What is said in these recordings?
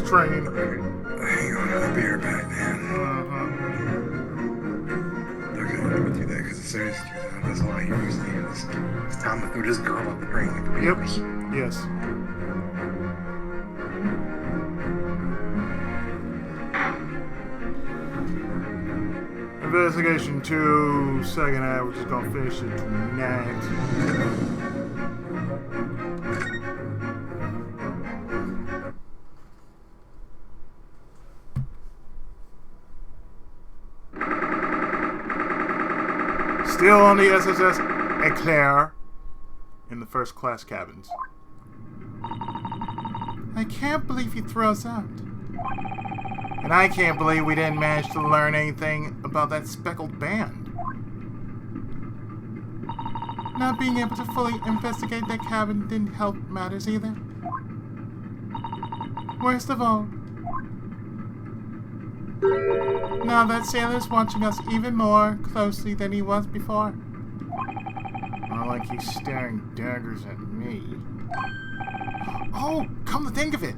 train. Hang on, I'll be right back, man. Okay, let me do that, because as soon as you do that, that's all I hear is it's time to throw this girl up the train. Yep. Yes. Investigation 2, second act. We're just gonna finish it tonight. Still on the SSS Eclair in the first class cabins. I can't believe he threw us out. And I can't believe we didn't manage to learn anything about that speckled band. Not being able to fully investigate that cabin didn't help matters either. Worst of all, now that sailor's watching us even more closely than he was before. Not like he's staring daggers at me. Oh, come to think of it!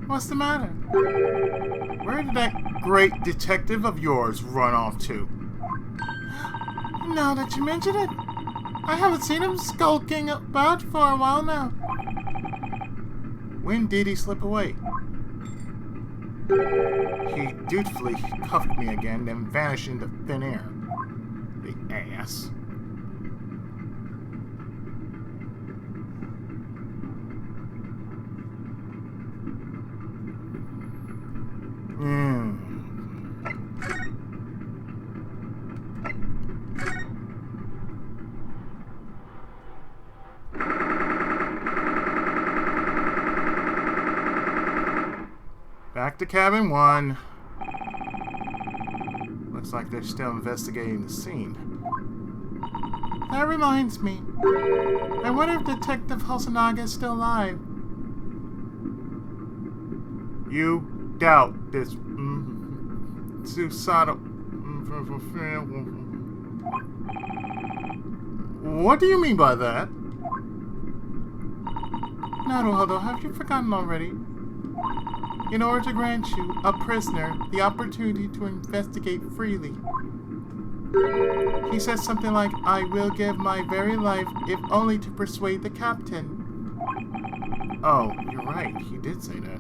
What's the matter? Where did that great detective of yours run off to? Now that you mention it, I haven't seen him skulking about for a while now. When did he slip away? He dutifully cuffed me again, then vanished into thin air. The ass. Back to cabin 1. Looks like they're still investigating the scene. That reminds me. I wonder if Detective Hosonaga is still alive. You doubt this Susato. What do you mean by that? Naruhodo, have you forgotten already? In order to grant you, a prisoner, the opportunity to investigate freely. He says something like, I will give my very life if only to persuade the captain. Oh, you're right, he did say that.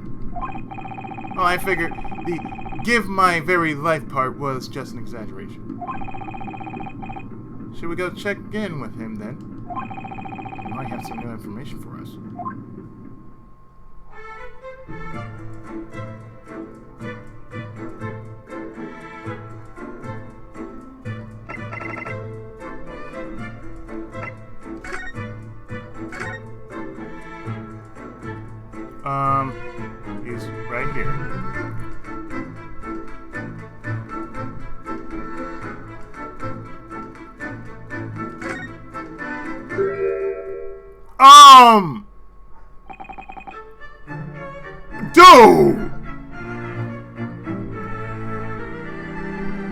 Well, I figured the give my very life part was just an exaggeration. Should we go check in with him then? He might have some new information for us. He's right here.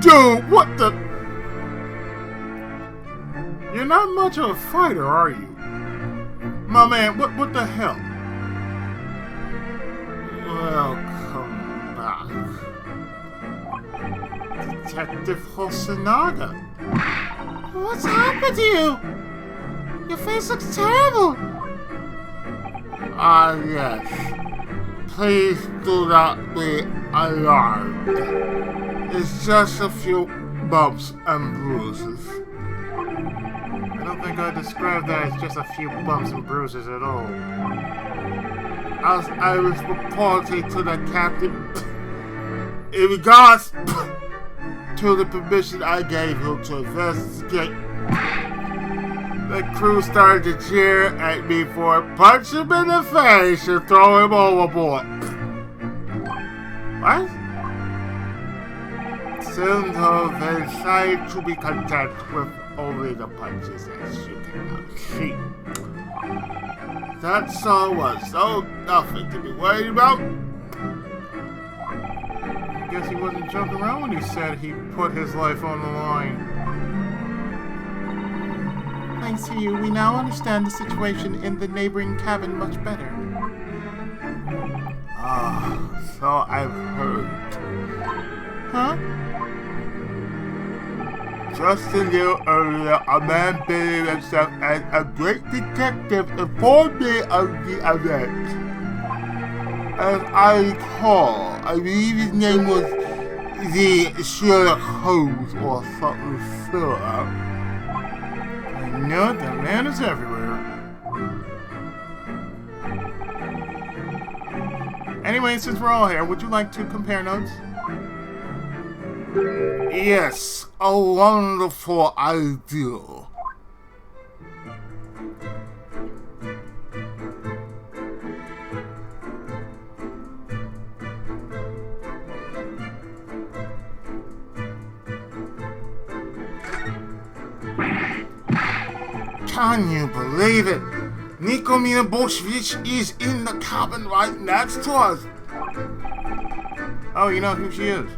Dude, what the? You're not much of a fighter, are you? My man, what the hell? Welcome back, Detective Hosonaga. What's happened to you? Your face looks terrible. Yes. Please do not be alarmed. It's just a few bumps and bruises. I don't think I described that as just a few bumps and bruises at all. As I was reporting to the captain, in regards to the permission I gave him to investigate, the crew started to cheer at me for punch him in the face and throw him overboard. What? Soon though, they decided to be content with only the punches, as you can now see. That's all was so nothing to be worried about. I guess he wasn't joking around when he said he put his life on the line. Thanks to you, we now understand the situation in the neighboring cabin much better. Ah, so I've heard. Huh? Just a little earlier, a man billing himself as a great detective informed me of the event. As I recall, I believe his name was the Sherlock Holmes or something similar. I know the man is everywhere. Anyway, since we're all here, would you like to compare notes? Yes, a wonderful idea. Can you believe it? Nikomina Bolshevich is in the cabin right next to us. Oh, you know who she is?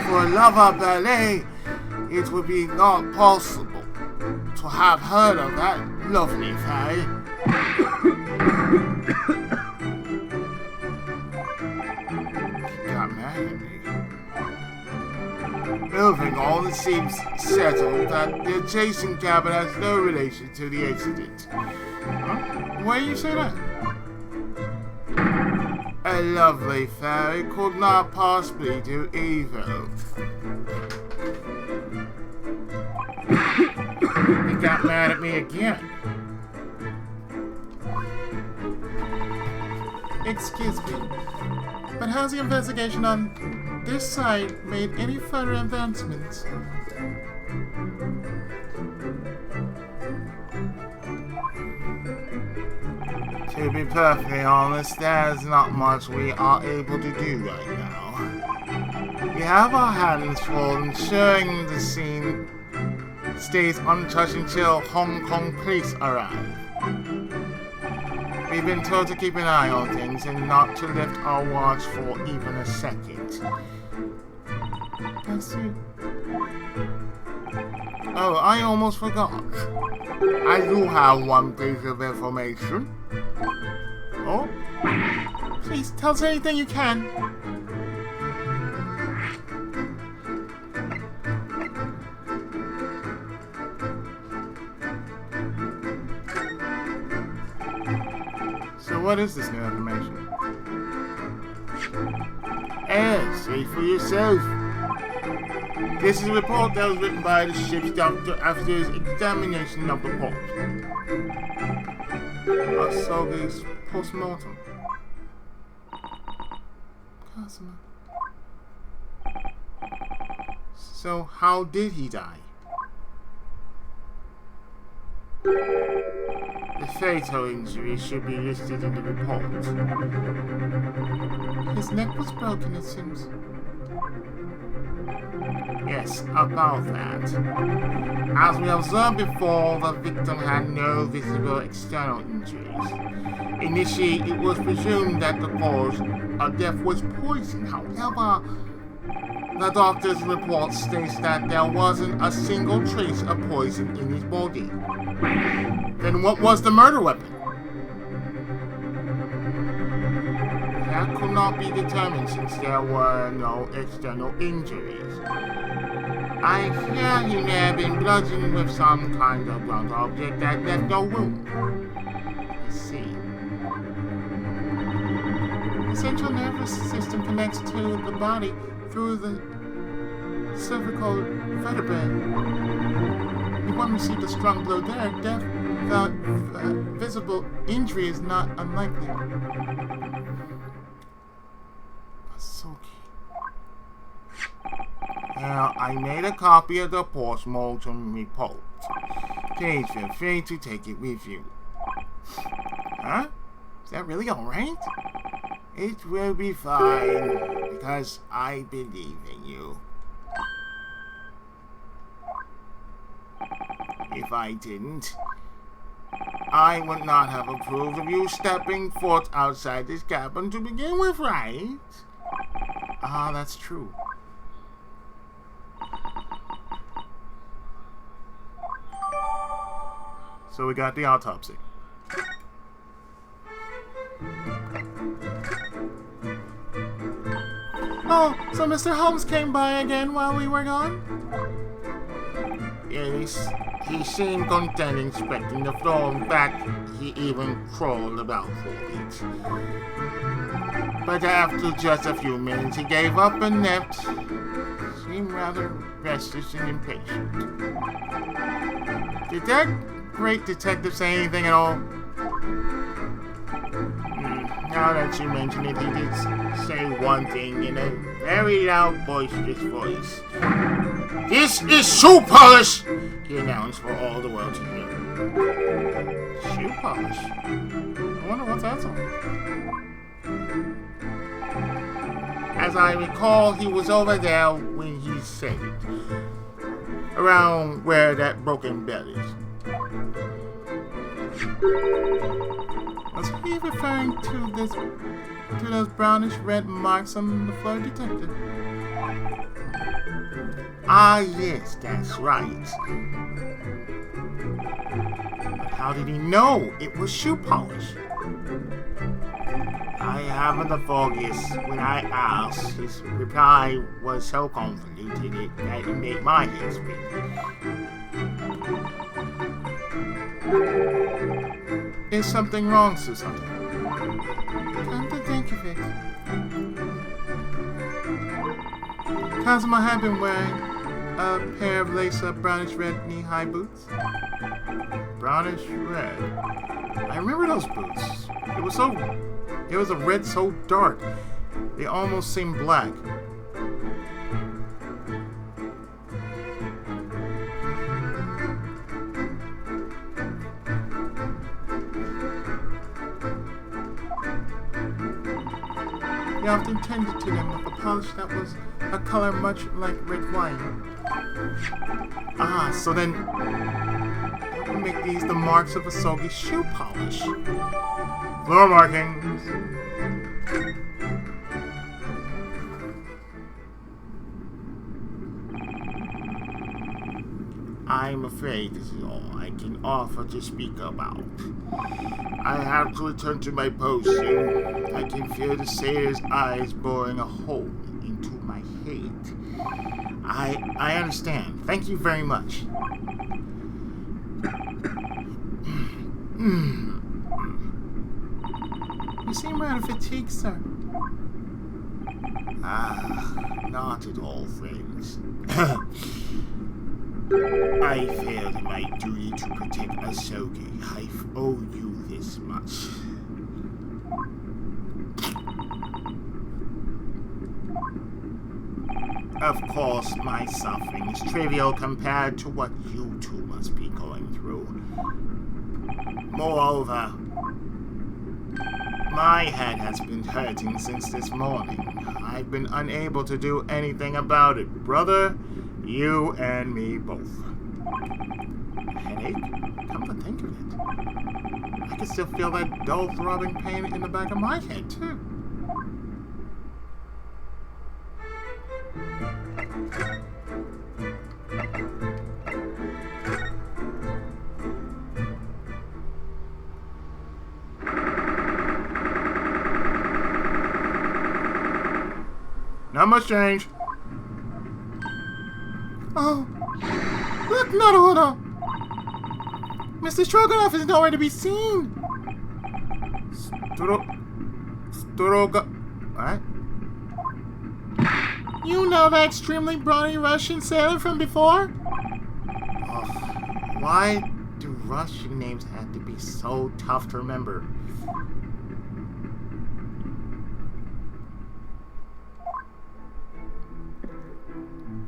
For love of ballet, it would be not possible to have heard of that lovely fairy. Got mad at me. Moving on, it seems settled that the adjacent cabin has no relation to the incident. Huh? Why do you say that? A lovely fairy could not possibly do evil. You got mad at me again. Excuse me, but has the investigation on this side made any further advancements? To be perfectly honest, there's not much we are able to do right now. We have our hands full ensuring the scene stays untouched until Hong Kong police arrive. We've been told to keep an eye on things and not to lift our watch for even a second. I see. Oh, I almost forgot. I do have one piece of information. Oh? Please tell us anything you can. So what is this new information? See for yourself. This is a report that was written by the ship's doctor after his examination of the corpse. Sogi's post-mortem. Cosmo. So how did he die? The fatal injury should be listed in the report. His neck was broken, it seems. Yes, about that. As we observed before, the victim had no visible external injuries. Initially, it was presumed that the cause of death was poison. However, the doctor's report states that there wasn't a single trace of poison in his body. Then what was the murder weapon? That could not be determined since there were no external injuries. I fear he may have been bludgeoned with some kind of blunt object that left no wound. I see. The central nervous system connects to the body through the cervical vertebrae. If one received a strong blow there, death without visible injury is not unlikely. Now, I made a copy of the post-mortem report. Please feel free to take it with you. Huh? Is that really alright? It will be fine, because I believe in you. If I didn't, I would not have approved of you stepping foot outside this cabin to begin with, right? Ah, that's true. So we got the autopsy. Oh, so Mr. Holmes came by again while we were gone? Yes, he seemed content inspecting the floor. In fact, he even crawled about for it. But after just a few minutes, he gave up and left. Seemed rather restless and impatient. Did that great detective say anything at all? Now that you mention it, he did say one thing in a very loud, boisterous voice. "This is shoe polish!" he announced for all the world to hear. Shoe polish? I wonder what that's on. As I recall, he was over there when he said it. Around where that broken bell is. Was he referring to those brownish red marks on the floor, Detective? Ah, yes, that's right. But how did he know it was shoe polish? I haven't the foggiest. When I asked, his reply was so convoluted that it made my head spin. Is something wrong, Susato? Come to think of it, Kazuma had been wearing a pair of lace-up brownish red knee-high boots. Brownish red. I remember those boots. It was a red so dark, they almost seemed black. He often tended to them with a polish that was a color much like red wine. Ah, so then that would make these the marks of a soggy shoe polish. Floor markings. I'm afraid this is all I can offer to speak about. I have to return to my post soon. I can feel the sailor's eyes boring a hole into my head. I understand. Thank you very much. You seem rather fatigued, sir. Not at all, friends. I failed in my duty to protect Asogi. I owe you this much. Of course, my suffering is trivial compared to what you two must be going through. Moreover, my head has been hurting since this morning. I've been unable to do anything about it. Brother, you and me both. Headache? Come to think of it, I can still feel that dull throbbing pain in the back of my head, too. Not much change. Oh, look, Naruto! Mr. Stroganoff is nowhere to be seen! What? You know that extremely brawny Russian sailor from before? Why do Russian names have to be so tough to remember?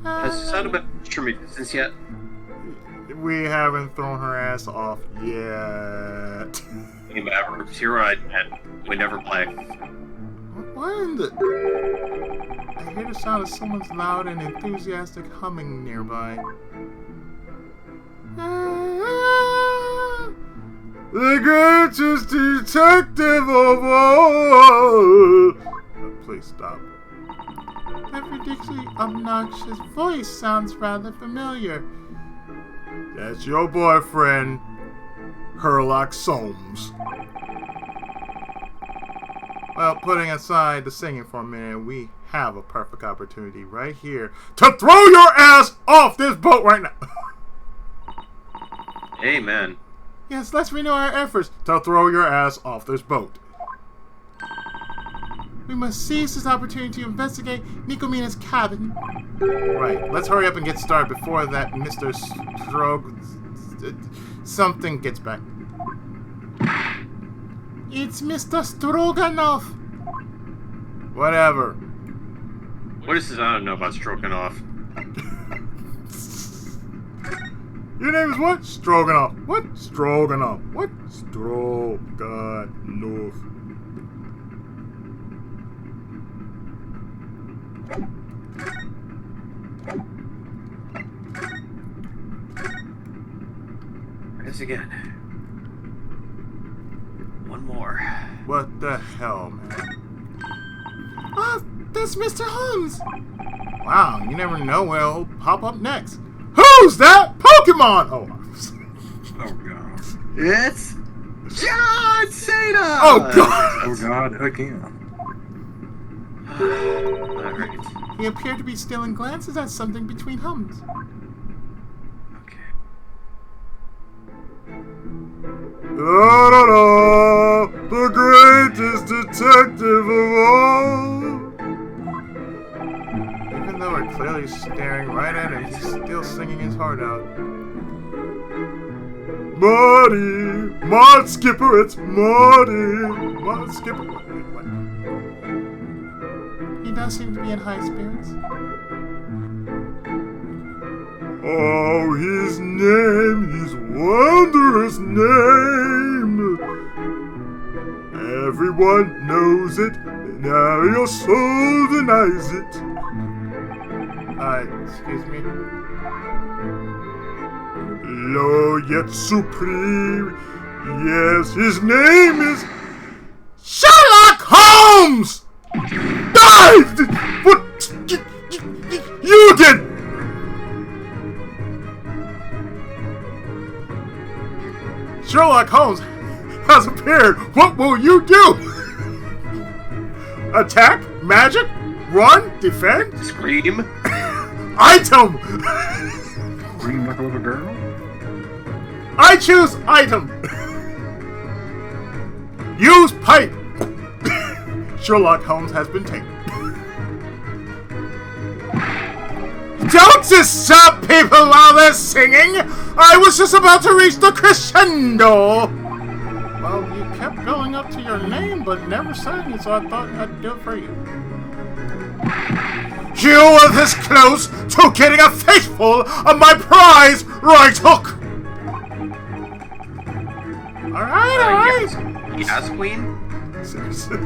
Has Susato been from a distance yet? We haven't thrown her ass off yet. Game ever. You're right, and we never play. Why in the... I hear the sound of someone's loud and enthusiastic humming nearby. The greatest detective of all! Please stop. That ridiculously obnoxious voice sounds rather familiar. That's your boyfriend, Herlock Soames. Well, putting aside the singing for a minute, we have a perfect opportunity right here to throw your ass off this boat right now. Amen. Yes, let's renew our efforts to throw your ass off this boat. We must seize this opportunity to investigate Nikomina's cabin. Right, let's hurry up and get started before that Mr. Something gets back. It's Mr. Stroganoff. Whatever. What is this? I don't know about stroking off. Your name is what? Stroganoff. What? Stroganoff. What? Stroganoff. Yes, again. One more. What the hell, man? Ah, that's Mr. Holmes. Wow, you never know what'll pop up next. Who's that? Pokemon! Oh, Oh god. It's John Cena! oh god! Oh god, again. Alright. He appeared to be stealing glances at something between hums. Okay. Da, da, da, the greatest detective of all. Even though we're clearly staring right at him, he's still singing his heart out. Marty! Mod Skipper, it's Marty! Mod Skipper. Wait, what? He does seem to be in high spirits. Oh, his name, his wondrous name. Everyone knows it, and now your soul denies it. Excuse me? Low yet supreme. Yes, his name is Sherlock Holmes! Died! What? You did! Sherlock Holmes has appeared. What will you do? Attack? Magic? Run? Defend? Scream. Item! Green like a little girl? I choose item! Use pipe! Sherlock Holmes has been taken. Don't disturb people while they're singing! I was just about to reach the crescendo! Well, you kept going up to your name, but never sang it, so I thought I'd do it for you. You were this close to getting a fistful of my prize right hook! Alright. Yes, Queen? Seriously.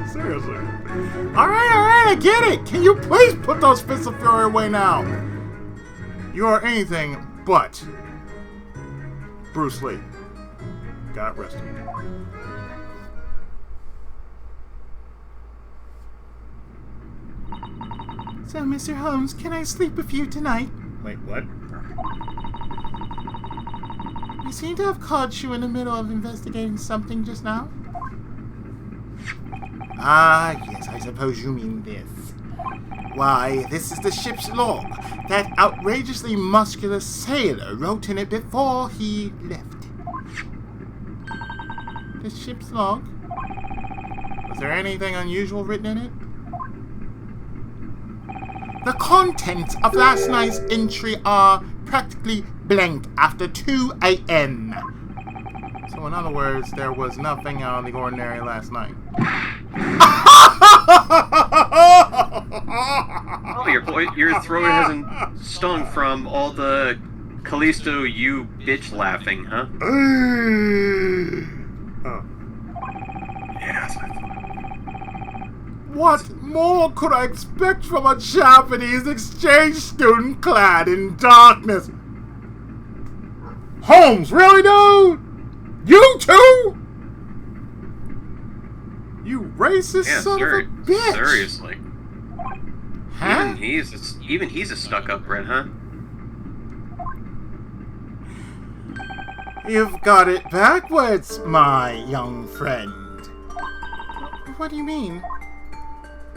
Alright, I get it! Can you please put those fists of fury away now? You are anything but Bruce Lee. God rest him. So, Mr. Holmes, can I sleep with you tonight? Wait, what? We seem to have caught you in the middle of investigating something just now. Ah, yes, I suppose you mean this. Why, this is the ship's log. That outrageously muscular sailor wrote in it before he left. The ship's log? Was there anything unusual written in it? The contents of last night's entry are practically blank after 2 a.m. So in other words, there was nothing out of the ordinary last night. Oh, your throat hasn't stung from all the Callisto you bitch laughing, huh? Oh. Yeah, that's what I thought. What more could I expect from a Japanese exchange student clad in darkness? Holmes, really, dude? You too? You racist son of a bitch! Seriously. Huh? Even he's a stuck-up Brit, huh? You've got it backwards, my young friend. What do you mean?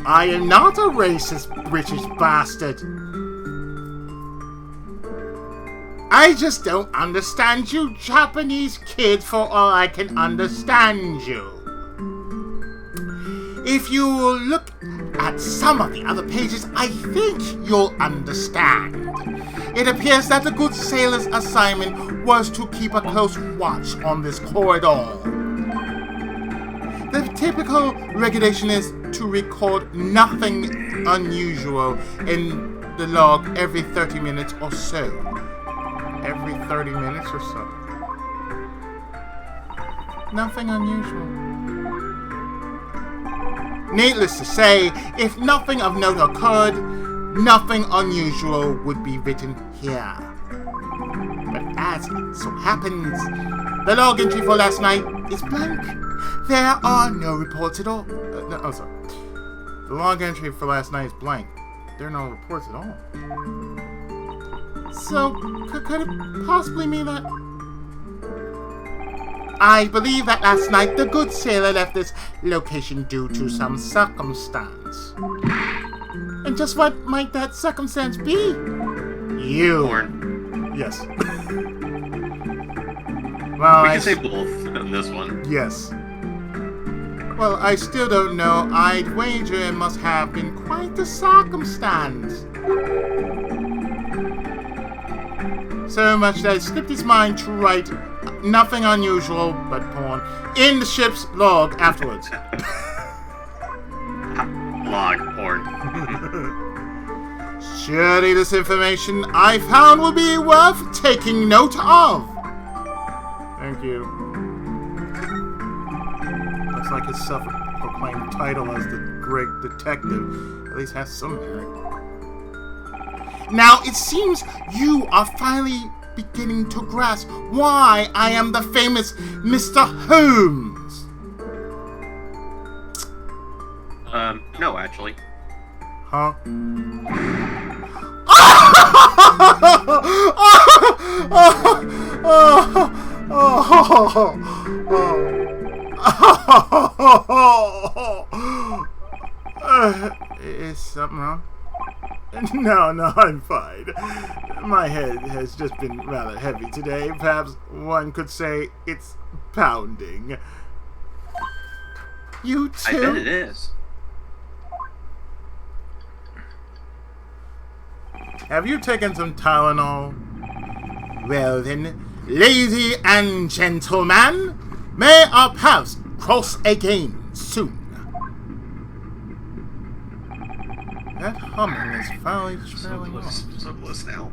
I am not a racist British bastard. I just don't understand you Japanese kid for all I can understand you. If you look at some of the other pages, I think you'll understand. It appears that the good sailor's assignment was to keep a close watch on this corridor. The typical regulation is to record nothing unusual in the log every 30 minutes or so. Every 30 minutes or so. Nothing unusual. Needless to say, if nothing of note occurred, nothing unusual would be written here. But as it so happens, the log entry for last night is blank. There are no reports at all. Sorry. The log entry for last night is blank. There are no reports at all. So, could it possibly mean that... I believe that last night the good sailor left this location due to some circumstance. And just what might that circumstance be? You. Porn. Yes. Well, We can say both on this one. Yes. Well, I still don't know. I'd wager it must have been quite the circumstance. So much that it slipped his mind to write nothing unusual but porn in the ship's log afterwards. Log porn. Surely this information I found will be worth taking note of. Thank you. Looks like his self-proclaimed title as the great detective at least has some merit. Now, it seems you are finally beginning to grasp why I am the famous Mr. Holmes. No, actually. Huh? Is something wrong? No, I'm fine. My head has just been rather heavy today. Perhaps one could say it's pounding. You too? I bet it is. Have you taken some Tylenol? Well then, ladies and gentlemen, may our paths cross again soon. That humming is finally trailing off. So close now.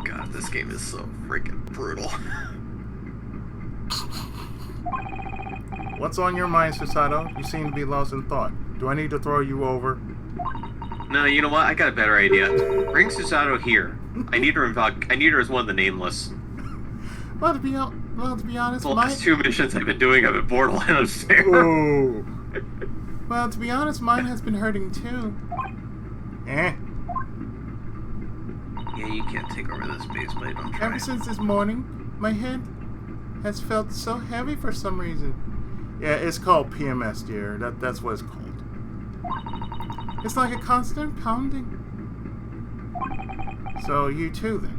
God, this game is so freaking brutal. What's on your mind, Susato? You seem to be lost in thought. Do I need to throw you over? No, you know what? I got a better idea. Bring Susato here. I need her as one of the nameless. Well, to be honest, The last 2 missions I've been doing, I've been borderline unfair. Oh. Well, to be honest, mine has been hurting too. Yeah, you can't take over this base plate. Don't try. Ever since this morning, my head has felt so heavy for some reason. Yeah, it's called PMS, dear. That's what it's called. It's like a constant pounding. So you too, then.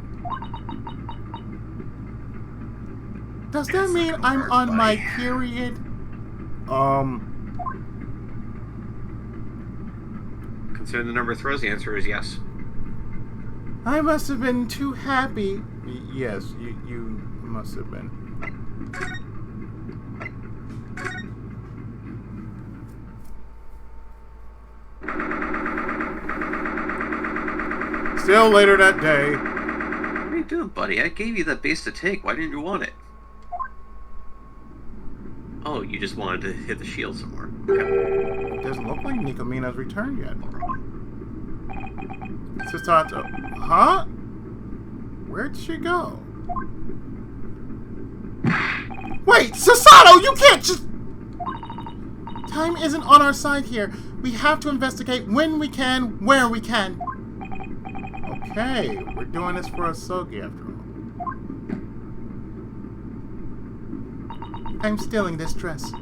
Does that mean I'm on my period? Considering the number of throws, the answer is yes. I must have been too happy. Yes, you must have been. Still later that day. What are you doing, buddy? I gave you that base to take. Why didn't you want it? Oh, you just wanted to hit the shield some more. Okay. It doesn't look like Nikomina's returned yet. Susato. Huh? Where'd she go? Wait, Susato, you can't just... Time isn't on our side here. We have to investigate when we can, where we can. Okay, we're doing this for Asogi after all. I'm stealing this dress.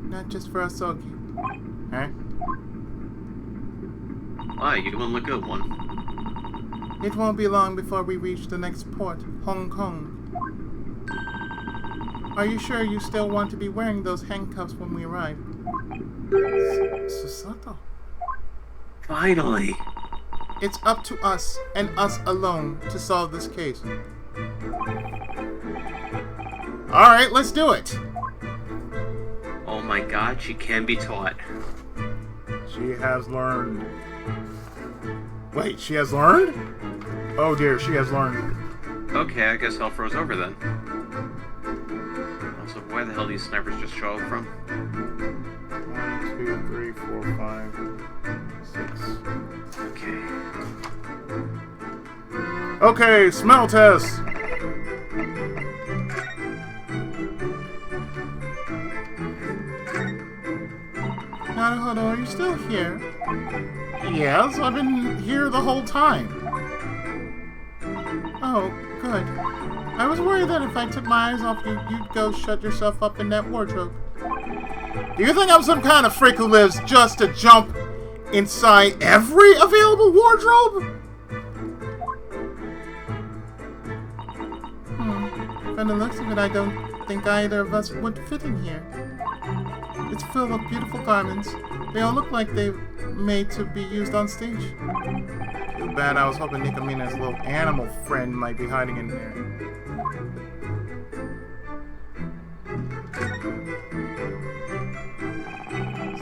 not just for Asogi. Huh? Why, you wouldn't look good one. It won't be long before we reach the next port, Hong Kong. Are you sure you still want to be wearing those handcuffs when we arrive? Susato. Finally! It's up to us, and us alone, to solve this case. Alright, let's do it! Oh my god, she can be taught. She has learned. Wait, she has learned? Oh dear, she has learned. Okay, I guess hell froze over then. Also, where the hell do these snipers just show up from? 1, 2, 3, 4, 5, 6. Okay. Okay, smell test. Naruhodo, are you still here? Yes, I've been here the whole time. Oh, good. I was worried that if I took my eyes off you, you'd go shut yourself up in that wardrobe. Do you think I'm some kind of freak who lives just to jump inside every available wardrobe? From the looks of it, I don't think either of us would fit in here. It's full of beautiful garments. They all look like they're made to be used on stage. Too bad. I was hoping Nikamina's little animal friend might be hiding in there.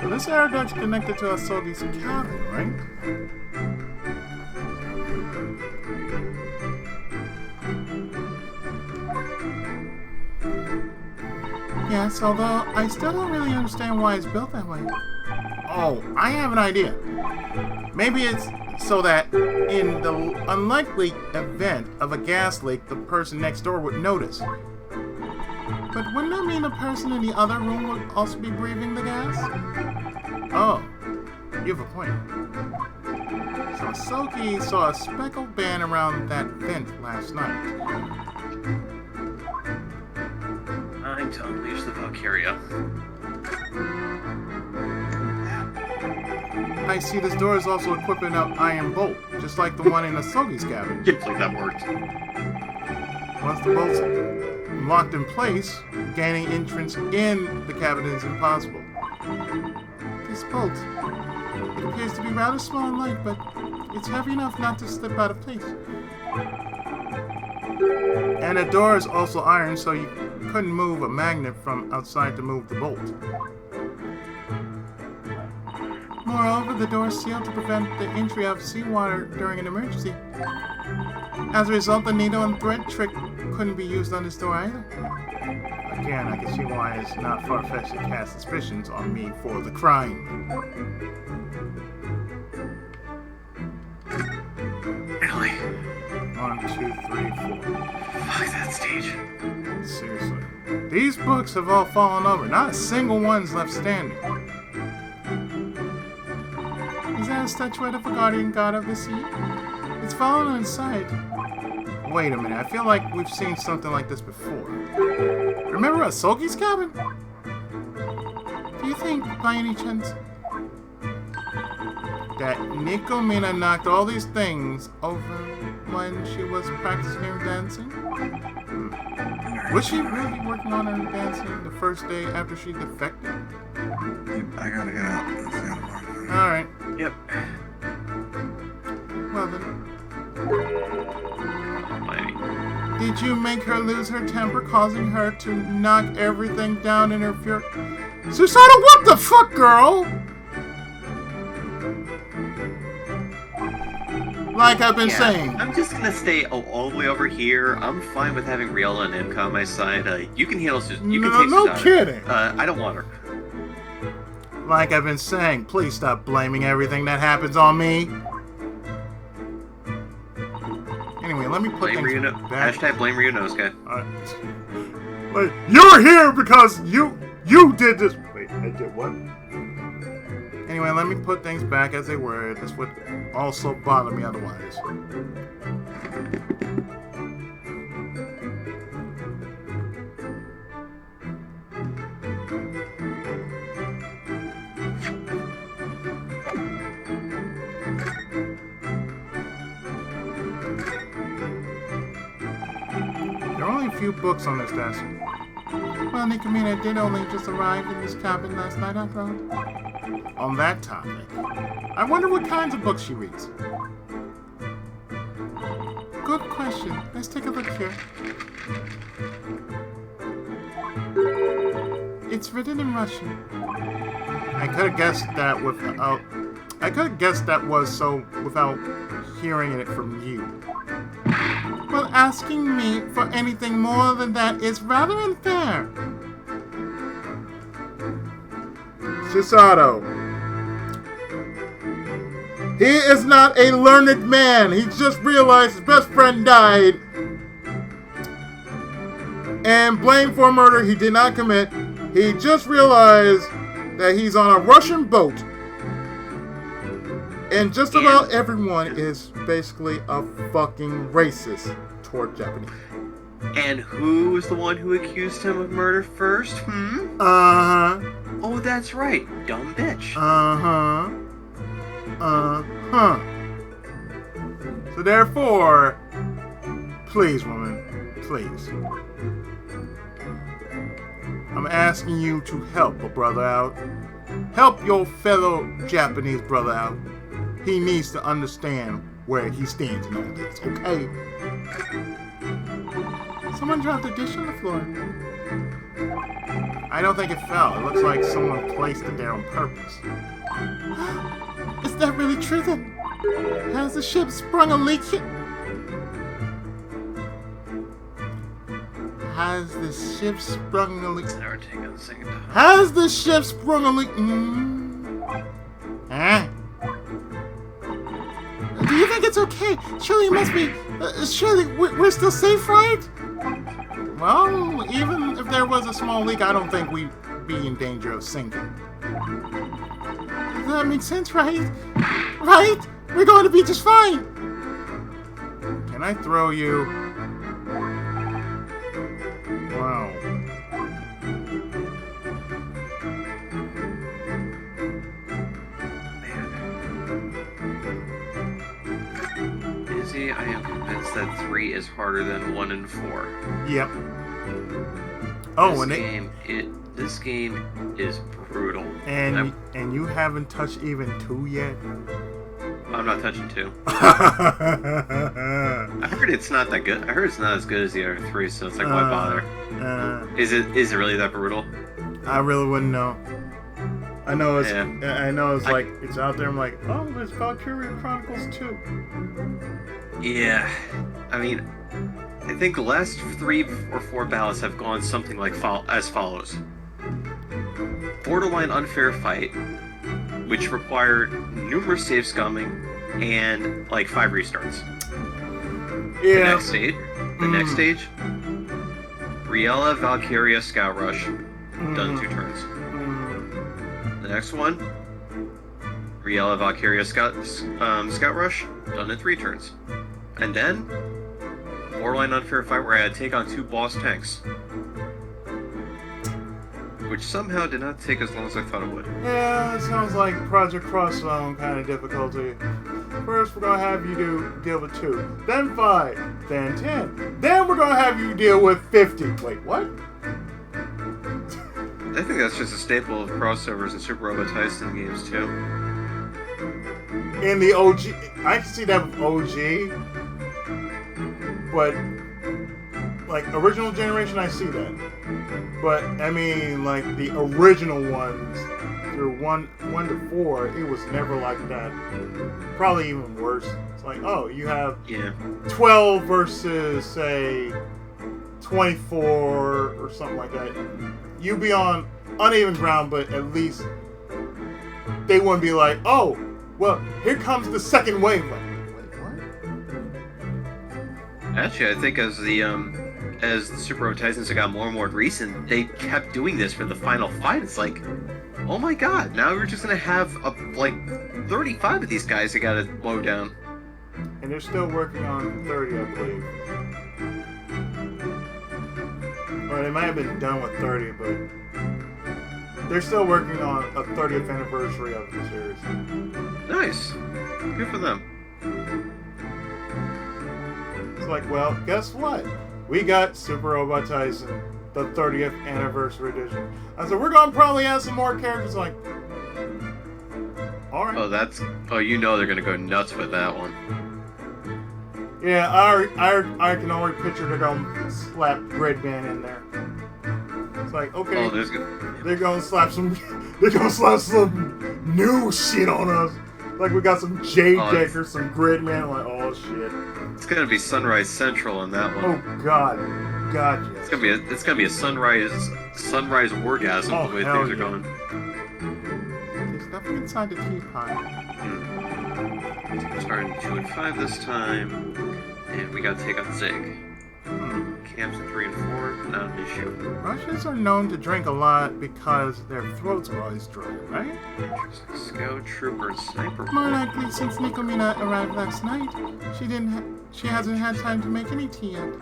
So this air duct's connected to Asogi's cabin, right? Yes, although I still don't really understand why it's built that way. Oh, I have an idea. Maybe it's so that in the unlikely event of a gas leak, the person next door would notice. But wouldn't that mean the person in the other room would also be breathing the gas? Oh, you have a point. So Asogi saw a speckled band around that vent last night. Time to unleash the Valkyria. I see this door is also equipped with an iron bolt, just like the one in Asogi's cabin. It's like that worked. Once the bolt's locked in place, gaining entrance in the cabin is impossible. This bolt, it appears to be rather small and light, but it's heavy enough not to slip out of place. And the door is also iron, so you couldn't move a magnet from outside to move the bolt. Moreover, the door is sealed to prevent the entry of seawater during an emergency. As a result, the needle and thread trick couldn't be used on this door either. Again, I can see why it's not far-fetched to cast suspicions on me for the crime. Really? 1, 2, 3, 4. Fuck that stage. Seriously. These books have all fallen over. Not a single one's left standing. Is that a statuette of a guardian god of the sea? It's fallen on its side. Wait a minute, I feel like we've seen something like this before. Remember Asogi's cabin? Do you think, by any chance, that Nikomina knocked all these things over when she was practicing her dancing? Was she really working on her dancing the first day after she defected? I gotta get out. Alright. Yep. Well then. Almighty. Did you make her lose her temper, causing her to knock everything down in her fury? Susato, what the fuck, girl? Like I've been saying. I'm just gonna stay all the way over here. I'm fine with having Riola and Imka on my side. You can handle you can take No Susato. kidding. I don't want her. Like I've been saying, please stop blaming everything that happens on me. Anyway, let me put Blame things Ryuno. back. Hashtag blame Ryunosuke. Like, you're here because you did this. Wait, I did what? Anyway, let me put things back as they were. This would also bother me otherwise. few books on his desk. Well, Nikamina did only just arrive in this cabin last night, after all. On that topic, I wonder what kinds of books she reads. Good question. Let's take a look here. It's written in Russian. I could have guessed that without. I could have guessed that was so without hearing it from you. Well, asking me for anything more than that is rather unfair. Susato. He is not a learned man. He just realized his best friend died. And blamed for murder he did not commit. He just realized that he's on a Russian boat. And just about everyone is basically a fucking racist toward Japanese. And who was the one who accused him of murder first? Uh-huh. Oh, that's right. Dumb bitch. Uh-huh. Uh-huh. So therefore, please, woman, please. I'm asking you to help a brother out. Help your fellow Japanese brother out. He needs to understand where he stands in all this, okay? Someone dropped a dish on the floor. I don't think it fell. It looks like someone placed it there on purpose. Is that really true then? Has the ship sprung a leak here? Has the ship sprung a leak? Never take on the second time. Has the ship sprung a leak? Huh? Do you think it's okay? Surely it must be. Surely we're still safe, right? Well, even if there was a small leak, I don't think we'd be in danger of sinking. That makes sense, right? Right? We're going to be just fine. Can I throw you? Wow. Izzy, I am convinced that 3 is harder than 1 and 4. Yep. Oh, This game is brutal. and you haven't touched even 2 yet? I'm not touching 2. I heard it's not that good. I heard it's not as good as the other 3, so it's like, why bother? Is it really that brutal? I really wouldn't know. I know it's. Yeah. I know it's like it's out there. I'm like, oh, there's Valkyria Chronicles 2. Yeah. I mean, I think the last 3 or 4 battles have gone something like as follows: borderline unfair fight, which required numerous save scumming and like 5 restarts. Yeah. The next stage, Riella Valkyria Scout Rush, done in 2 turns. The next one, Riella Valkyria Scout Rush, done in 3 turns. And then, borderline unfair fight where I had to take on 2 boss tanks, which somehow did not take as long as I thought it would. Yeah, it sounds like Project Cross Zone kind of difficulty. First, we're gonna have you deal with 2, then 5, then 10, then we're gonna have you deal with 50. Wait, what? I think that's just a staple of crossovers and Super Robot Tyson games too. In the OG, I can see that with OG, but like original generation, I see that. But I mean, like the original ones through 1 to 4, it was never like that. Probably even worse. It's like, oh, you have 12 versus say 24 or something like that. You'd be on uneven ground, but at least they wouldn't be like, oh, well, here comes the second wave. Like, wait, what? Actually, I think as the Super Robot Tysons got more and more recent, they kept doing this for the final fight. It's like, oh my god, now we're just gonna have like 35 of these guys that gotta mow down. And they're still working on 30, I believe. Or they might have been done with 30, but they're still working on a 30th anniversary of the series. Nice. Good for them. It's like, well, guess what? we got Super Robot Tyson, the 30th anniversary edition. I said, we're gonna probably add some more characters. Like, all right. Oh, you know they're gonna go nuts with that one. Yeah, I can already picture they're gonna slap Gridman in there. It's like, okay, Oh, they're gonna slap some new shit on us. Like we got some J-Decker, some Gridman. Like, oh shit. It's gonna be Sunrise Central in that one. Oh god, yes. It's gonna be a sunrise orgasm the way things are going. There's nothing inside the teapot. Starting 2 and 5 this time, and we gotta take out Zig. Camps at 3 and 4, not an issue. Russians are known to drink a lot because their throats are always dry, right? Scout, Trooper, and Sniper. More likely, since Nikomina arrived last night, she hasn't had time to make any tea yet.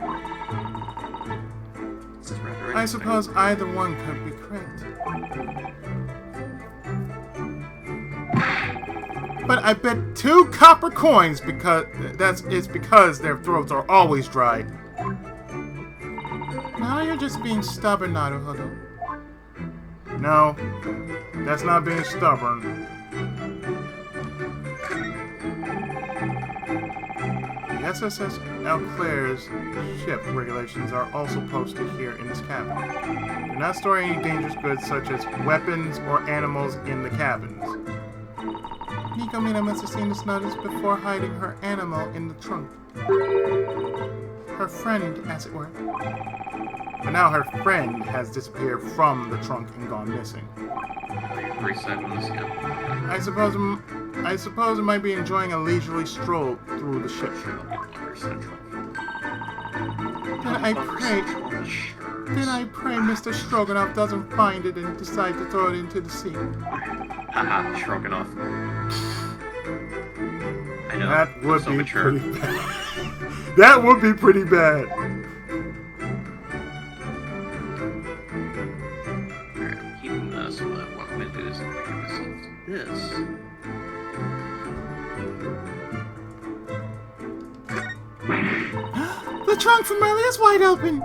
This is rather I suppose either one could be correct. But I bet 2 copper coins because because their throats are always dry. Now you're just being stubborn, Naruhodo. No, that's not being stubborn. The SSS El Claire's ship regulations are also posted here in this cabin. Do not store any dangerous goods such as weapons or animals in the cabins. Nikomina must have seen this notice before hiding her animal in the trunk. Her friend, as it were. But now her friend has disappeared from the trunk and gone missing. I suppose it might be enjoying a leisurely stroll through the ship. Then I pray Mr. Stroganoff doesn't find it and decide to throw it into the sea. Haha, Stroganoff. I know. That would so be mature. pretty bad. That would be pretty bad. Alright, I'm keeping this. What I'm going to do is I'm going to give myself this. The trunk from earlier is wide open!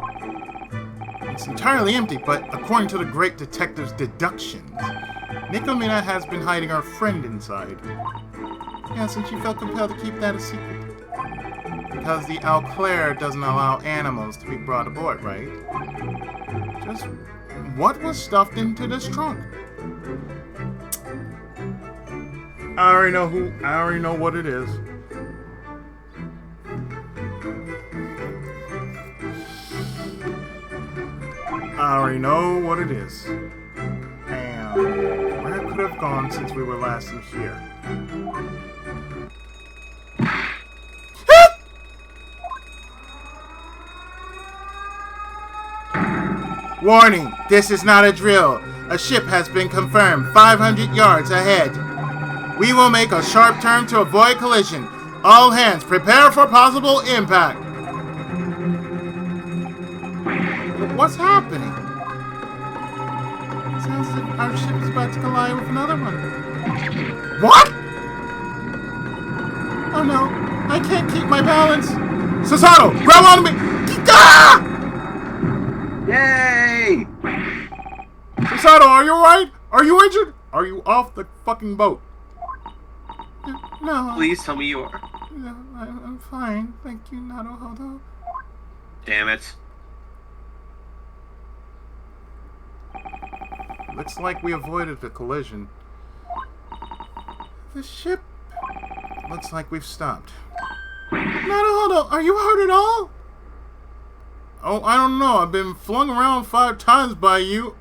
It's entirely empty, but according to the great detective's deductions, Nikomina has been hiding our friend inside. Yes, and she felt compelled to keep that a secret. Because the Eau Claire doesn't allow animals to be brought aboard, right? Just what was stuffed into this trunk? I already know what it is. I already know what it is. And where it could have gone since we were last in here. Warning! This is not a drill. A ship has been confirmed 500 yards ahead. We will make a sharp turn to avoid collision. All hands, prepare for possible impact. What's happening? It sounds as if our ship is about to collide with another one. What? Oh no, I can't keep my balance. Susato, grab onto me! Ah! Yay! Susato, are you alright? Are you injured? Are you off the fucking boat? No. Please tell me you are. No, I'm fine. Thank you, Naruhodo. Damn it. Looks like we avoided the collision. The ship. Looks like we've stopped. Naruhodo, are you hurt at all? Oh, I don't know. I've been flung around 5 times by you.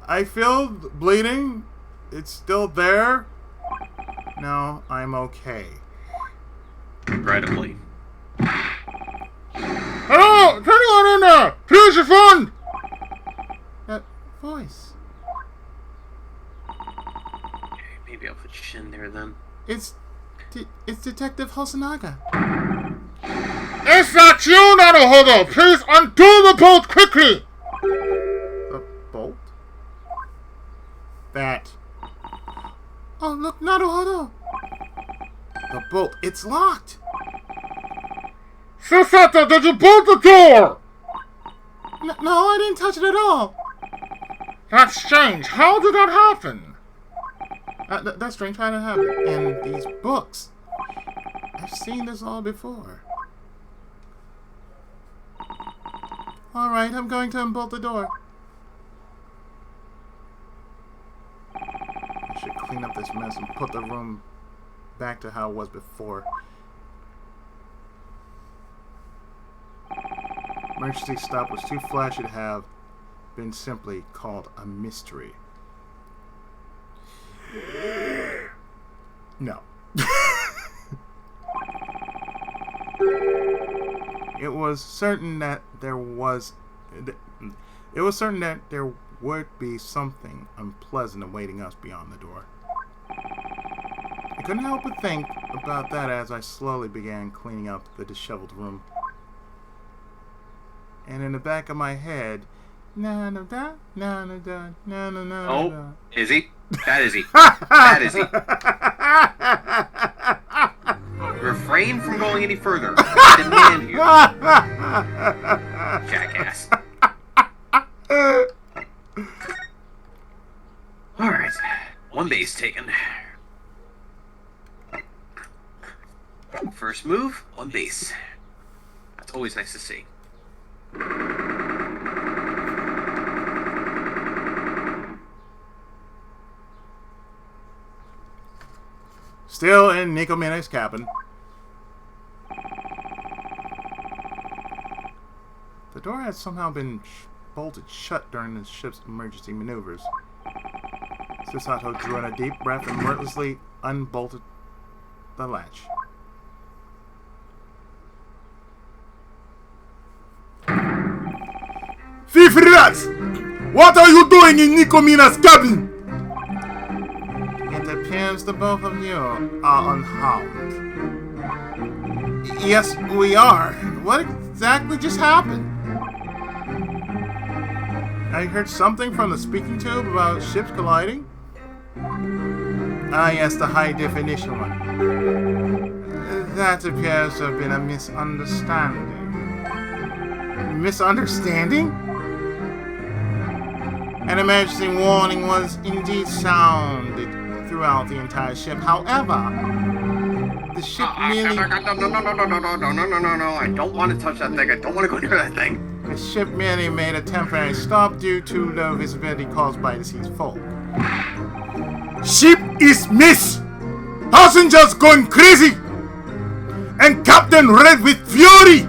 I feel bleeding. It's still there. No, I'm okay. Regrettably. Hello! Is anyone in there? Please respond! That voice. Okay, maybe I'll put Shin there then. It's Detective Hosonaga. It's not you, Naruhodo! Please undo the bolt quickly! The bolt? That. Oh, look, Naruhodo. The bolt. It's locked. Susato, did you bolt the door? No, I didn't touch it at all. That's strange. How did that happen? That's strange. How did it happen? In these books. I've seen this all before. Alright, I'm going to unbolt the door. I should clean up this mess and put the room back to how it was before. Emergency stop was too flashy to have been simply called a mystery. No. It was certain that there would be something unpleasant awaiting us beyond the door. I couldn't help but think about that as I slowly began cleaning up the disheveled room. And in the back of my head, na-na-da, na-na-da, na-na-na-da. Oh, is he? That is he. That is he. Refrain from going any further. I demand you. Jackass. Alright. One base taken. First move, one base. That's always nice to see. Still in Nico Mina's cabin. The door had somehow been bolted shut during the ship's emergency maneuvers. Susato drew in a deep breath and wordlessly unbolted the latch. Thief rats! What are you doing in Nico Mina's cabin? It appears the both of you are unharmed. Yes, we are. What exactly just happened? I heard something from the speaking tube about ships colliding. Ah, yes, the high definition one. That appears to have been a misunderstanding. Misunderstanding? An emergency warning was indeed sounded throughout the entire ship. However, the ship merely... No, I don't want to touch that thing. I don't want to go near that thing. The ship merely made a temporary stop due to low visibility caused by the sea's fog. Ship is miss! Passengers going crazy! And Captain red with fury!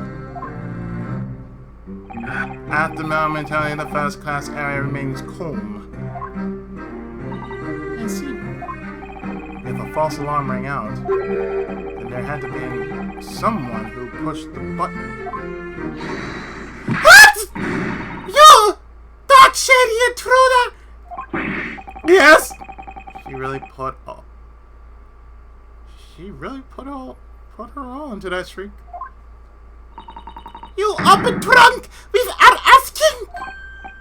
At the moment, only the first class area remains calm. I see. If a false alarm rang out, then there had to be someone who pushed the button. What? You dark shady intruder! Yes? She really put her all into that shriek. You up and drunk without asking?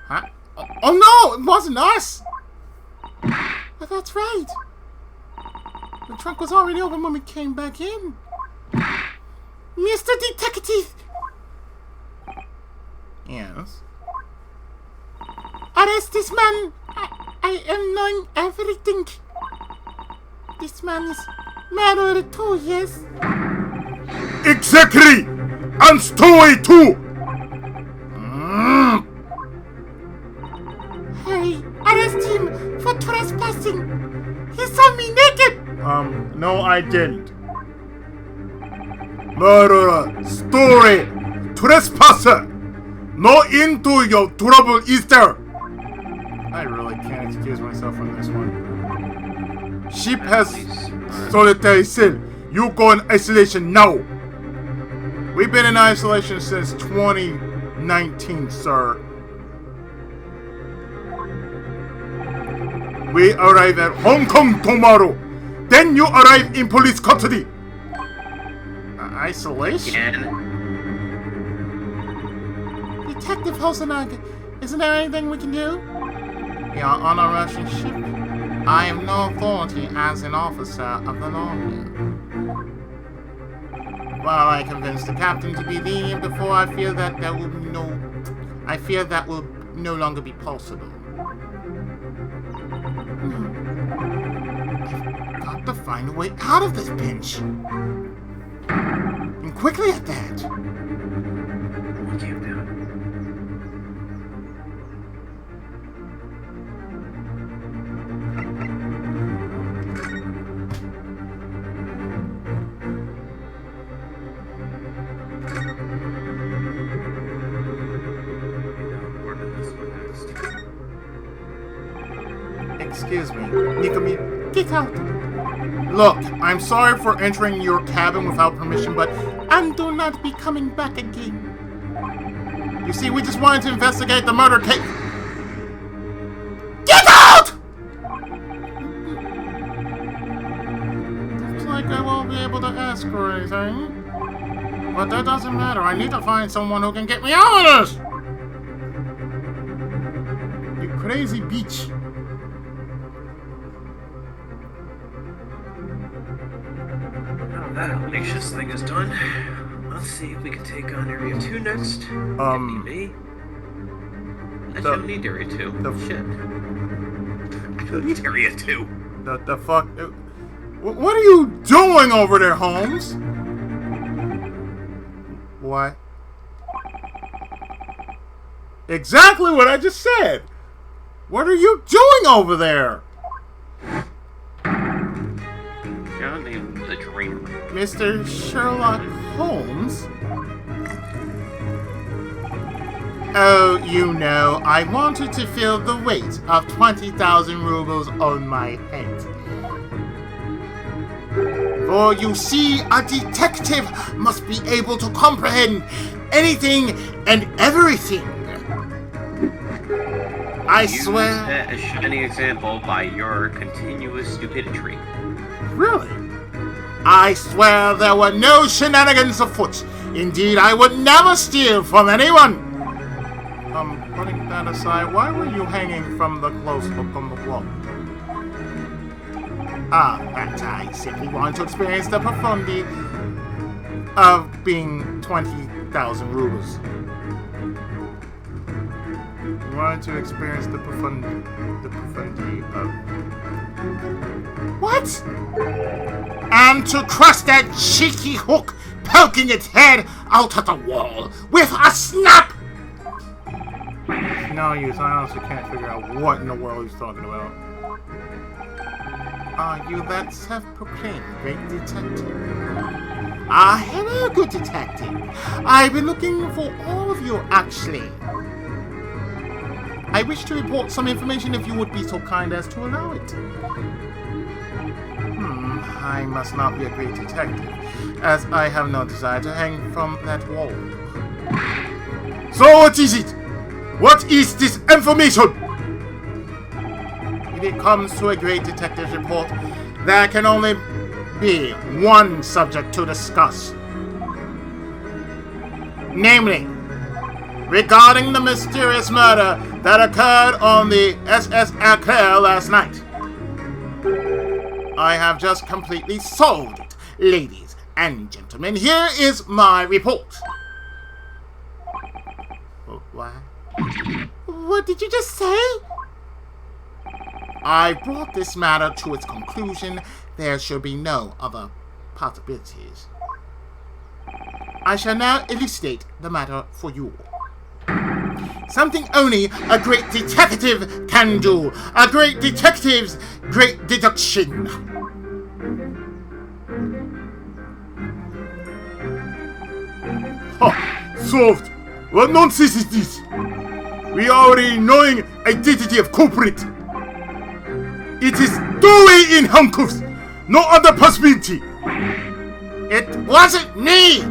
Huh? Oh no, it wasn't us! But that's right. The trunk was already open when we came back in. Mr. Detective! Yes? Arrest this man! I am knowing everything. This man is murderer too, yes? Exactly! And story too! Hey, arrest him for trespassing! He saw me naked! No I didn't. Murderer, story, trespasser! No into your trouble, Easter! I really can't excuse myself from this one. Ship has solitary cell. You go in isolation now. We've been in isolation since 2019, sir. We arrive at Hong Kong tomorrow. Then you arrive in police custody. Isolation? Again. Detective Hosenaga, isn't there anything we can do? We are on a Russian ship. I have no authority as an officer of the law here. while I convince the captain to be lenient before I fear that will no longer be possible. I've got to find a way out of this pinch. And quickly at that. What you doing? Excuse me, Nikami, get out. Look, I'm sorry for entering your cabin without permission, but I do not be coming back again. You see, we just wanted to investigate the murder case. Get out! Looks like I won't be able to ask for anything. But that doesn't matter. I need to find someone who can get me out of this! You crazy bitch. That audacious thing is done. Let's see if we can take on Area 2 next. If need be. I don't need Area 2. Shit. I don't need Area 2. The fuck? What are you doing over there, Holmes? What? Exactly what I just said! What are you doing over there? Your name is a dreamer. Mr. Sherlock Holmes? Oh, you know, I wanted to feel the weight of 20,000 rubles on my head. For you see, a detective must be able to comprehend anything and everything. I swear... You set a shining example by your continuous stupidity. Really? I swear there were no shenanigans afoot. Indeed, I would never steal from anyone. Putting that aside, why were you hanging from the close hook on the wall? That I simply wanted to experience the profundity of being 20,000 rubles. You wanted to experience the profundity of... What? And to crush that cheeky hook poking its head out of the wall with a snap! No use, I honestly can't figure out what in the world he's talking about. Are you that self-proclaimed great detective? Hello, good detective. I've been looking for all of you, actually. I wish to report some information if you would be so kind as to allow it. I must not be a great detective, as I have no desire to hang from that wall. So what is it? What is this information? If it comes to a great detective's report, there can only be one subject to discuss. Namely, regarding the mysterious murder that occurred on the SS Eclair last night. I have just completely solved it, ladies and gentlemen. Here is my report. What? What did you just say? I brought this matter to its conclusion. There shall be no other possibilities. I shall now elucidate the matter for you. Something only a great detective can do. A great detective's great deduction. Ha! Solved! What nonsense is this? We already knowing identity of culprit. It is two-way in handcuffs. No other possibility. It wasn't me!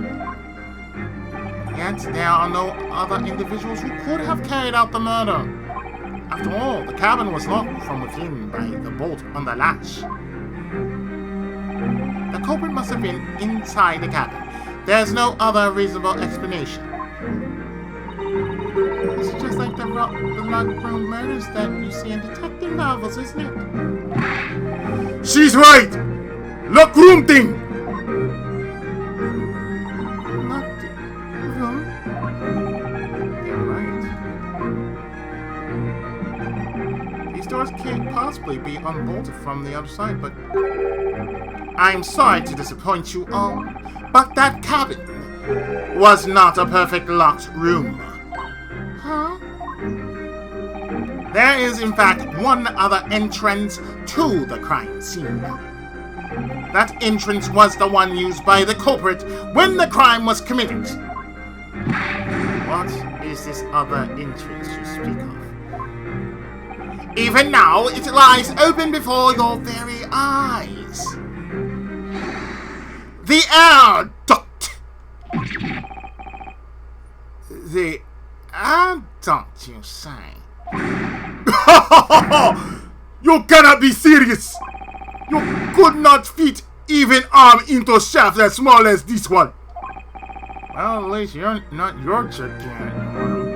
Yet there are no other individuals who could have carried out the murder. After all, the cabin was locked from within by the bolt on the latch. The culprit must have been inside the cabin. There's no other reasonable explanation. It's just like the locked room murders that you see in detective novels, isn't it? She's right. Lock room thing. might possibly be unbolted from the other side, but I'm sorry to disappoint you all, but that cabin was not a perfect locked room. Huh? There is, in fact, one other entrance to the crime scene. That entrance was the one used by the culprit when the crime was committed. What is this other entrance you speak of? Even now, it lies open before your very eyes. The air duct. The air duct, you say? You cannot be serious! You could not fit even arm into a shaft as small as this one. Well, at least you're not your gigantic one.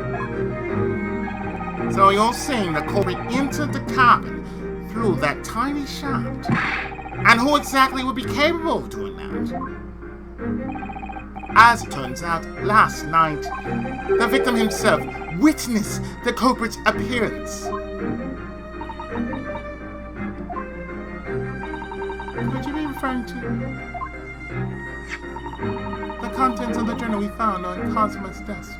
So you're saying the culprit entered the cabin through that tiny shaft? And who exactly would be capable of doing that? As it turns out, last night, the victim himself witnessed the culprit's appearance. Could you be referring to the contents of the journal we found on Cosmo's desk?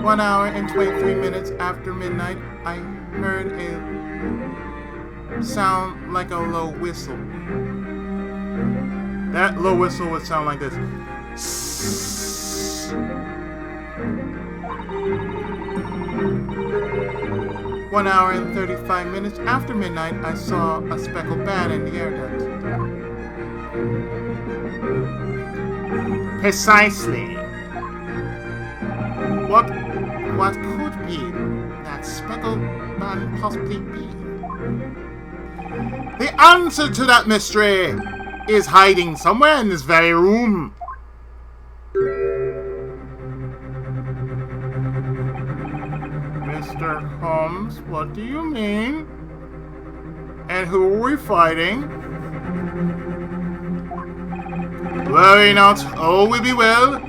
1 hour and 23 minutes after midnight, I heard a sound like a low whistle. That low whistle would sound like this. 1 hour and 35 minutes after midnight, I saw a speckled bat in the air duct. Precisely. What could be that speckled bat possibly be? The answer to that mystery is hiding somewhere in this very room. Mr. Holmes, what do you mean? And who are we fighting? Worry not, all will be well.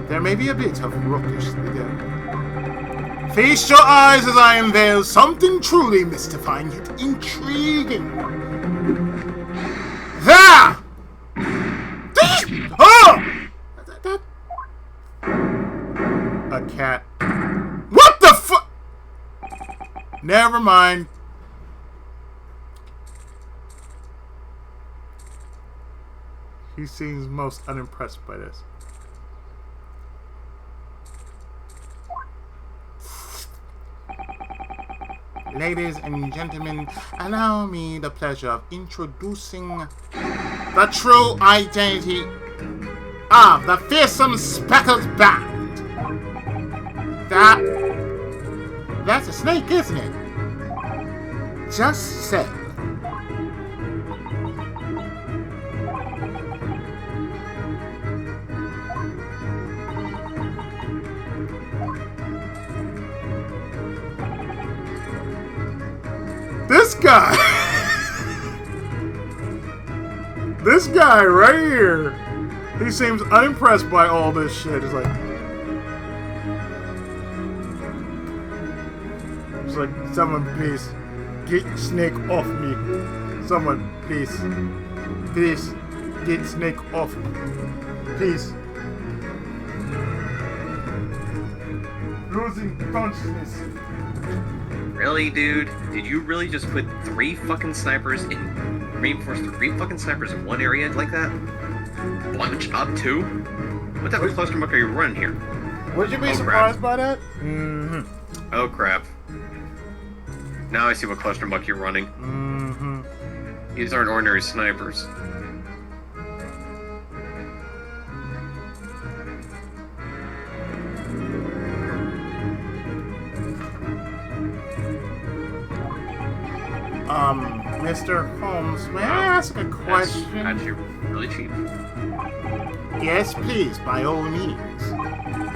There may be a bit of rookishness there. Feast your eyes as I unveil something truly mystifying yet intriguing. There! Oh! A cat. What the fu- Never mind. He seems most unimpressed by this. Ladies and gentlemen, allow me the pleasure of introducing the true identity of the fearsome speckled bat. That's a snake, isn't it? Just said. This guy! This guy right here! He seems unimpressed by all this shit. It's like, someone please get snake off me. Someone please. Please get snake off me. Please. Losing consciousness. Really, dude? Did you really just put 3 fucking snipers reinforce 3 fucking snipers in one area like that? Bunch up 2? What type of clusterfuck are you running here? Would you be surprised by that? Mm-hmm. Oh crap. Now I see what clusterfuck you're running. Mm-hmm. These aren't ordinary snipers. Mr. Holmes, may I ask a question? That's actually really cheap. Yes, please, by all means.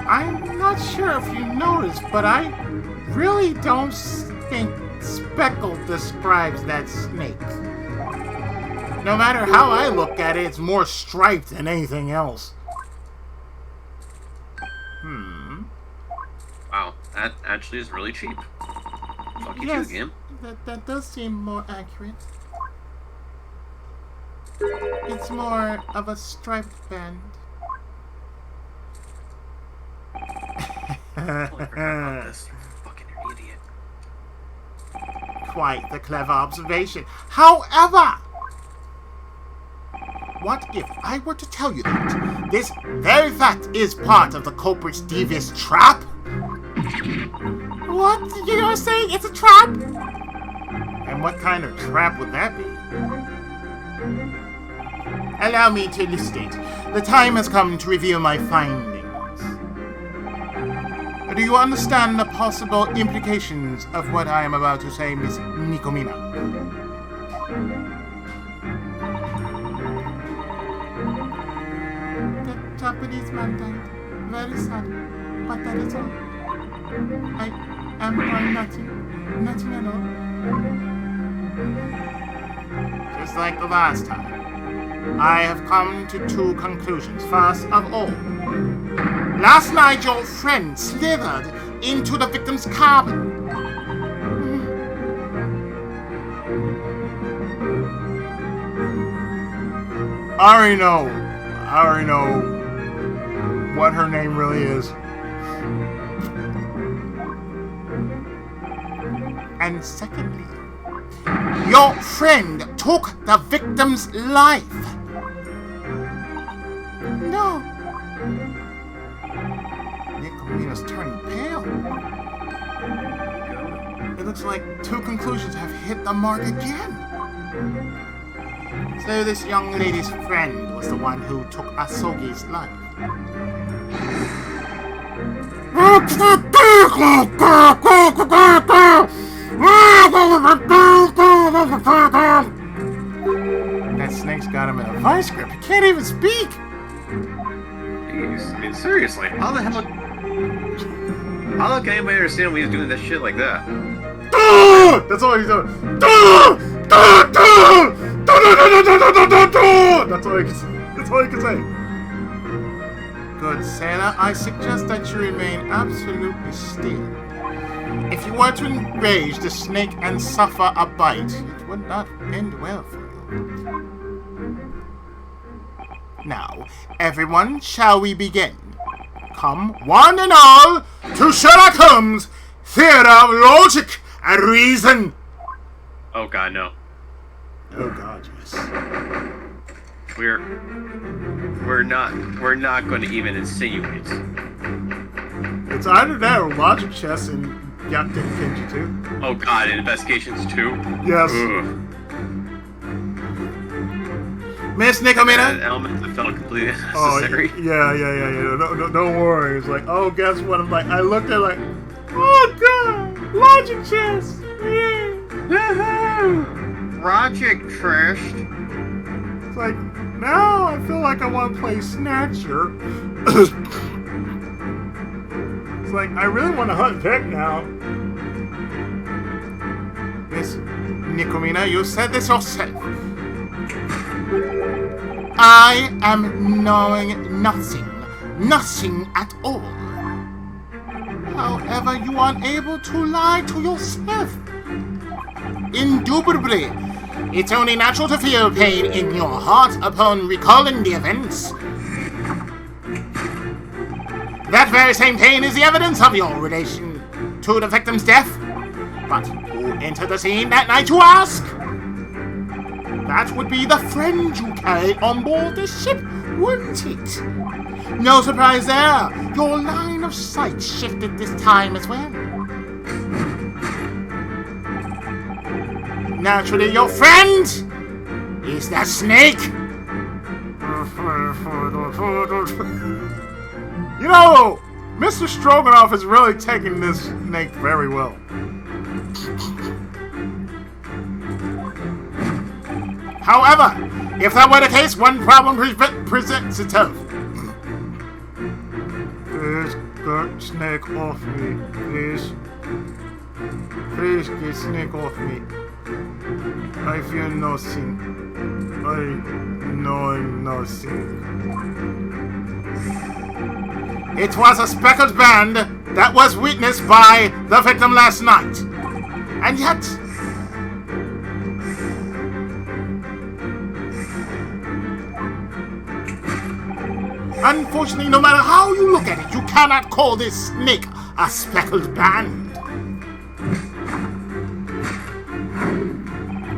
I'm not sure if you noticed, but I really don't think Speckle describes that snake. No matter how I look at it, it's more striped than anything else. Wow, that actually is really cheap. Fuck you Yes, too, game. that does seem more accurate. It's more of a striped band. Totally forgot about this. You're a fucking idiot. Quite the clever observation. However, what if I were to tell you that this very fact is part of the culprit's devious trap? What? You're saying it's a trap? And what kind of trap would that be? Allow me to elucidate. The time has come to reveal my findings. Do you understand the possible implications of what I am about to say, Miss Nikomina? The Japanese man died. Very sad. But that is all. I am doing nothing. Nothing at all. Just like the last time. I have come to two conclusions. First of all, last night your friend slithered into the victim's cabin. I already know what her name really is. And secondly, your friend took the victim's life. No. Nikomina's turning pale. It looks like two conclusions have hit the mark again. So this young lady's friend was the one who took Asogi's life. That snake's got him in a vice grip. He can't even speak. Jeez, I mean, seriously, how the hell can anybody understand when he's doing that shit like that? That's all he's doing. That's all he can say. Good sailor, I suggest that you remain absolutely still. If you were to enrage the snake and suffer a bite, it would not end well for you. Now, everyone, shall we begin? Come, one and all, to Sherlock Holmes' Theatre of Logic and Reason. Oh god, no. Oh god, yes. We're not going to even insinuate. It's either that or logic chess in Gyakuten Kenjutsu. Oh god, and investigations too? Yes. Ugh. Miss Nikomina? That element that felt completely Oh, unnecessary. yeah. No, don't worry. It's like, oh, guess what? I'm like, I looked at it like, oh god, logic chess. Yeah. Logic first. It's like, now I feel like I want to play Snatcher. It's like, I really want to hunt Peck now. Miss Nikomina, you said this yourself. I am knowing nothing at all. However, you are unable to lie to yourself. Indubitably, it's only natural to feel pain in your heart upon recalling the events. That very same pain is the evidence of your relation to the victim's death. But who entered the scene that night, you ask? That would be the friend you carried on board the ship, wouldn't it? No surprise there. Your line of sight shifted this time as well. Naturally, your friend is that snake. You know, Mr. Stroganoff is really taking this snake very well. However, if that were the case, one problem presents itself. Please get snake off me, please. Please get snake off me. I feel nothing. I know nothing. It was a speckled band that was witnessed by the victim last night. And yet... unfortunately, no matter how you look at it, you cannot call this snake a speckled band.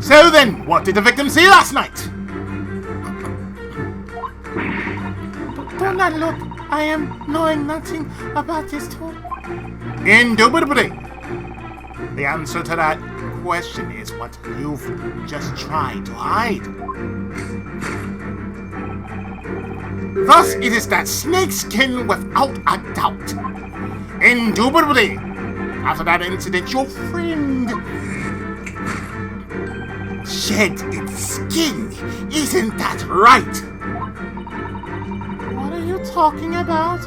So then, what did the victim see last night? Do not look. I am knowing nothing about this tool. Indubitably. The answer to that question is what you've just tried to hide. Thus, it is that snake skin without a doubt. Indubitably. After that incident, your friend shed its skin. Isn't that right? What are you talking about?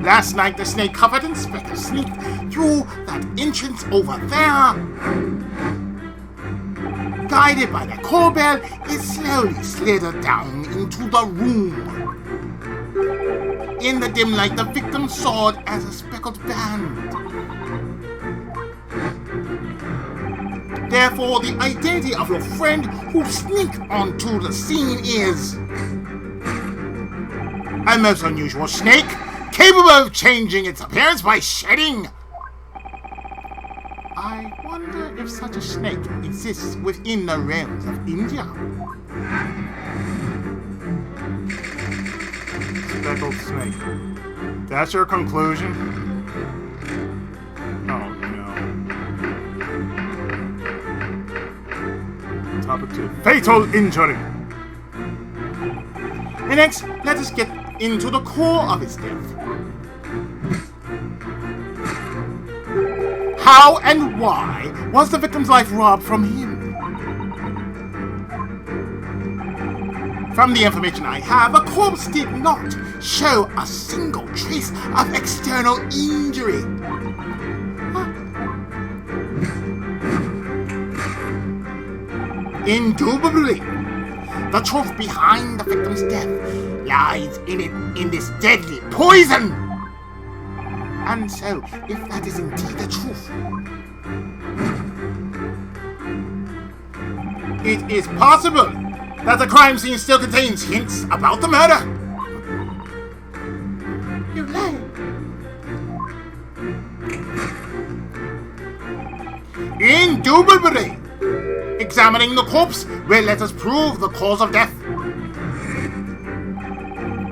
Last night, the snake covered in speckles sneaked through that entrance over there. Guided by the core bell, it slowly slithered down into the room. In the dim light, the victim saw it as a speckled band. Therefore, the identity of your friend who sneaked onto the scene is a most unusual snake, capable of changing its appearance by shedding. I wonder if such a snake exists within the realms of India. Speckled snake. That's your conclusion? Oh no. Topic 2. Fatal injury. And next, let us get into the core of his death. How and why was the victim's life robbed from him? From the information I have, a corpse did not show a single trace of external injury. Indubitably, the truth behind the victim's death lies in this deadly poison. And so, if that is indeed the truth, it is possible that the crime scene still contains hints about the murder. You lie. Indubitably, examining the corpse will let us prove the cause of death.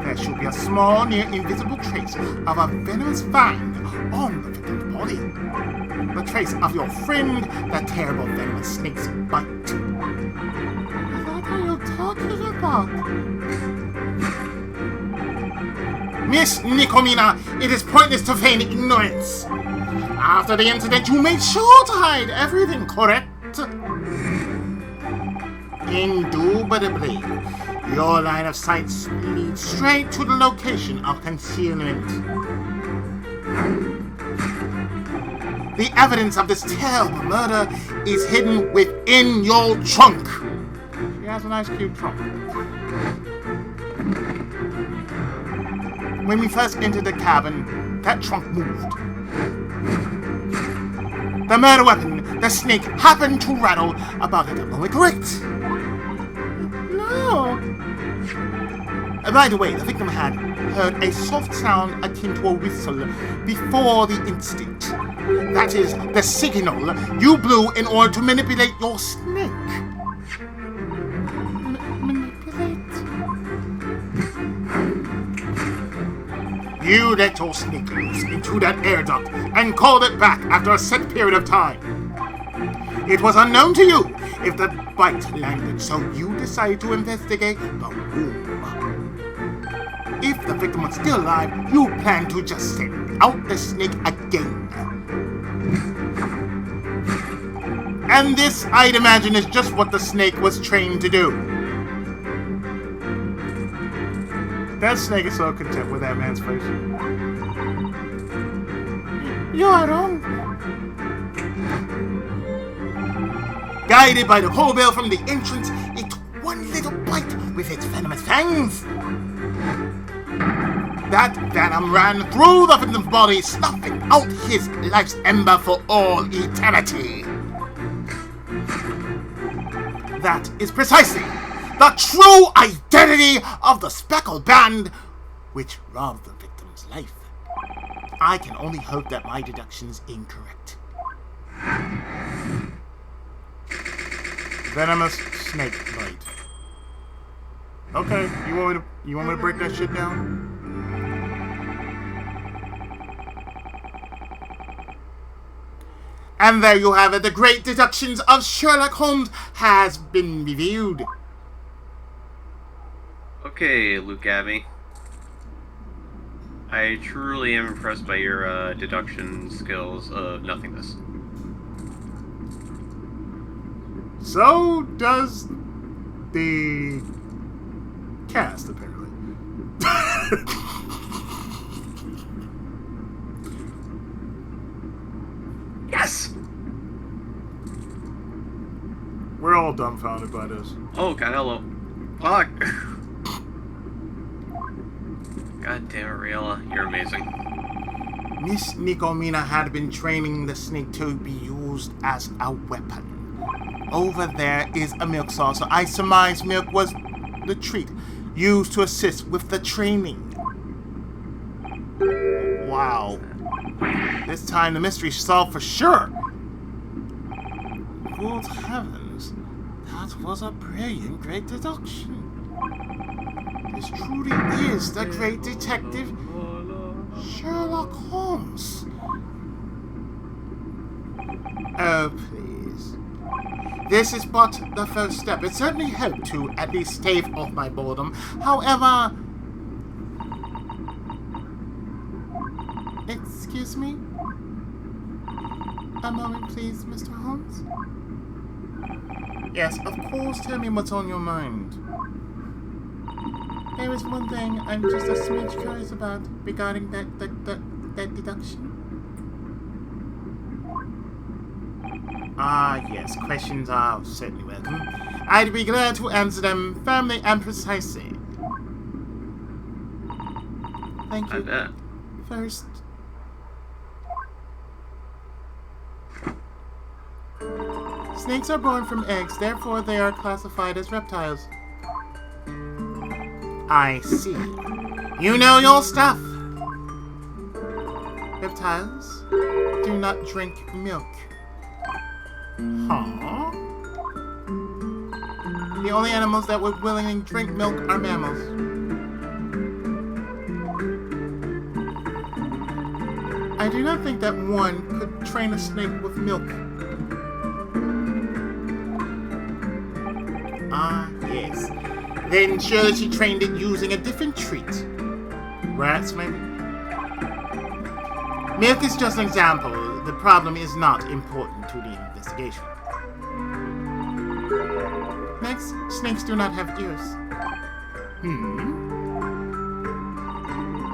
There should be a small, near invisible trace of a venomous fang on the victim's body. The trace of your friend, the terrible venomous snake's bite. What are you talking about? Miss Nikomina, it is pointless to feign ignorance. After the incident, you made sure to hide everything, correct? Indubitably, your line of sight leads straight to the location of concealment. The evidence of this terrible murder is hidden within your trunk. She has a nice, cute trunk. When we first entered the cabin, that trunk moved. The murder weapon, the snake, happened to rattle about at the moment, correct? No. By the way, the victim had heard a soft sound akin to a whistle before the incident. That is the signal you blew in order to manipulate your snake. Manipulate? You let your snake loose into that air duct and called it back after a set period of time. It was unknown to you if the bite landed, so you decided to investigate the room. If the victim was still alive, you planned to just send out the snake again. And this, I'd imagine, is just what the snake was trained to do. That snake is so content with that man's face. You are wrong. Guided by the whole bell from the entrance, it took one little bite with its venomous fangs. That venom ran through the victim's body, snuffing out his life's ember for all eternity. That is precisely the true identity of the Speckled Band, which robbed the victim's life. I can only hope that my deduction's incorrect. Venomous snake bite. Okay, you want me to break that shit down? And there you have it. The great deductions of Sherlock Holmes has been reviewed. Okay, Luke Abbey. I truly am impressed by your deduction skills of nothingness. So does the cast, apparently. Yes! We're all dumbfounded by this. Oh, God, hello. Fuck! God damn it, Riella. You're amazing. Miss Nikomina had been training the snake to be used as a weapon. Over there is a milk saucer. I surmise milk was the treat used to assist with the training. Wow. This time the mystery's solved for sure. Good heavens. That was a brilliant great deduction. This truly is the great detective Sherlock Holmes. Oh, please. This is but the first step. It certainly helped to at least stave off my boredom. However... Excuse me? A moment, please, Mr. Holmes? Yes, of course, tell me what's on your mind. There is one thing I'm just a smidge curious about regarding that deduction. Ah, yes, questions are certainly welcome. I'd be glad to answer them firmly and precisely. Thank you. I bet. First... Snakes are born from eggs, therefore they are classified as reptiles. I see. You know your stuff. Reptiles do not drink milk. Huh? The only animals that would willingly drink milk are mammals. I do not think that one could train a snake with milk. Ah, yes. Then surely she trained it using a different treat. Rats, maybe? Milk is just an example. The problem is not important to the investigation. Next, snakes do not have ears.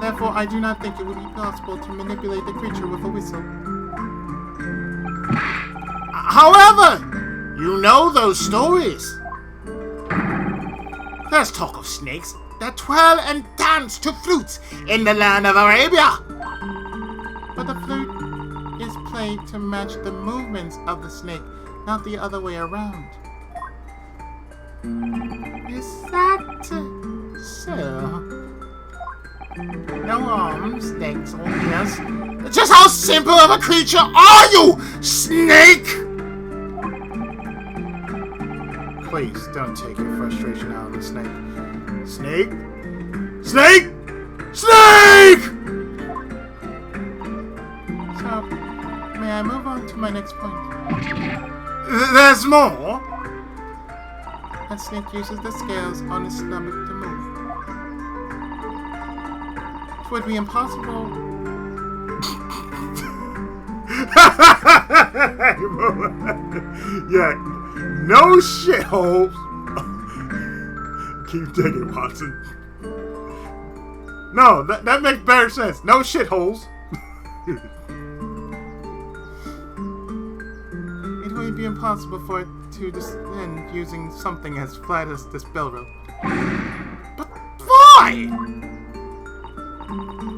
Therefore, I do not think it would be possible to manipulate the creature with a whistle. However, you know those stories. There's talk of snakes that twirl and dance to flutes in the land of Arabia. But the flute is played to match the movements of the snake, not the other way around. Is that so? No arms, legs, or ears. Just how simple of a creature are you, snake? Please don't take your frustration out on the snake. Snake? Snake! Snake! So, may I move on to my next point? There's more? A snake uses the scales on its stomach to move. It would be impossible. Yeah, no shit, Holmes. Keep digging, Watson. No, that makes better sense. No shit holes. It would be impossible for it to descend using something as flat as this bell rope. But why?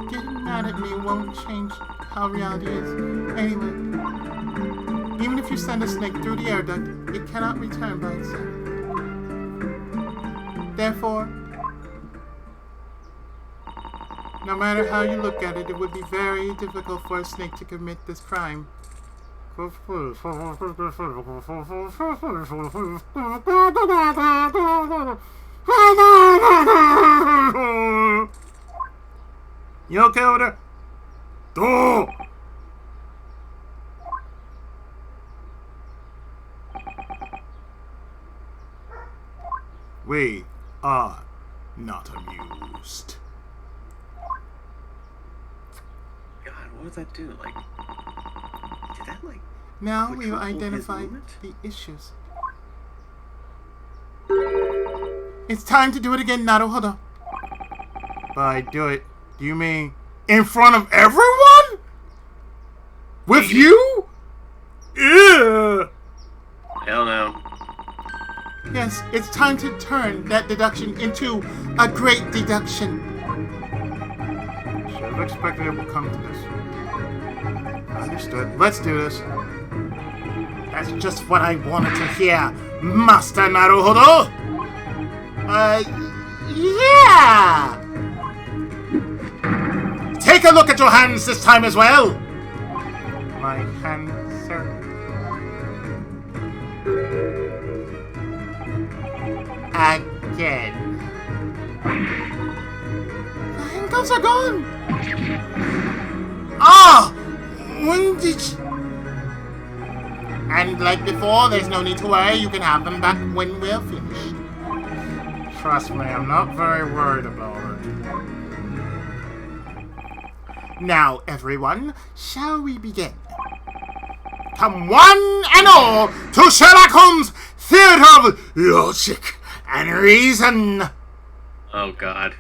getting mad at me won't change how reality is. Anyway, even if you send a snake through the air duct, it cannot return by itself. Therefore, no matter how you look at it, it would be very difficult for a snake to commit this crime. You okay over there? Oh! We are not amused. God, what does that do? Like, did that like? Now Would we've you hold his identified movement? the issues. It's time to do it again, Naruhodo. By do it, do you mean in front of everyone? With you? Yeah. Hell no. Yes, it's time to turn that deduction into a great deduction. Should have expected it would come to this. Understood. Let's do this. That's just what I wanted to hear, Master Naruhodo. Yeah! Take a look at your hands this time as well. My hand, sir. Again. The handcuffs are gone. Ah! When did you... And like before, there's no need to worry. You can have them back when we're finished. Trust me, I'm not very worried about it. Now, everyone, shall we begin? Come one and all to Sherlock Holmes' Theatre of Logic and Reason. Oh God.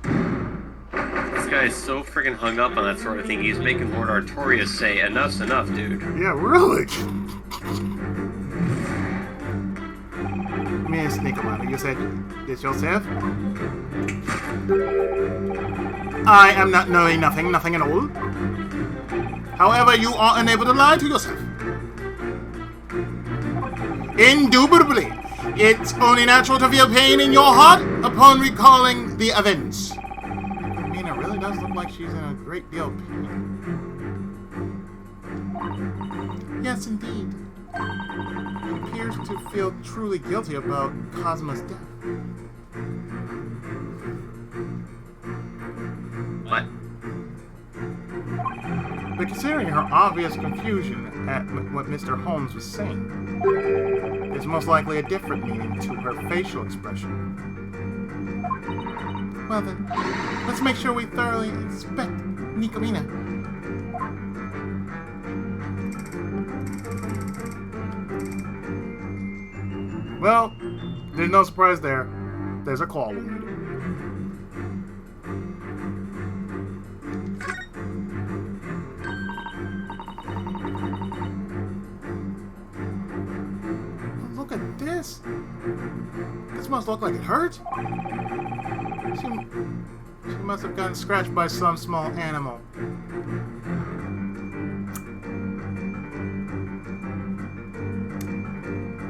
This guy is so freaking hung up on that sort of thing. He's making Lord Artorias say, "Enough's enough, dude." Yeah, really? Miss Nicolata, you said this yourself? I am not knowing nothing at all. However, you are unable to lie to yourself. Indubitably, it's only natural to feel pain in your heart upon recalling the events. Mina really does look like she's in a great deal of pain. Yes, indeed. She appears to feel truly guilty about Cosmo's death. What? But considering her obvious confusion at what Mr. Holmes was saying, there's most likely a different meaning to her facial expression. Well then, let's make sure we thoroughly inspect Nikomina. Well, there's no surprise there. There's a claw wound. Look at this. This must look like it hurt. She must have gotten scratched by some small animal.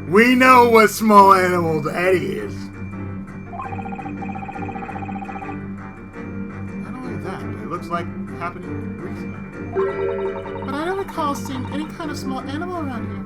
We know what small animal that is. Not only that, but it looks like it happened recently. But I don't recall seeing any kind of small animal around here.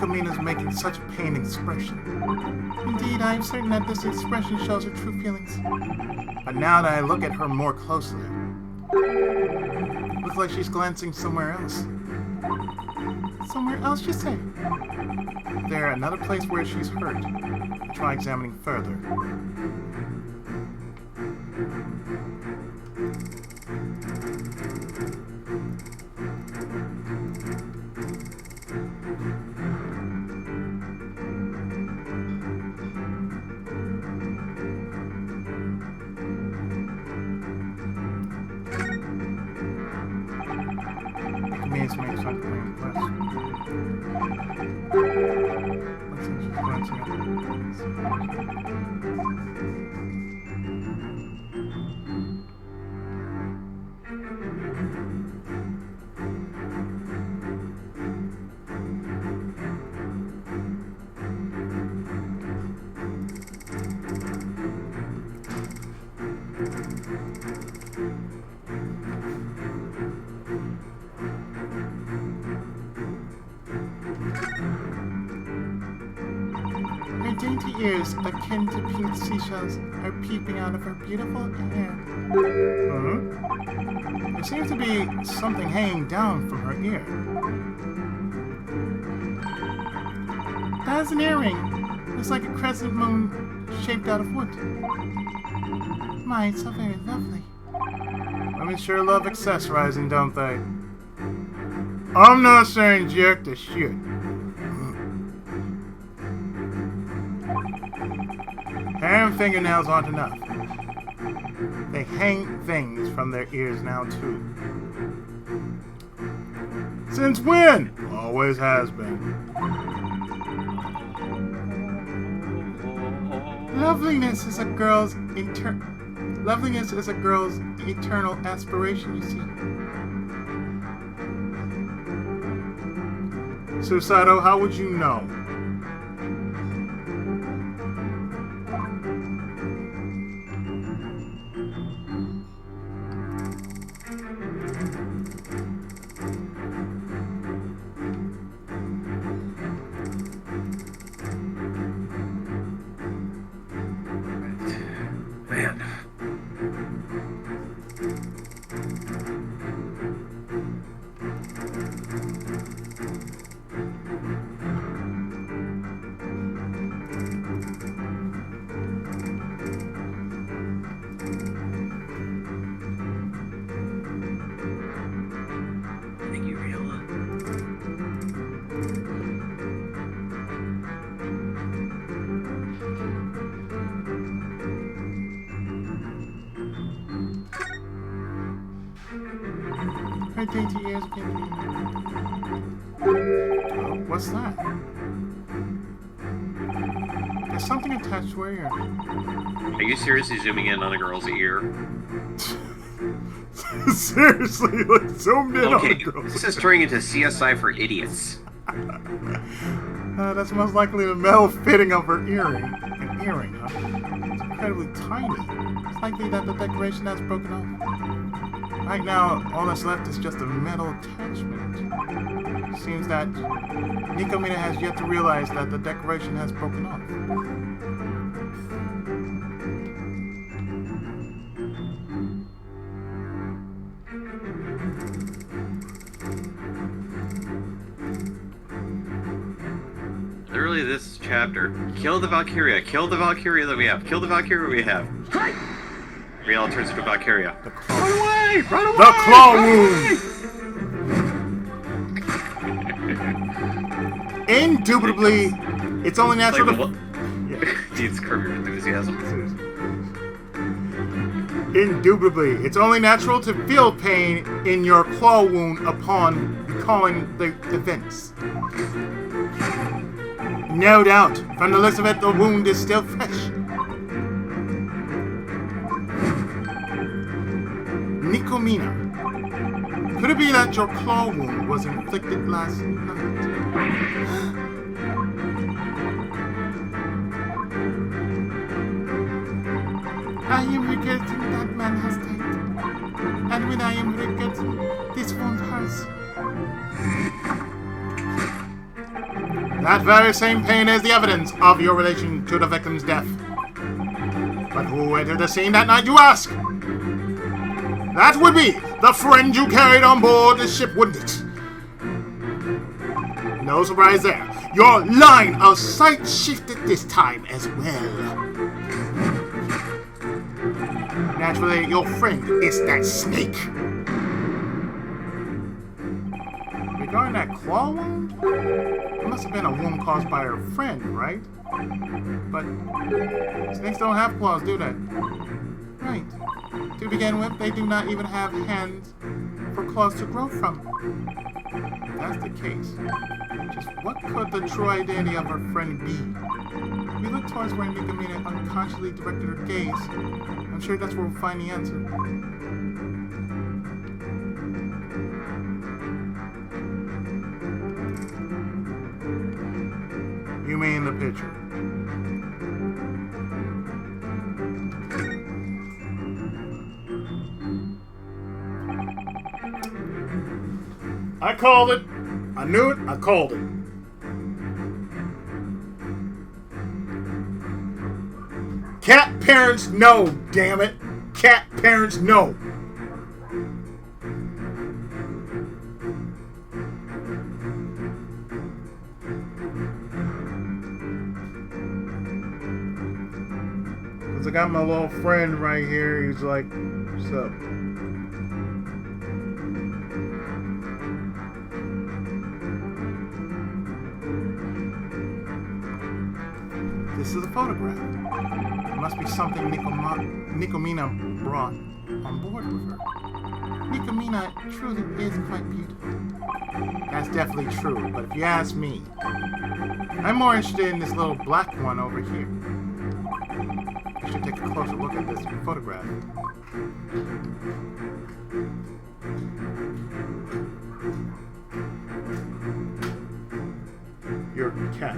Nikomina's making such a pained expression. Indeed, I am certain that this expression shows her true feelings. But now that I look at her more closely, it looks like she's glancing somewhere else. Somewhere else, you say? There, another place where she's hurt. Try examining further. Makes something impressive. Looks like she's glancing at Her dainty ears, akin to pink seashells, are peeping out of her beautiful hair. There seems to be something hanging down from her ear. That's an earring. It's like a crescent moon shaped out of wood. My, it's so very lovely. Women sure love accessorizing, don't they? I'm not saying jack the shit. Hair and fingernails aren't enough. They hang things from their ears now, too. Since when? Always has been. Loveliness is a girl's eternal aspiration, you see. Susato, how would you know? Man. Thank you, Riola. Her dainty ears can be... What's that? There's something attached to her ear. Are you seriously zooming in on a girl's ear? Seriously, like zoomed in on Okay, the girl. this is turning into CSI for idiots. That's most likely the metal fitting of her earring. An earring, huh? It's incredibly tiny. It's likely that the decoration has broken off. Right now, all that's left is just a metal attachment. Seems that Nikomina has yet to realize that the decoration has broken off. Literally, this chapter. Kill the Valkyria. Kill the Valkyria that we have. Kill the Valkyria we have. Riel turns into Valkyria. Run away! Run away! The claw wound! Indubitably, it's only natural Like, to... what? Needs curb your enthusiasm. Indubitably, it's only natural to feel pain in your claw wound upon recalling the events. No doubt, from the looks of it, the wound is still fresh. Nikomina, could it be that your claw wound was inflicted last night? I am regretting that man has died. And when I am regretting, this wound hurts. That very same pain is the evidence of your relation to the victim's death. But who entered the scene that night, you ask? That would be the friend you carried on board the ship, wouldn't it? No surprise there. Your line of sight shifted this time as well. Naturally, your friend is that snake. Regarding that claw wound, it must have been a wound caused by her friend, right? But snakes don't have claws, do they? Right. To begin with, they do not even have hands for claws to grow from. If that's the case, just what could the true identity of her friend be? We look towards where Nikamina unconsciously directed her gaze. I'm sure that's where we'll find the answer. You mean the picture? I called it. I knew it. I called it. Cat parents know, damn it. Cat parents know. Cause I got my little friend right here. He's like, what's up? This is a photograph. It must be something Nikomina brought on board with her. Nikomina truly is quite beautiful. That's definitely true, but if you ask me, I'm more interested in this little black one over here. You should take a closer look at this photograph. Your cat.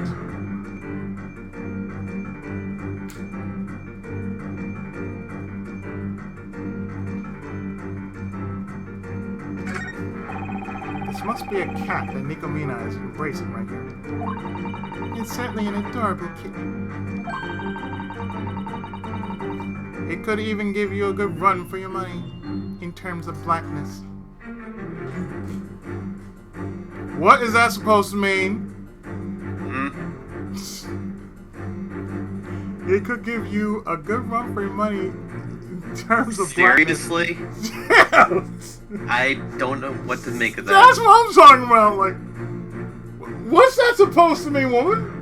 This must be a cat that Nikomina is embracing right here. It's certainly an adorable kitten. It could even give you a good run for your money in terms of blackness. What is that supposed to mean? It could give you a good run for your money in terms of seriously? Yes. I don't know what to make of that. That's what I'm talking about. Like, what's that supposed to mean, woman?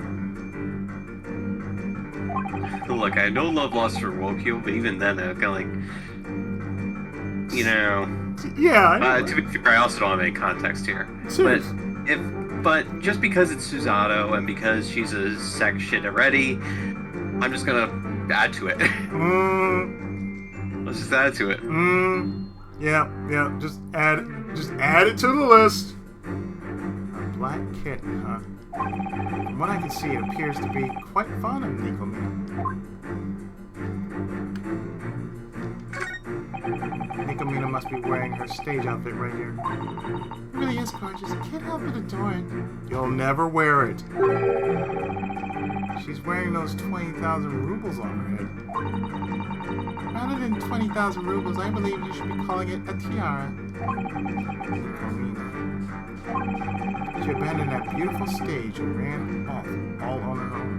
Look, I know love lost for Wokyo, but even then, I feel like, you know. Yeah. To be fair, I also don't have any context here. Seriously. But just because it's Susato and because she's a sex shit already, I'm just gonna add to it. Let's just add to it. Yeah. Just add it to the list. A black kitten, huh? From what I can see, it appears to be quite fond of Nikomina. Nikomina must be wearing her stage outfit right here. It really is gorgeous. I can't help but adore it. You'll never wear it. She's wearing those 20,000 rubles on her head. Rather than 20,000 rubles, I believe you should be calling it a tiara. Nikomina. She abandoned that beautiful stage and ran off all on her own.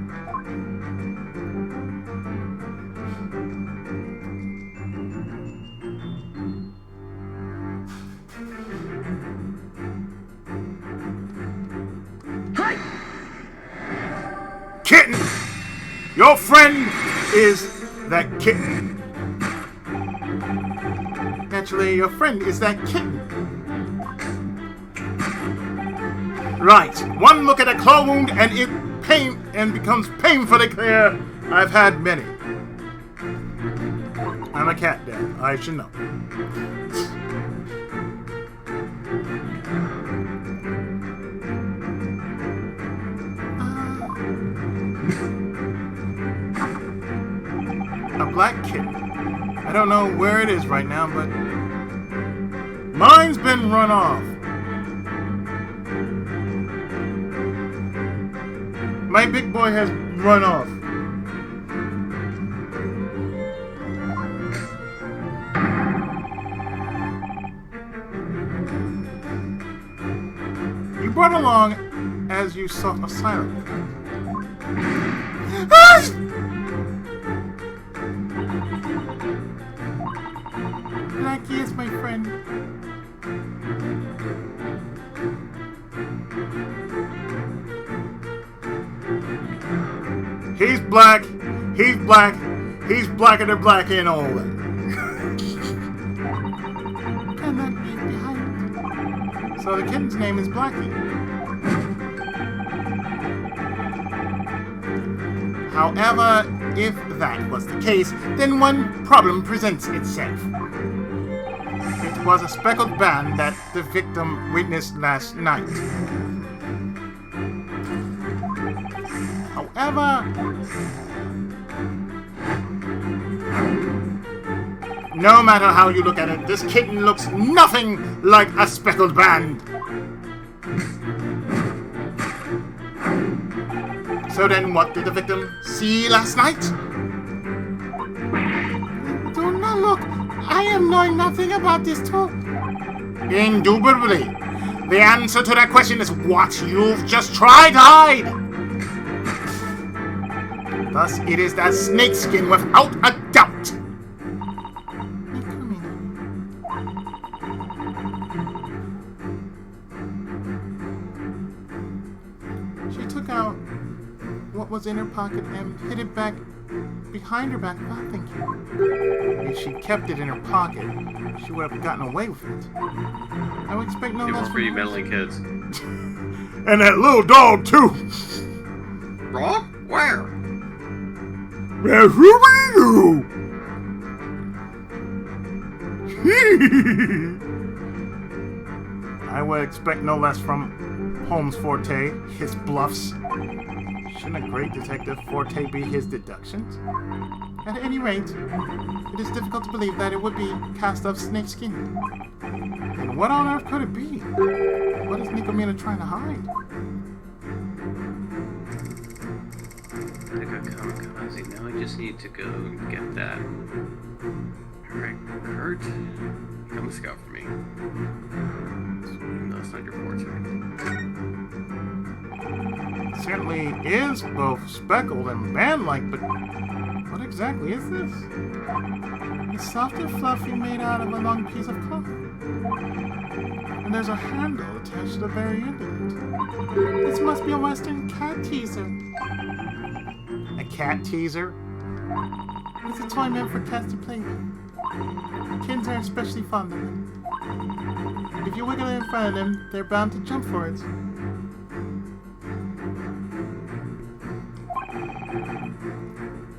Kitten! Your friend is that kitten. Naturally, your friend is that kitten. Right. One look at a claw wound and it becomes painfully clear. I've had many. I'm a cat dad. I should know. A black kitten. I don't know where it is right now, but mine's been run off. My big boy has run off. You brought along as you sought asylum. Blackie is my friend. He's black. He's black. He's blacker than black and all that. Cannot leave behind. So the kitten's name is Blackie. However, if that was the case, then one problem presents itself. It was a speckled band that the victim witnessed last night. However, no matter how you look at it, this kitten looks nothing like a speckled band. So then what did the victim see last night? Do not look. I am knowing nothing about this too. Indubitably. The answer to that question is what you've just tried to hide. Thus, it is that snakeskin without a doubt. She took out what was in her pocket and hid it back behind her back without thinking. If she kept it in her pocket, she would have gotten away with it. I would expect no It less was from pretty her. meddling kids. And that little dog, too. Rock? Where? That's what we do. I would expect no less from Holmes' forte, his bluffs. Shouldn't a great detective forte be his deductions? At any rate, it is difficult to believe that it would be cast of snakeskin. And what on earth could it be? What is Nikomina trying to hide? I got kamikaze. Now I just need to go and get that. Alright, Kurt, come scout for me. No, it's not your forte. Certainly is both speckled and band-like, but what exactly is this? It's soft and fluffy, made out of a long piece of cloth. And there's a handle attached to the very end of it. This must be a Western cat teaser. A cat teaser? It's a toy meant for cats to play with. Kids are especially fond of it. And if you wiggle it in front of them, they're bound to jump for it.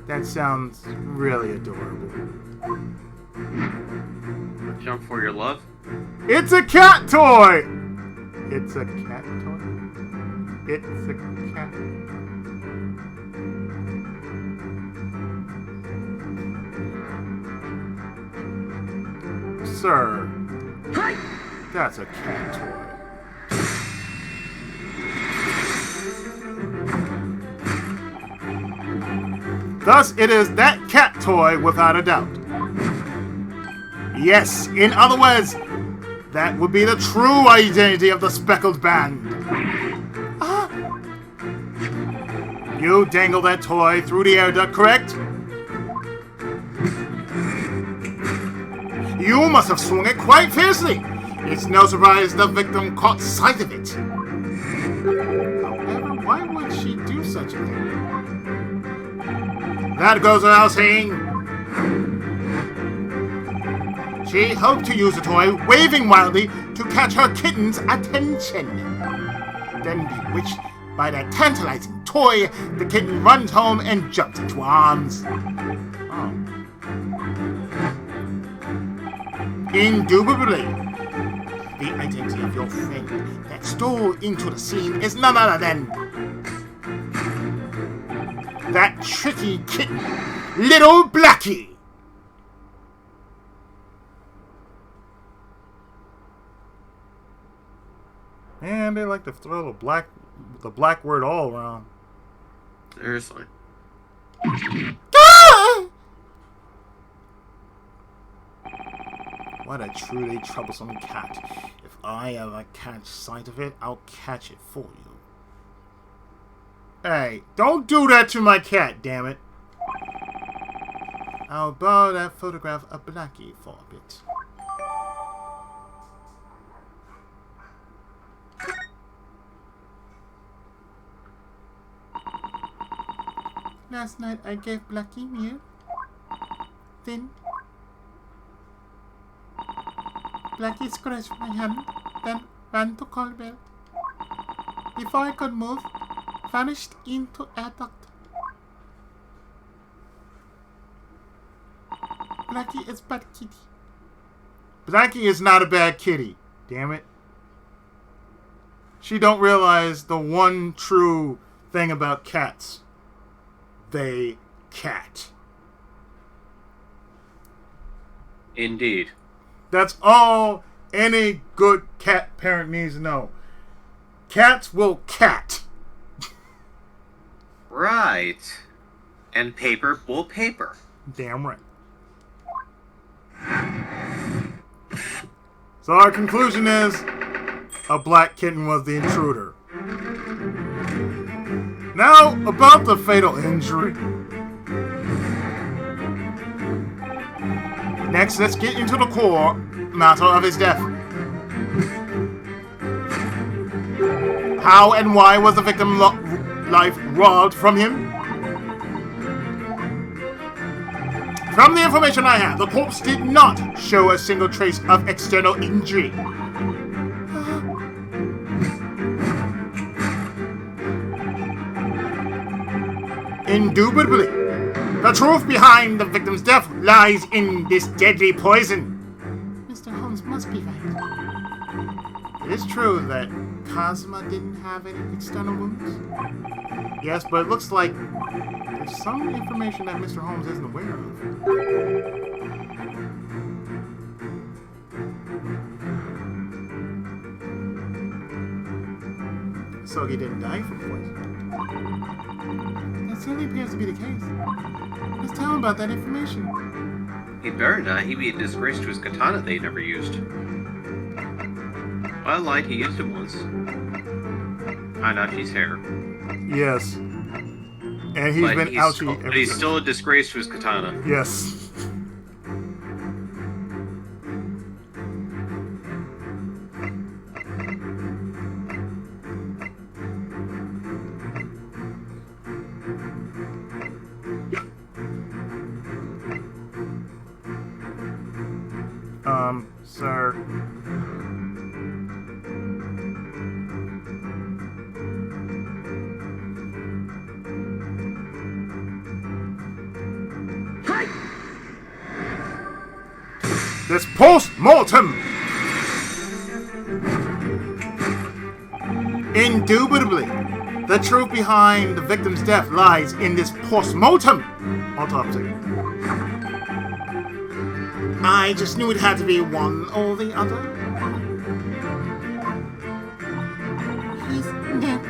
That sounds really adorable. Jump for your love? It's a cat toy! It's a cat toy? It's a cat. Sir, that's a cat toy. Thus, it is that cat toy without a doubt. Yes, in other words, that would be the true identity of the speckled band. You dangled that toy through the air duct, correct? You must have swung it quite fiercely. It's no surprise the victim caught sight of it. However, why would she do such a thing? That goes without saying. She hoped to use the toy, waving wildly, to catch her kitten's attention. Then, bewitched by that tantalizing toy, the kitten runs home and jumps into her arms. Oh. Indubitably, the identity of your friend that stole into the scene is none other than that tricky kitten, little Blackie. And they like to throw the black word all around. Seriously. Ah! What a truly troublesome cat. If I ever catch sight of it, I'll catch it for you. Hey, don't do that to my cat, damn it. I'll borrow that photograph of Blackie for a bit. Last night I gave Blackie meal. Then Blackie scratched my hand, then ran to call bell. Before I could move, vanished into air duct. Blackie is bad kitty. Blackie is not a bad kitty. Damn it. She don't realize the one true thing about cats. They cat. Indeed. That's all any good cat parent needs to know. Cats will cat. Right. And paper will paper. Damn right. So our conclusion is a black kitten was the intruder. Now, about the fatal injury. Next, let's get into the core matter of his death. How and why was the victim's life robbed from him? From the information I have, the corpse did not show a single trace of external injury. Indubitably, the truth behind the victim's death lies in this deadly poison. Mr. Holmes must be right. It is true that Kazuma didn't have any external wounds. Yes, but it looks like there's some information that Mr. Holmes isn't aware of. So he didn't die from poison. That certainly appears to be the case. Let's tell him about that information. He better not. He'd be a disgrace to his katana they never used. I lied, he used it once. Hanachi's hair. Yes. And he's been ouchy every but he's still a disgrace to his katana. Yes. Sir. This post-mortem! Indubitably, the truth behind the victim's death lies in this post-mortem autopsy. I just knew it had to be one or the other. His neck.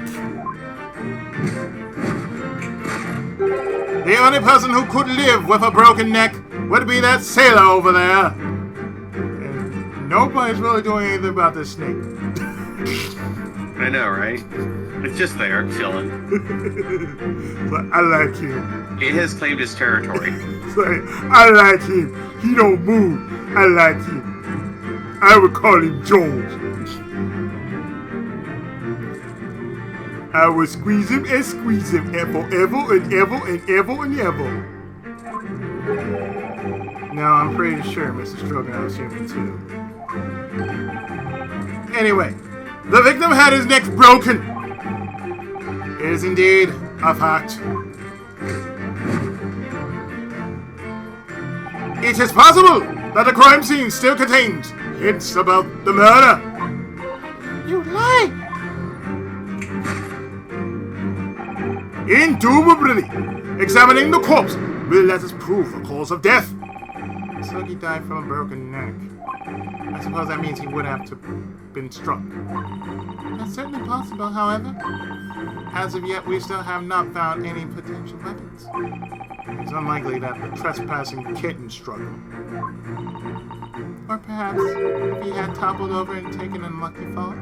The only person who could live with a broken neck would be that sailor over there. And nobody's really doing anything about this snake. I know, right? It's just there, chilling. But I like him. It has claimed its territory. Like, I like him. He don't move. I like him. I would call him Jones. I would squeeze him and forever and ever and ever and ever. Now I'm pretty sure Mr. Stroganoff's human too. Anyway, the victim had his neck broken. It is indeed a fact. It is possible that the crime scene still contains hints about the murder. You lie! Indubitably, examining the corpse will let us prove the cause of death. So he died from a broken neck. I suppose that means he would have to been struck. That's certainly possible, however. As of yet, we still have not found any potential weapons. It's unlikely that the trespassing kitten struck him. Or perhaps if he had toppled over and taken an unlucky fall.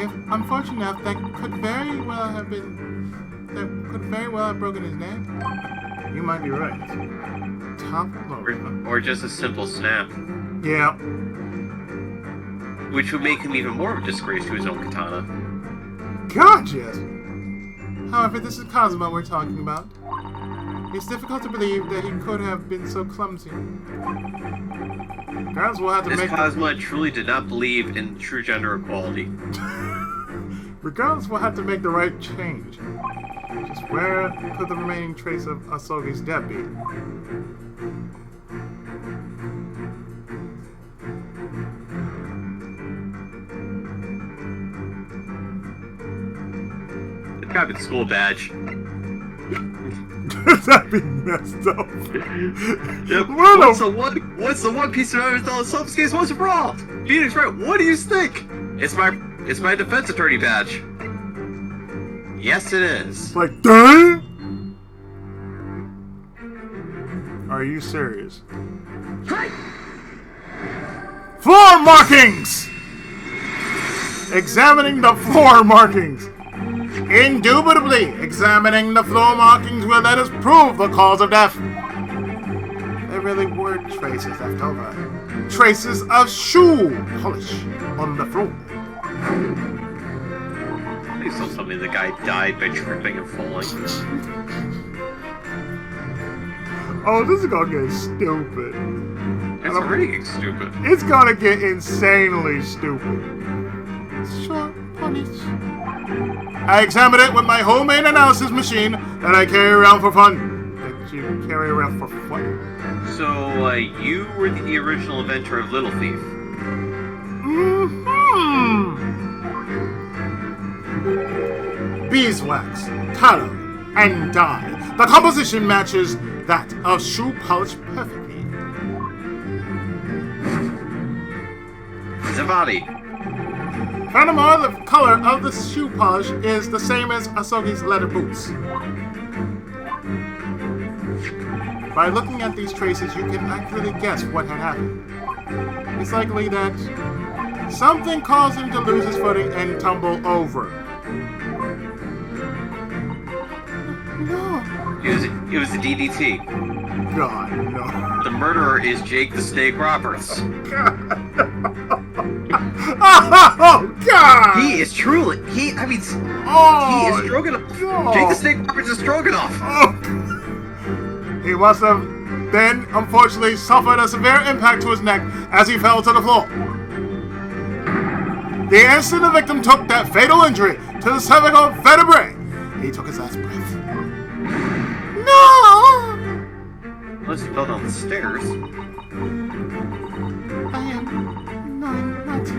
If unfortunate enough, that could very well have broken his neck. You might be right. Toppled over. Or just a simple snap. Yeah. Which would make him even more of a disgrace to his own katana. God, yes. However, this is Cosmo we're talking about. It's difficult to believe that he could have been so clumsy. Regardless, we'll have to make... Cosmo truly did not believe in true gender equality. Regardless, we'll have to make the right change. Just where could the remaining trace of Asogi's death be? It's got a school badge. That'd be messed up. Yep. What's the one piece of evidence all the self-escape was involved? Phoenix, right? What do you think? It's my defense attorney badge. Yes, it is. Like, dang? Are you serious? Floor markings! Examining the floor markings. Indubitably, examining the floor markings will let us prove the cause of death. There really were traces left over. Traces of shoe polish on the floor. Please don't tell me the guy died by tripping and falling. Oh, this is gonna get stupid. It's already getting stupid. It's gonna get insanely stupid. Short polish. I examined it with my homemade analysis machine that I carry around for fun. That you carry around for fun? So, you were the original inventor of Little Thief. Beeswax, tallow, and dye. The composition matches that of shoe polish perfectly. Zavadi. Furthermore, the color of the shoe polish is the same as Asogi's leather boots. By looking at these traces, you can accurately guess what had happened. It's likely that something caused him to lose his footing and tumble over. No. It was the DDT. God, no. The murderer is Jake the Snake Roberts. Oh, God! He is truly, he is Stroganoff. God. Jake the Snake Roberts is Stroganoff. Oh. He must have then, unfortunately, suffered a severe impact to his neck as he fell to the floor. The instant the victim took that fatal injury to the cervical vertebrae, he took his last breath. No! Unless he fell down the stairs. I am not to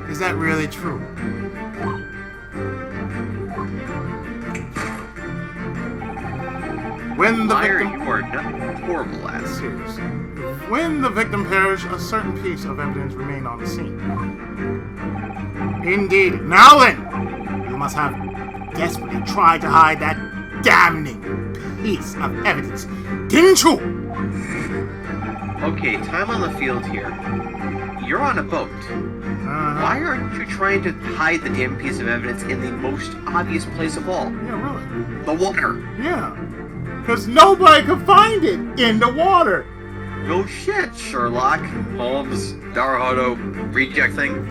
Is that really true? When the Liar, victim... you are not horrible at it. Seriously. When the victim perished, a certain piece of evidence remained on the scene. Indeed. Now then, you must have desperately tried to hide that damning piece of evidence, didn't you? Okay, time on the field here. You're on a boat. Why aren't you trying to hide the damn piece of evidence in the most obvious place of all? Yeah, really. The water. Yeah. Because nobody could find it in the water. No shit, Sherlock. Holmes, Naruto, reject thing.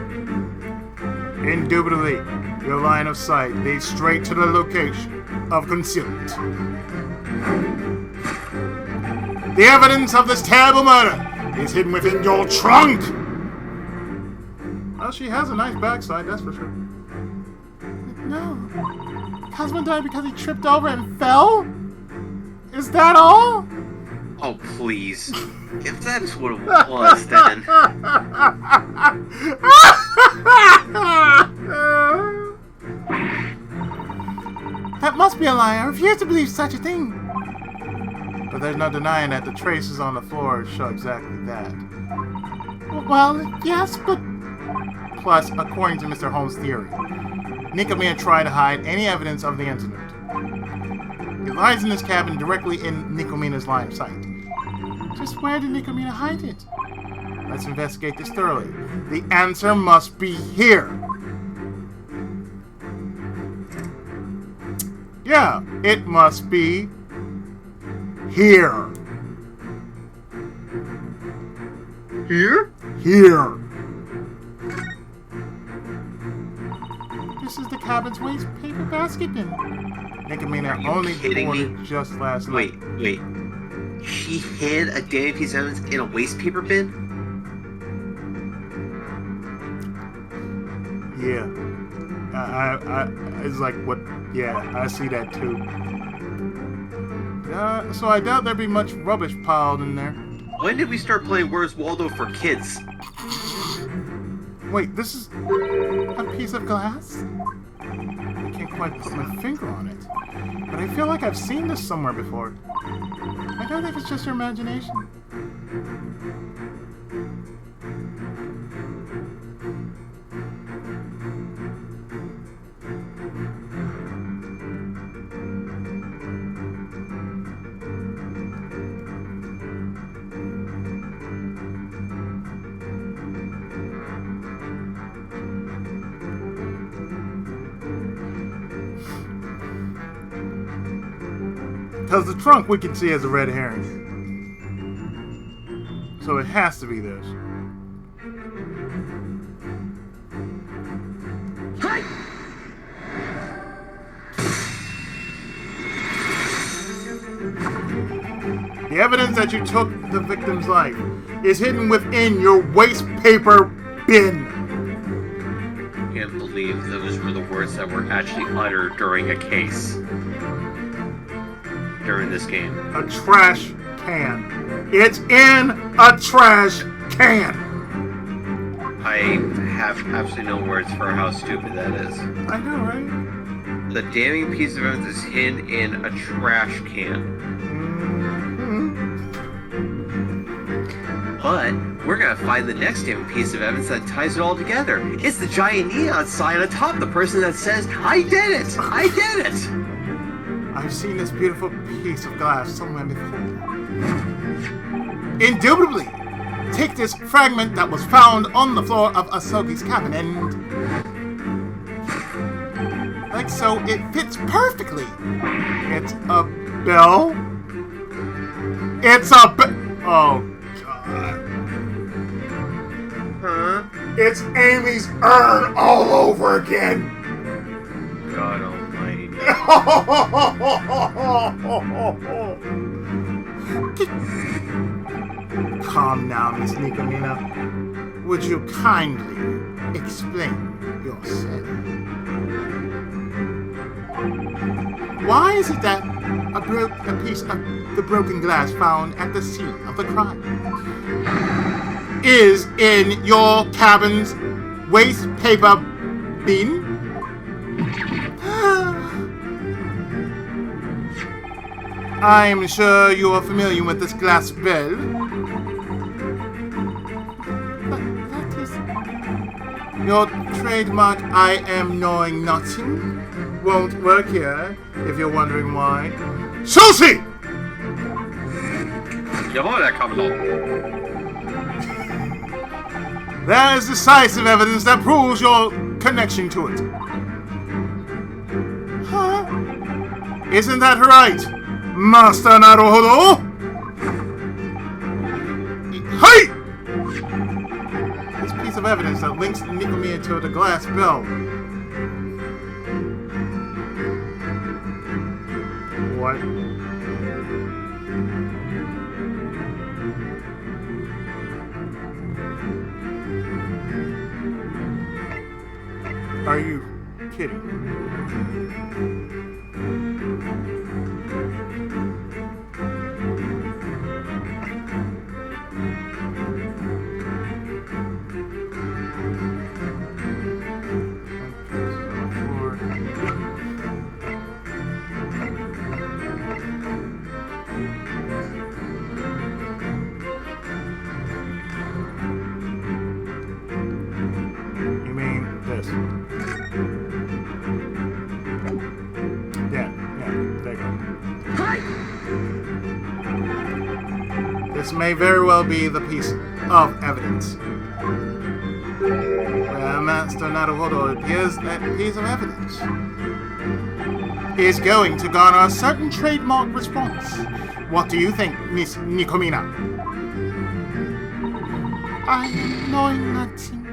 Indubitably, your line of sight leads straight to the location of concealment. The evidence of this terrible murder is hidden within your trunk! Well, she has a nice backside, that's for sure. No. Cosmo died because he tripped over and fell? Is that all? Oh, please. If that's what it was, then... That must be a lie. I refuse to believe such a thing. But there's no denying that the traces on the floor show exactly that. Well, yes, but Plus, according to Mr. Holmes' theory, Nikomia tried to hide any evidence of the incident. It lies in this cabin directly in Nikomina's line of sight. just where did Nikomina hide it? Let's investigate this thoroughly. The answer must be here. Yeah, it must be here. Here? Here. This is the cabin's waste paper basket bin. Nikomina Are you only kidding boarded me? just last night. Wait. She hid a damn piece of evidence in a waste paper bin? Yeah. It's like, what? Yeah, I see that too. So I doubt there'd be much rubbish piled in there. When did we start playing Where's Waldo for kids? Wait, this is A piece of glass? I can't quite put my finger on it. But I feel like I've seen this somewhere before. I don't think it's just your imagination. Because the trunk we can see as a red herring. So it has to be this. The evidence that you took the victim's life is hidden within your waste paper bin. Can't believe those were the words that were actually uttered during a case. During this game. A trash can. It's in a trash can. I have absolutely no words for how stupid that is. I know, right? The damning piece of evidence is hidden in a trash can. But we're gonna find the next damning piece of evidence that ties it all together. It's the giant neon sign on top, the person that says, I did it! I did it! I've seen this beautiful piece of glass somewhere before. Indubitably, take this fragment that was found on the floor of Asogi's cabin and... like so, it fits perfectly. It's a bell. It's a oh, God. Huh? It's Amy's urn all over again. God almighty. Calm now, Miss Nikomina. Would you kindly explain yourself? Why is it that a piece of the broken glass found at the scene of the crime is in your cabin's waste paper bin? I'm sure you are familiar with this glass bell. But that is... Your trademark I am knowing nothing won't work here, if you're wondering why. Susie! Jawohl, Herr Commodore. There is decisive evidence that proves your connection to it. Huh? Isn't that right, Master Naruhodo? Hey! This piece of evidence that links Nikomia to the glass bell. What? Are you kidding? This may very well be the piece of evidence. Well, Master Naruhodo, it appears that piece of evidence is going to garner a certain trademark response. What do you think, Miss Nikomina? I know nothing.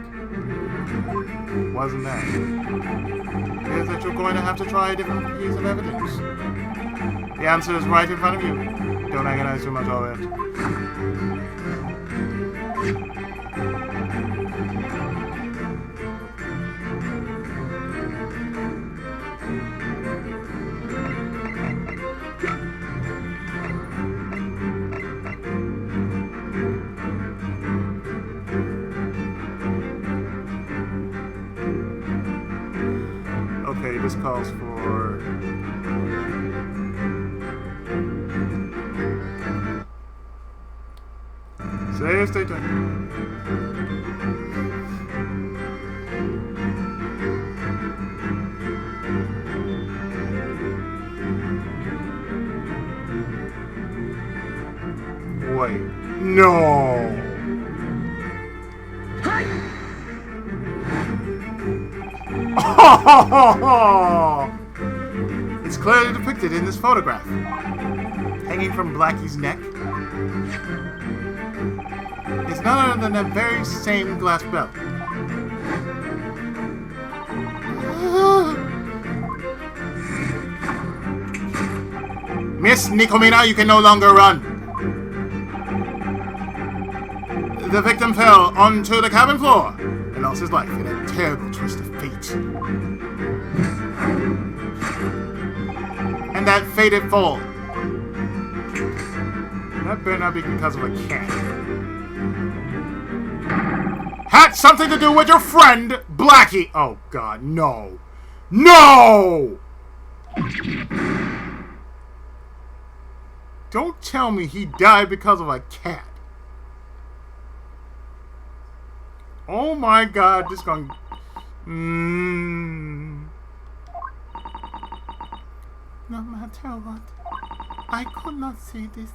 Wasn't that? Is that you're going to have to try a different piece of evidence? The answer is right in front of you. Don't agonize too much over it. Okay, this calls for... Save state time. Wait. No! It's clearly depicted in this photograph. Hanging from Blackie's neck is none other than that very same glass belt. Miss Nikomina, you can no longer run. The victim fell onto the cabin floor and lost his life in a terrible twist of fate. And that fated fall, that better not be because of a cat, had something to do with your friend, Blackie. Oh, God, no. No! Don't tell me he died because of a cat. Oh, my God, this gonna... No matter what, I could not say this.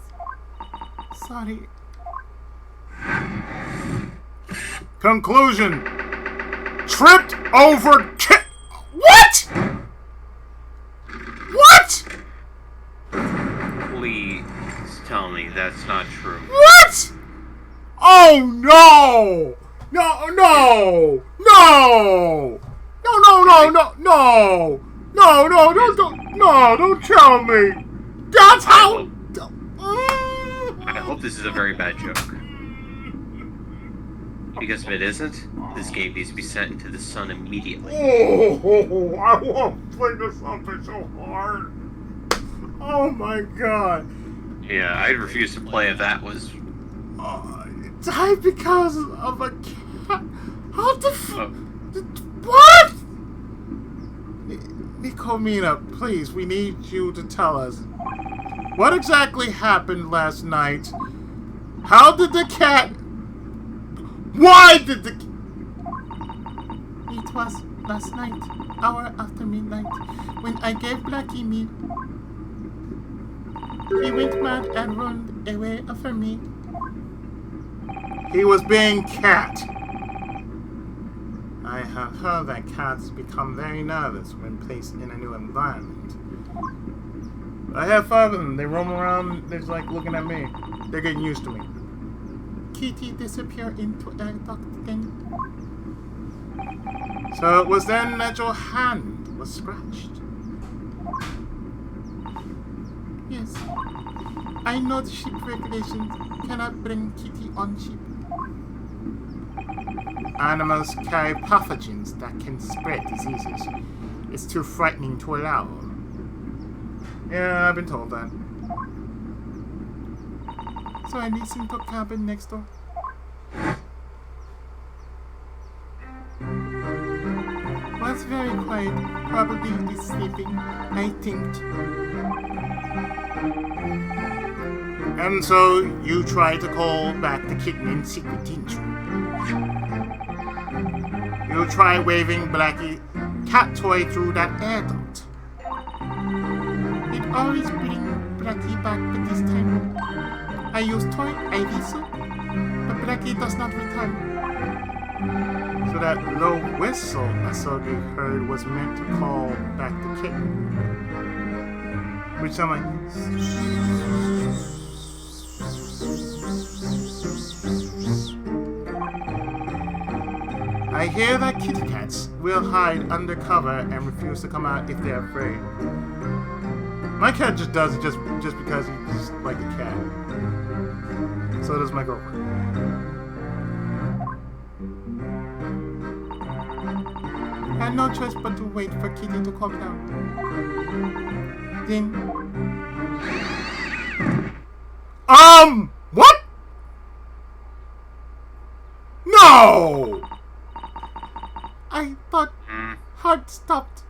Sorry. Conclusion. Tripped over What? What? Please tell me that's not true. What? Oh, no! No, no! No! No, no, no, no, no! No, no, don't tell me! That's how... I hope this is a very bad joke. Because if it isn't, this game needs to be sent into the sun immediately. Oh, I want to play this something so hard. Oh my God. Yeah, I'd refuse to play if that was... Died because of a cat? How the What? Nikomina, please, we need you to tell us. What exactly happened last night? How did the cat... Why did the... It was last night, hour after midnight, when I gave Blackie meat. He went mad and run away from me. He was being cat. I have heard that cats become very nervous when placed in a new environment. I have 5 of them. They roam around. They're like looking at me. They're getting used to me. Kitty disappeared into a duct thing. So it was then that your hand was scratched. Yes. I know the ship regulations cannot bring Kitty on ship. Animals carry pathogens that can spread diseases. It's too frightening to allow. Yeah, I've been told that. So I listen to cabin next door. Was very quiet. Probably is sleeping, I think. And so you try to call back the kitten in secret, didn't you? You try waving Blackie cat toy through that air duct. It always brings Blackie back, but this time I use toy, I whistle, but Blackie does not return. So that low whistle Asogi heard was meant to call back the kitten. Which sounded like... I hear that kitty cats will hide under cover and refuse to come out if they're afraid. My cat just does it just because he's like a cat. So does my girlfriend. I had no choice but to wait for Kitty to calm down. Then, What? No! I thought heart stopped.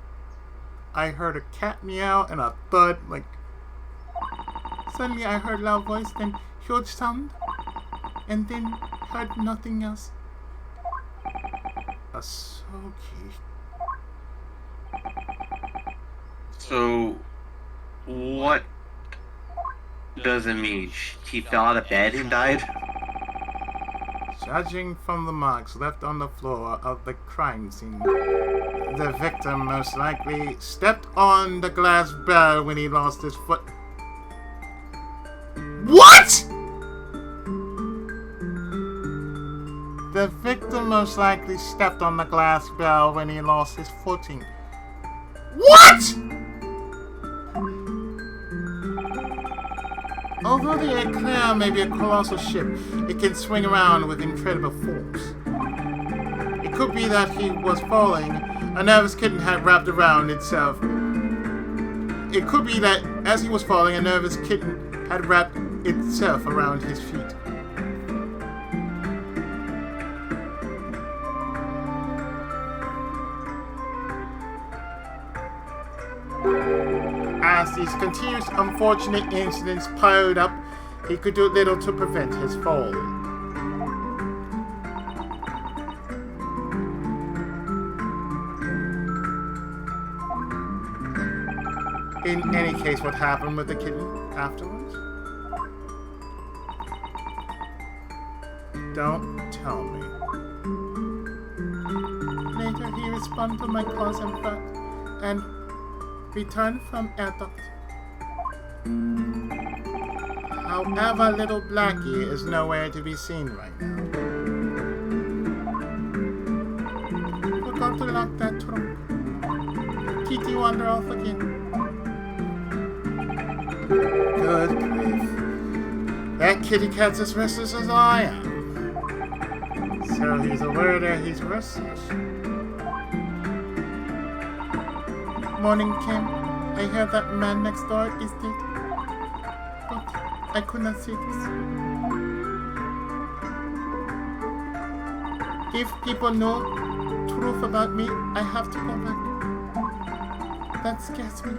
I heard a cat meow and a thud, like... Suddenly I heard loud voice, then huge sound, and then heard nothing else. Asogi. So, what does it mean? He fell out of bed and died? Judging from the marks left on the floor of the crime scene, the victim most likely stepped on the glass bell when he lost his foot. What?! The victim most likely stepped on the glass bell when he lost his footing. What?! Although the eclair may be a colossal ship, it can swing around with incredible force. It could be that he was falling, a nervous kitten had wrapped around itself. It could be that as he was falling, a nervous kitten had wrapped itself around his feet. As these continuous unfortunate incidents piled up, he could do little to prevent his fall. In any case, what happened with the kitten afterwards? Don't tell me. Later he responded to my calls and returned from adopt. However, little Blackie is nowhere to be seen right now. Forgot to lock that trunk. Kitty wander off again. Good grief. That kitty cat's as restless as I am. So he's aware that he's restless. Morning came. I heard that man next door is dead. But I could not see this. If people know truth about me, I have to go back. That scares me.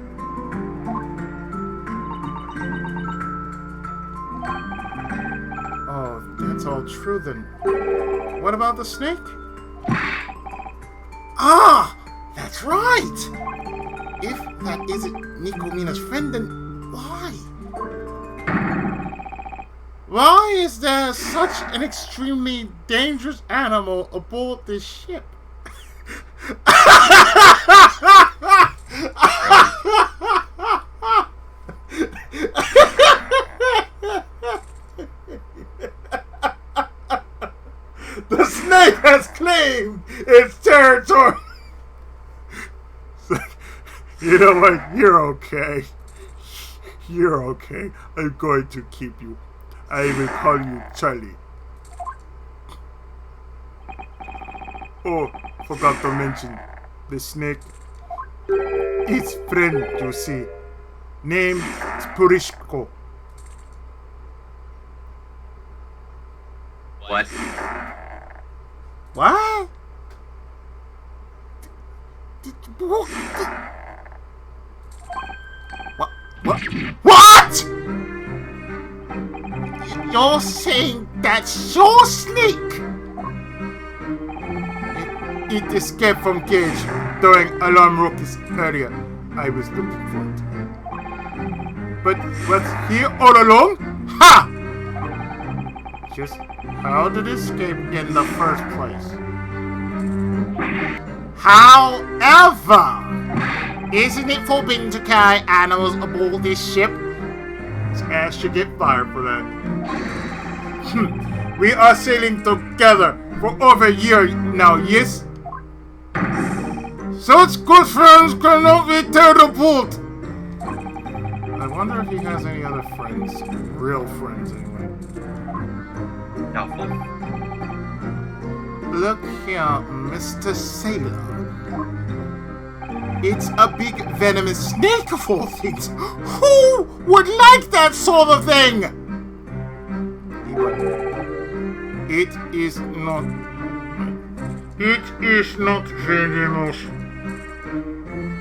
Oh, if that's all true, then what about the snake? Ah! That's right! If that isn't Nikomina's friend, then why? Why is there such an extremely dangerous animal aboard this ship? The snake has claimed its territory! You know what? You're okay. You're okay. I'm going to keep you. I will call you Charlie. Oh, forgot to mention. The snake. Its friend, you see. Named Spurishko. What? What? What? You're saying that's your snake? It escaped from cage during alarm ruckus earlier. I was looking for it. But was here all along? Ha! Just how did it escape in the first place? However, isn't it forbidden to carry animals aboard this ship? His ass should get fired for that. We are sailing together for over a year now, yes? Such good friends cannot be tear apart. I wonder if he has any other friends. Real friends, anyway. Doubtful. Look here, Mr. Sailor. It's a big venomous snake of all things. Who would like that sort of thing? It is not. It is not venomous.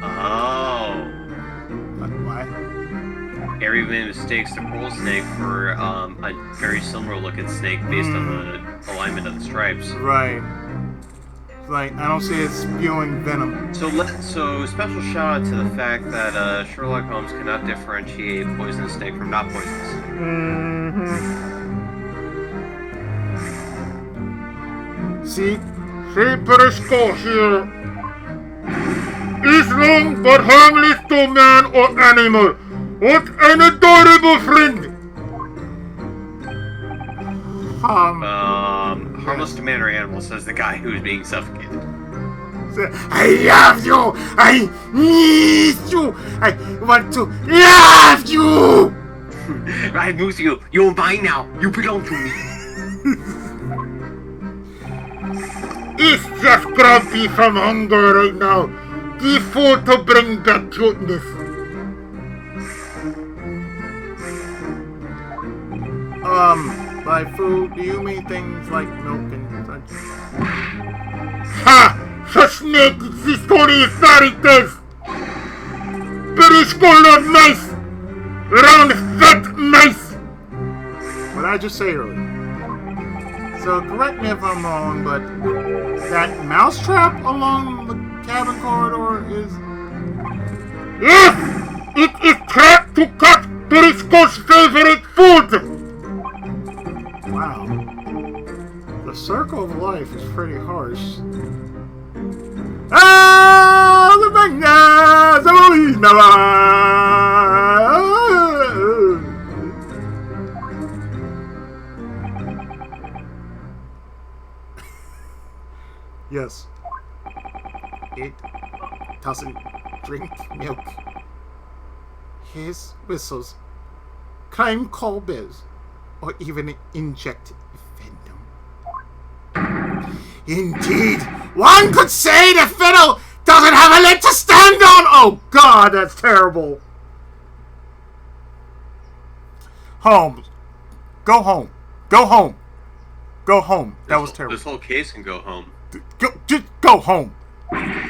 Oh. Why? Everyone mistakes the pearl snake for a very similar looking snake based on the alignment of the stripes. Right. Like, I don't see it spewing venom. So special shout out to the fact that Sherlock Holmes cannot differentiate poisonous snake from not poisonous. See? Periscope here is long but harmless to man or animal. What an adorable friend! Harmless to man or animal, says the guy who is being suffocated. I love you! I need you! I want to love you! I lose you. You're mine now. You belong to me. It's just grumpy from hunger right now. The food to bring back cuteness. By food, do you mean things like milk and such? Ha! The snake exists only in fairy tales! But it's full of mice! Round fat mice! What did I just say earlier? So correct me if I'm wrong, but that mousetrap along the cabin corridor is... Yes! It is trapped to cut Periscope's favorite food! Wow. The circle of life is pretty harsh. Ah, the magnas! Yes. It doesn't drink milk. His whistles climb coal bills or even inject venom. Indeed, one could say the fiddle doesn't have a leg to stand on! Oh God, that's terrible. Holmes, go home. Go home. Go home. That was terrible. This whole case can go home. Just go home.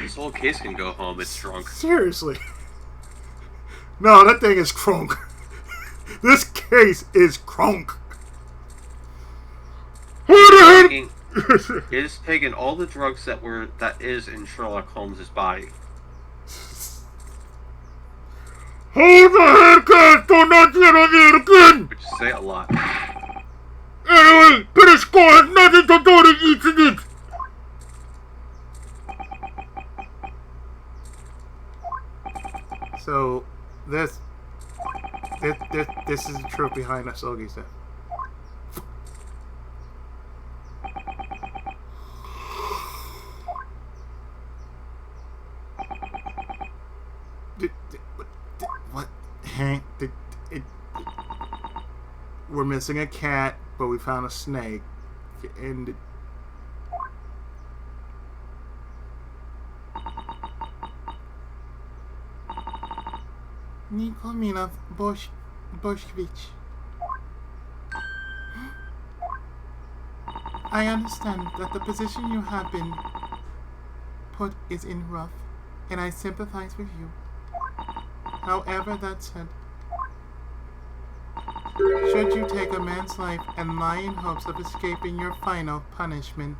This whole case can go home. It's drunk. Seriously. No, that thing is crunk. This case is crunk. It is taking all the drugs that is in Sherlock Holmes' body. Hold the handcuffs! Do not get on it again! Which is say a lot. Anyway, Periscope has nothing to do with eating it! So, this is the truth behind Asogi's death. What? We're missing a cat, but we found a snake, and Nikolina Boshkevich. I understand that the position you have been put is in rough, and I sympathize with you. However, that said, should you take a man's life and lie in hopes of escaping your final punishment,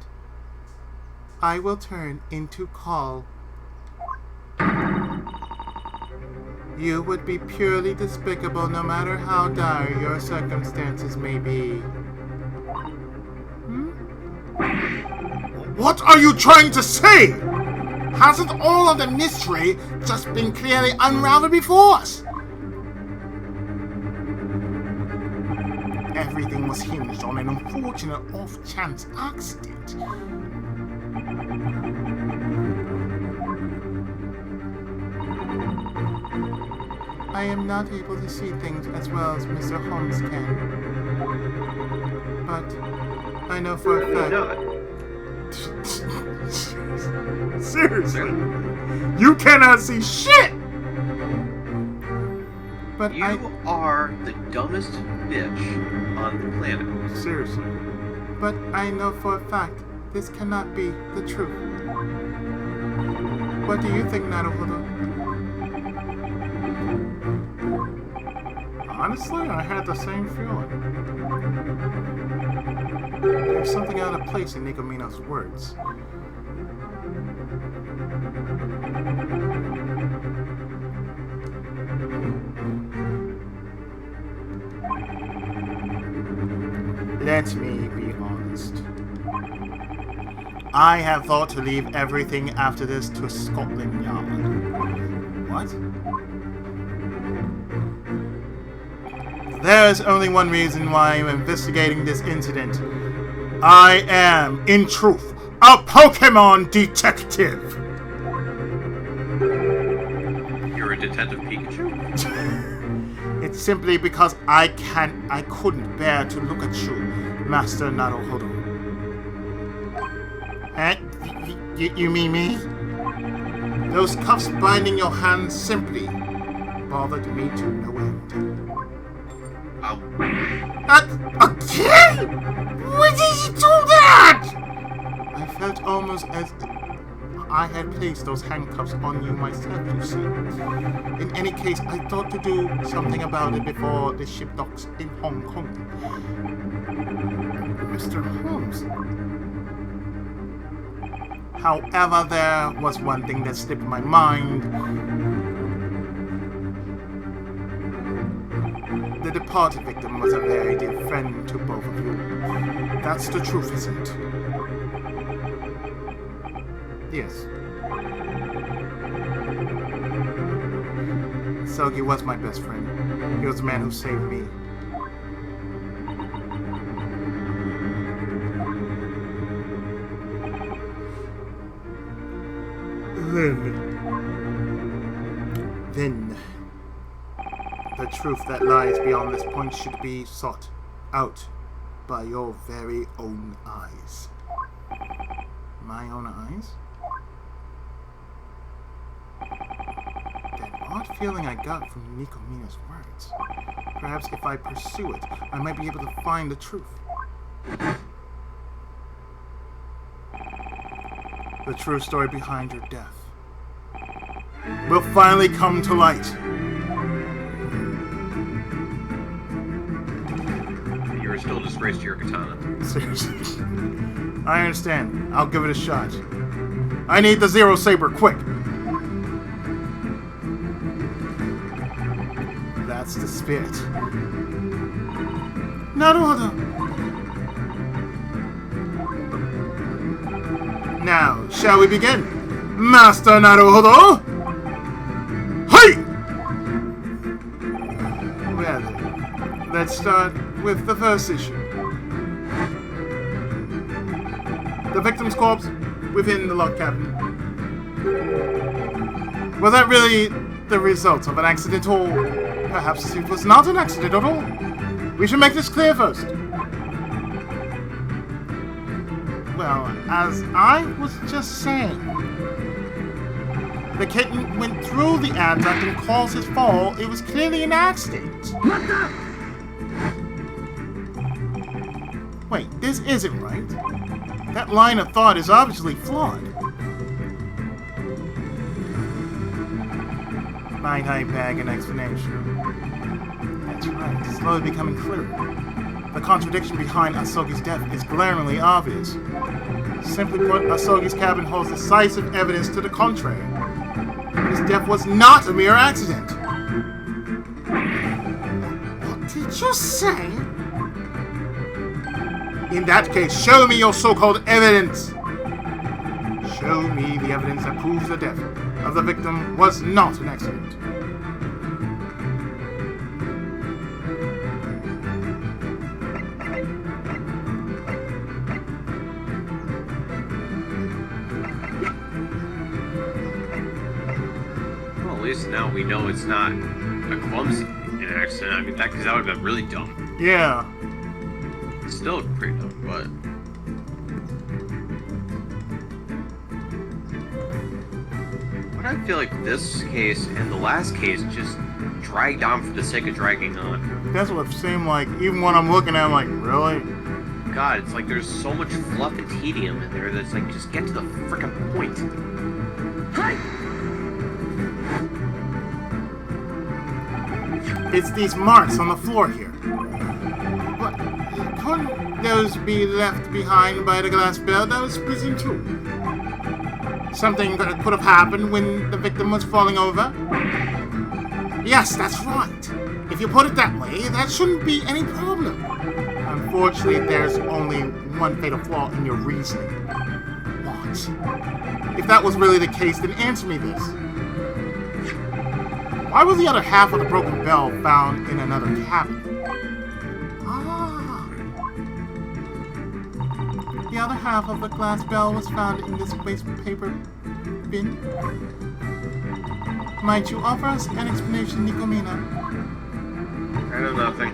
I will turn into coal. You would be purely despicable no matter how dire your circumstances may be. What are you trying to say? Hasn't all of the mystery just been clearly unraveled before us? Everything was hinged on an unfortunate off-chance accident. I am not able to see things as well as Mr. Holmes can. But I know for a fact... Seriously? You cannot see shit! But You are the dumbest bitch on the planet. Seriously. But I know for a fact this cannot be the truth. What do you think, Naruhodo? Honestly, I had the same feeling. There's something out of place in Nikomina's words. Let me be honest. I have thought to leave everything after this to Scotland Yard. What? There is only one reason why I'm investigating this incident. I am, in truth, a Pokemon detective! You're a Detective Pikachu? It's simply because I couldn't bear to look at you, Master Naruhodo. You mean me? Those cuffs binding your hands simply bothered me to no end. Again? Why did you do that? I felt almost as I had placed those handcuffs on you myself, you see. In any case, I thought to do something about it before the ship docks in Hong Kong. Mr. Holmes. However, there was one thing that slipped my mind. The departed victim was a very dear friend to both of you. That's the truth, isn't it? Yes. Sogi was my best friend. He was the man who saved me. Then, the truth that lies beyond this point should be sought out by your very own eyes. My own eyes? That odd feeling I got from Nikomina's words. Perhaps if I pursue it, I might be able to find the truth. The true story behind your death will finally come to light. You're still a disgrace to your katana. Seriously. I understand. I'll give it a shot. I need the Zero Saber, quick! That's the spirit. Naruhodo! Now, shall we begin? Master Naruhodo! Hey! Well, let's start with the first issue. The victim's corpse within the log cabin. Was that really the result of an accident, or perhaps it was not an accident at all? We should make this clear first. Well, as I was just saying, the kitten went through the adduct and caused his fall. It was clearly an accident. What the? Wait, this isn't right. That line of thought is obviously flawed. Might I beg an explanation? That's right, it's slowly becoming clearer. The contradiction behind Asogi's death is glaringly obvious. Simply put, Asogi's cabin holds decisive evidence to the contrary. His death was not a mere accident. What did you say? In that case, show me your so-called evidence. Show me the evidence that proves the death of the victim was not an accident. Well, at least now we know it's not a clumsy accident. I mean, because that would have been really dumb. Yeah. It's still pretty dumb, but... But I feel like this case and the last case just dragged on for the sake of dragging on. That's what it seemed like. Even when I'm looking at it, I'm like, really? God, it's like there's so much fluff and tedium in there that it's like, just get to the frickin' point. It's these marks on the floor here. But couldn't those be left behind by the glass bell that was splitting too? Something that could have happened when the victim was falling over? Yes, that's right. If you put it that way, that shouldn't be any problem. Unfortunately, there's only one fatal flaw in your reasoning. What? If that was really the case, then answer me this. Why was the other half of the broken bell found in another cabin? Ah. The other half of the glass bell was found in this waste paper bin. Might you offer us an explanation, Nikomina? I know nothing.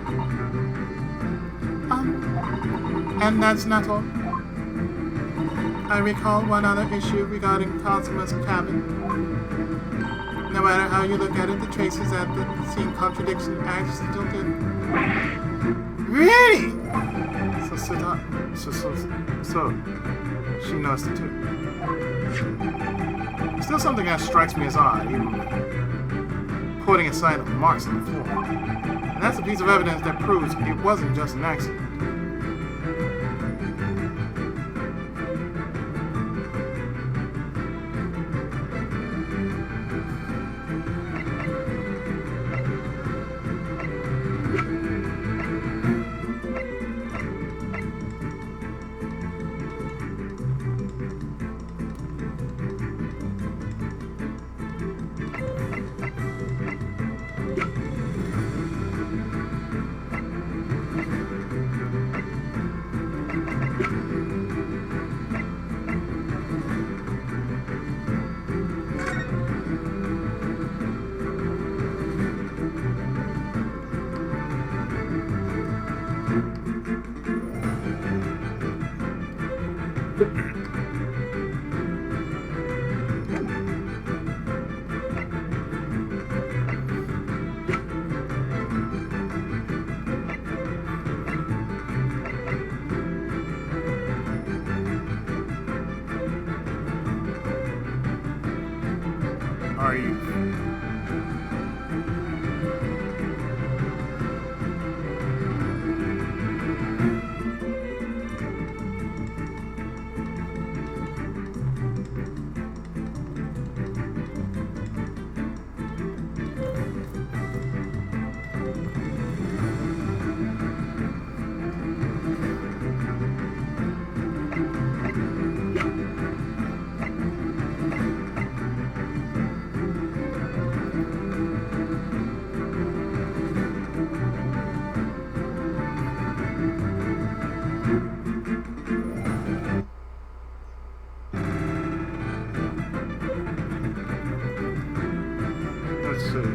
And that's not all. I recall one other issue regarding Kazuma's cabin. No matter how you look at it, the traces at the scene contradiction are still did. Really? So, she knows it too. Still something that strikes me as odd, even putting aside the marks on the floor. And that's a piece of evidence that proves it wasn't just an accident. Are you? Let's see.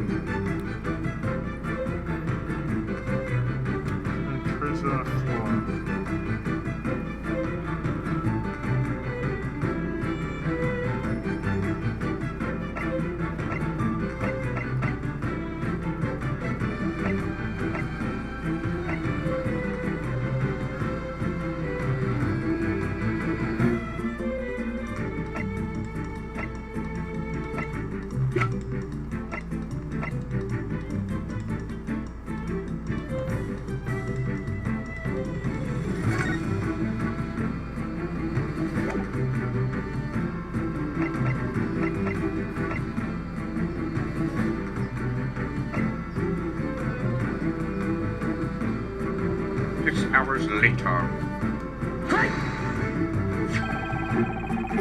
Prison on the floor. Hours later.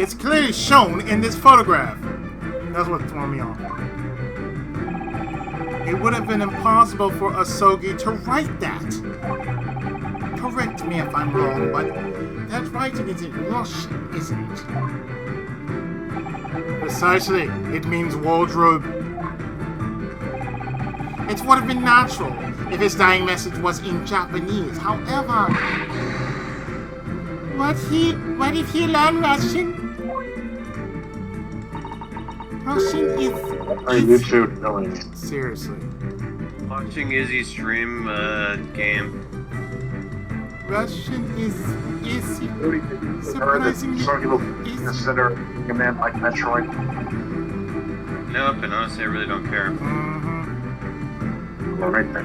It's clearly shown in this photograph. That's what's throwing me off. It would have been impossible for Asogi to write that. Correct me if I'm wrong, but that writing isn't Russian, isn't it? Precisely. It means wardrobe. It would have been natural if his dying message was in Japanese. However, what if he learned Russian? Russian is YouTube knowing. seriously. Watching Izzy stream game. Russian is Surprisingly, some people consider a man like Metroid. Nope, and honestly, I really don't care. Well, right there.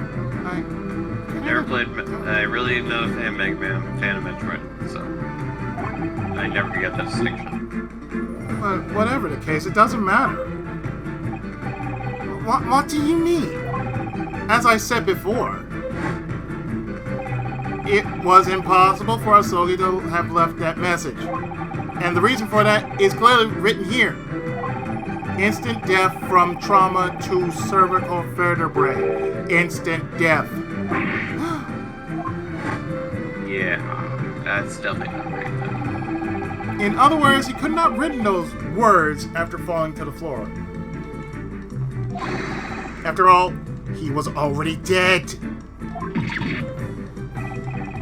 Never played. I really not a fan of Mega Man. I'm a fan of Metroid, so I never get that distinction. But whatever the case, it doesn't matter. What do you mean? As I said before, it was impossible for Asogi to have left that message. And the reason for that is clearly written here. Instant death from trauma to cervical vertebrae. Instant death. Yeah, that's definitely not right. In other words, he could not have written those words after falling to the floor. After all, he was already dead.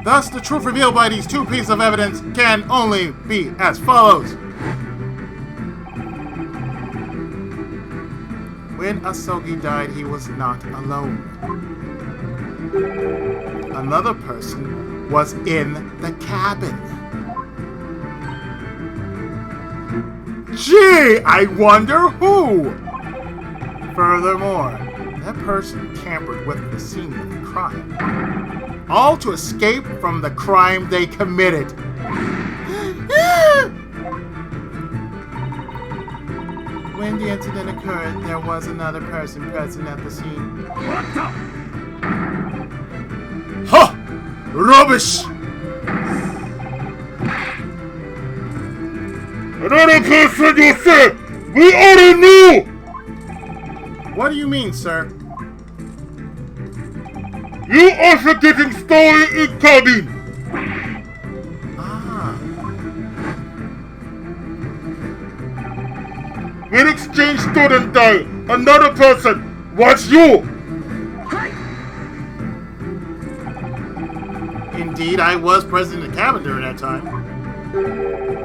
Thus, the truth revealed by these two pieces of evidence can only be as follows. When Asogi died, he was not alone. Another person was in the cabin. Gee, I wonder who! Furthermore, that person tampered with the scene of the crime. All to escape from the crime they committed. When the incident occurred, there was another person present at the scene. Ha! Rubbish! Another person, you said! We already knew! What do you mean, sir? You also getting stolen in cabin! Ah. When exchange student died, another person was you! Indeed, I was present in the cabin during that time.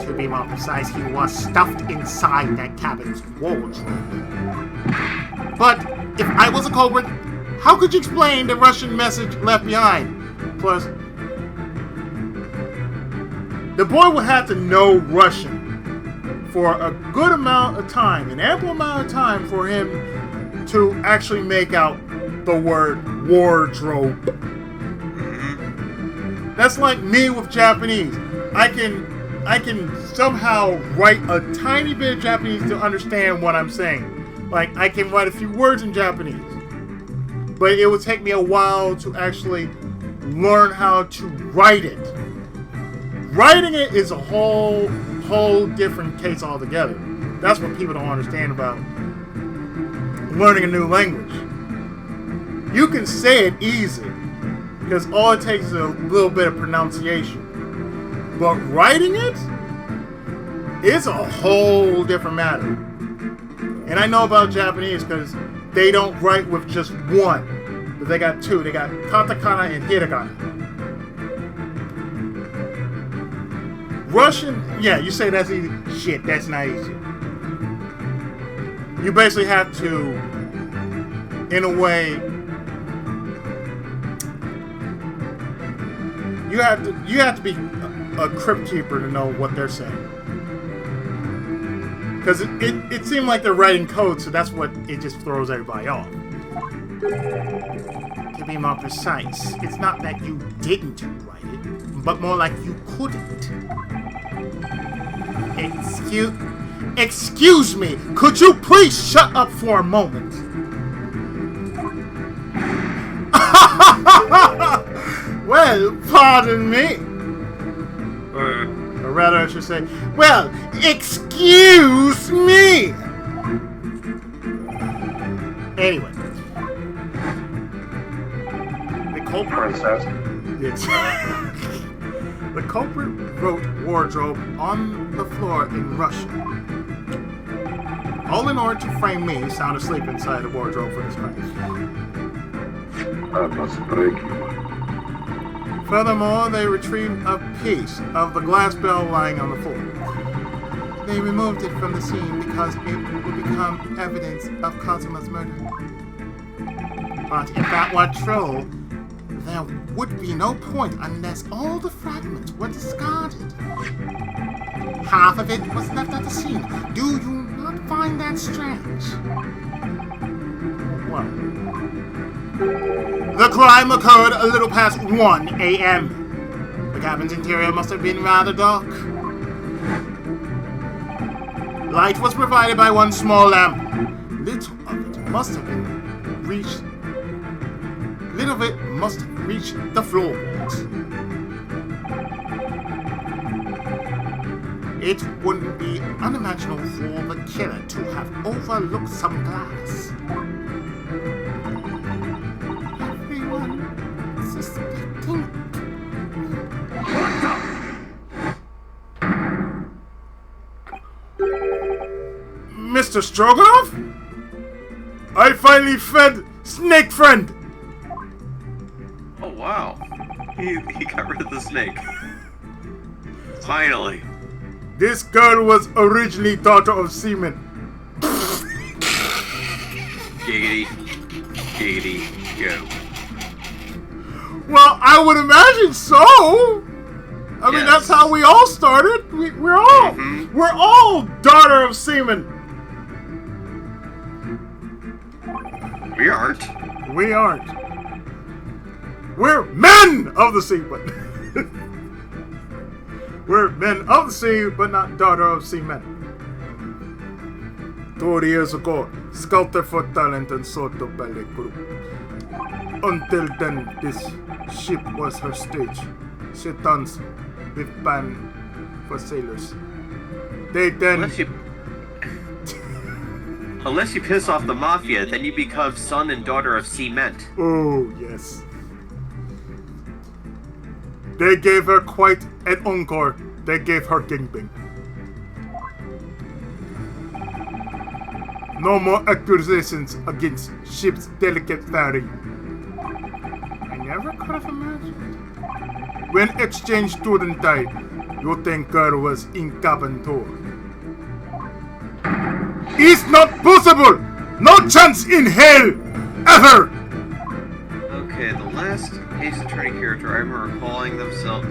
To be more precise, he was stuffed inside that cabin's wardrobe. But if I was a culprit, how could you explain the Russian message left behind? Plus, the boy would have to know Russian for a good amount of time, an ample amount of time for him to actually make out the word wardrobe. That's like me with Japanese. I can somehow write a tiny bit of Japanese to understand what I'm saying. Like, I can write a few words in Japanese. But it would take me a while to actually learn how to write it. Writing it is a whole different case altogether. That's what people don't understand about learning a new language. You can say it easy, because all it takes is a little bit of pronunciation. But writing it is a whole different matter. And I know about Japanese because they don't write with just one. But they got two. They got katakana and hiragana. Russian, yeah, you say that's easy. Shit, that's not easy. You basically have to, in a way, you have to be a crypt keeper to know what they're saying. Because it seemed like they're writing code, so that's what it just throws everybody off. To be more precise, it's not that you didn't write it, but more like you couldn't. Excuse me, could you please shut up for a moment? Well, pardon me. Or rather, I should say, well, excuse me! Anyway. The culprit... Princess. The culprit wrote wardrobe on the floor in Russian. All in order to frame me sound asleep inside the wardrobe for this crime. Furthermore, they retrieved a piece of the glass bell lying on the floor. They removed it from the scene because it would become evidence of Kazuma's murder. But if that were true, there would be no point unless all the fragments were discarded. Half of it was left at the scene. Do you not find that strange? Well, the crime occurred a little past 1 a.m. The cabin's interior must have been rather dark. Light was provided by one small lamp. Little of it must have reached the floorboards. It wouldn't be unimaginable for the killer to have overlooked some glass. Everyone suspecting Mr. Stroganoff? I finally fed Snake Friend! Oh, wow. He got rid of the snake. Finally. This girl was originally daughter of seamen. Giggity. Giggity. Go. Well, I would imagine so! I mean, that's how we all started. We're all daughter of seamen. We aren't. We aren't. We're men of the sea, but we're men of the sea, but not daughter of seamen. 2 years ago, scouted for talent and Soto Ballet Group. Until then, this ship was her stage. She danced with band for sailors. They then... Unless you piss off the mafia, then you become son and daughter of cement. Oh, yes. They gave her quite an encore. They gave her gangbang. No more accusations against ship's delicate fairy. I never could have imagined. When exchange student died, you think girl was in cabin too. It's not possible! No chance in hell! Ever! Okay, the last Ace Attorney character I remember calling themselves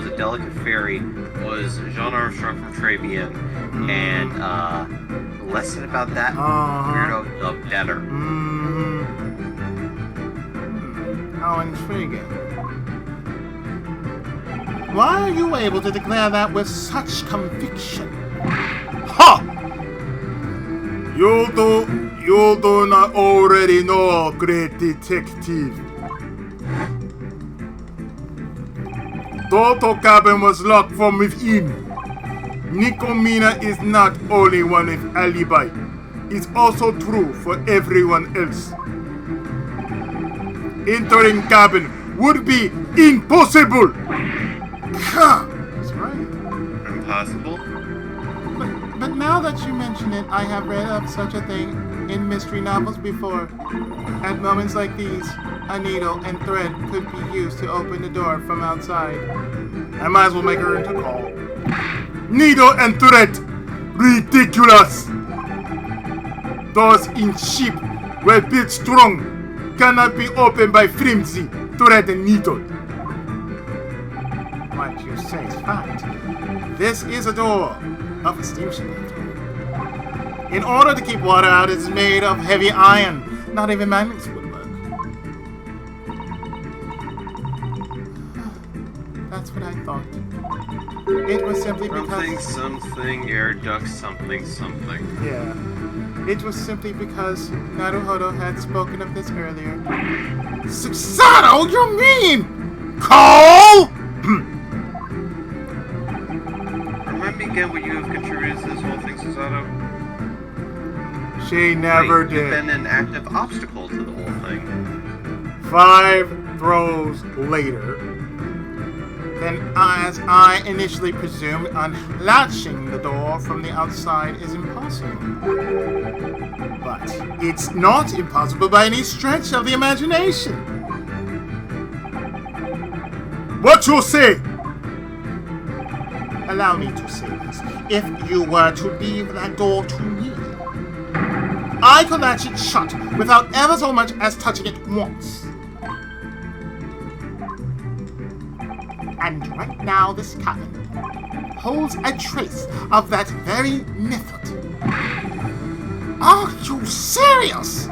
a delicate fairy was Jean Armstrong from Trabian. And less said about that weirdo, the better. How intriguing. Why are you able to declare that with such conviction? Ha! You do not already know, great detective. Toto cabin was locked from within. Nikomina is not only one with alibi. It's also true for everyone else. Entering cabin would be impossible. That's right. Impossible? But now that you mention it, I have read of such a thing in mystery novels before. At moments like these, a needle and thread could be used to open the door from outside. I might as well make her into a call. Needle and thread! Ridiculous! Doors in ship were built strong, cannot be opened by flimsy thread and needle. What you say is fact. This is a door of a steamship. In order to keep water out, it's made of heavy iron. Not even magnets would work. That's what I thought. It was simply because... Something, air duct, something. Yeah. It was simply because Naruhodo had spoken of this earlier. Susato, you mean? Cole? again what you have contributed to this whole thing, Susato? She never Right, you've did. been an active obstacle to the whole thing. 5 throws later, then as I initially presumed, unlatching the door from the outside is impossible. But it's not impossible by any stretch of the imagination. What you say? Allow me to say this. If you were to leave that door to me, I could latch it shut without ever so much as touching it once. And right now this cabin holds a trace of that very method. Are you serious?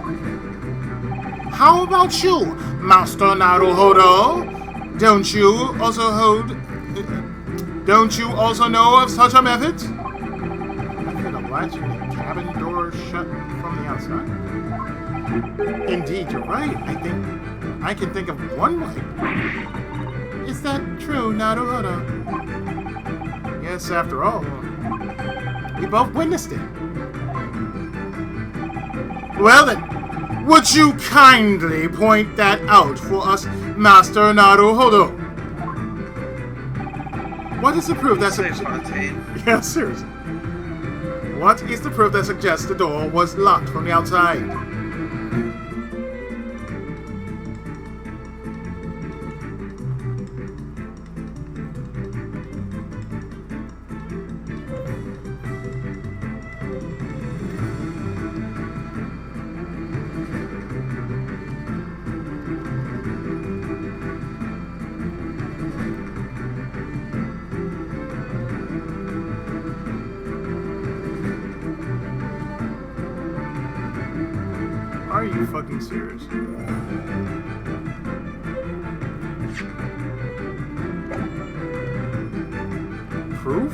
How about you, Master Naruhodo? Don't you also know of such a method? Method of latching the cabin door shut from the outside? Indeed, you're right. I can think of one way. Is that true, Naruhodo? Yes, after all, we both witnessed it. Well then, would you kindly point that out for us, Master Naruhodo? What is the proof that Say Fontaine. Yeah, seriously. What is the proof that suggests the door was locked from the outside? Are you fucking serious? Proof?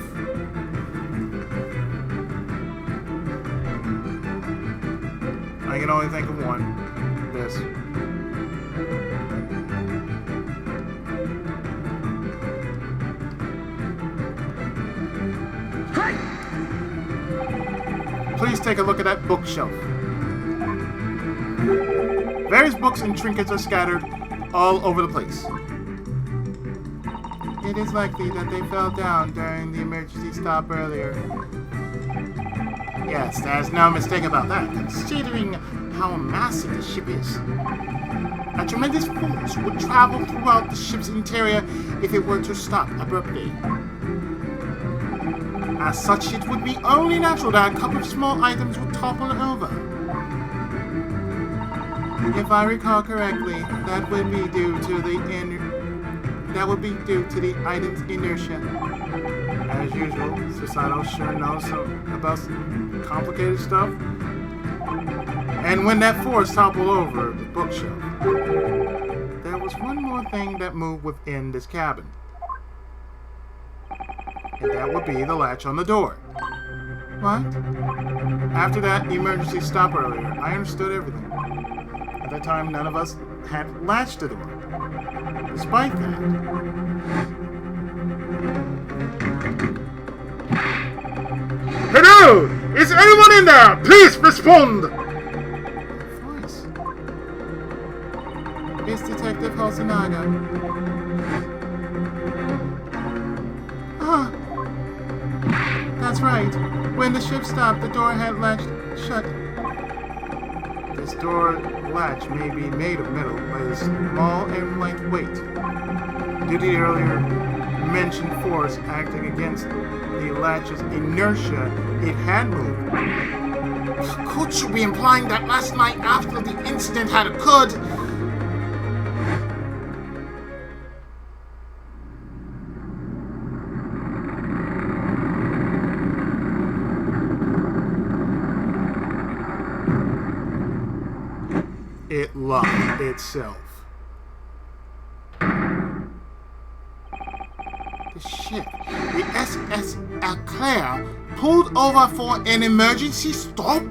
I can only think of one. This. Please take a look at that bookshelf. Various books and trinkets are scattered all over the place. It is likely that they fell down during the emergency stop earlier. Yes, there's no mistake about that, considering how massive the ship is. A tremendous force would travel throughout the ship's interior if it were to stop abruptly. As such, it would be only natural that a couple of small items would topple over. If I recall correctly, that would be due to the item's inertia. As usual, Susato sure knows about some complicated stuff. And when that force toppled over the bookshelf, there was one more thing that moved within this cabin. And that would be the latch on the door. What? After that emergency stop earlier, I understood everything. At that time, none of us had latched the door. Despite that, hello! Is anyone in there? Please respond! Voice. It's Detective Hosonaga. Ah, that's right. When the ship stopped, the door had latched shut. This door latch may be made of metal, but is small and lightweight. Due to the earlier mentioned force acting against the latch's inertia, it had moved. Could you be implying that last night after the incident had occurred? It locked itself. The ship, the SS Eclair, pulled over for an emergency stop?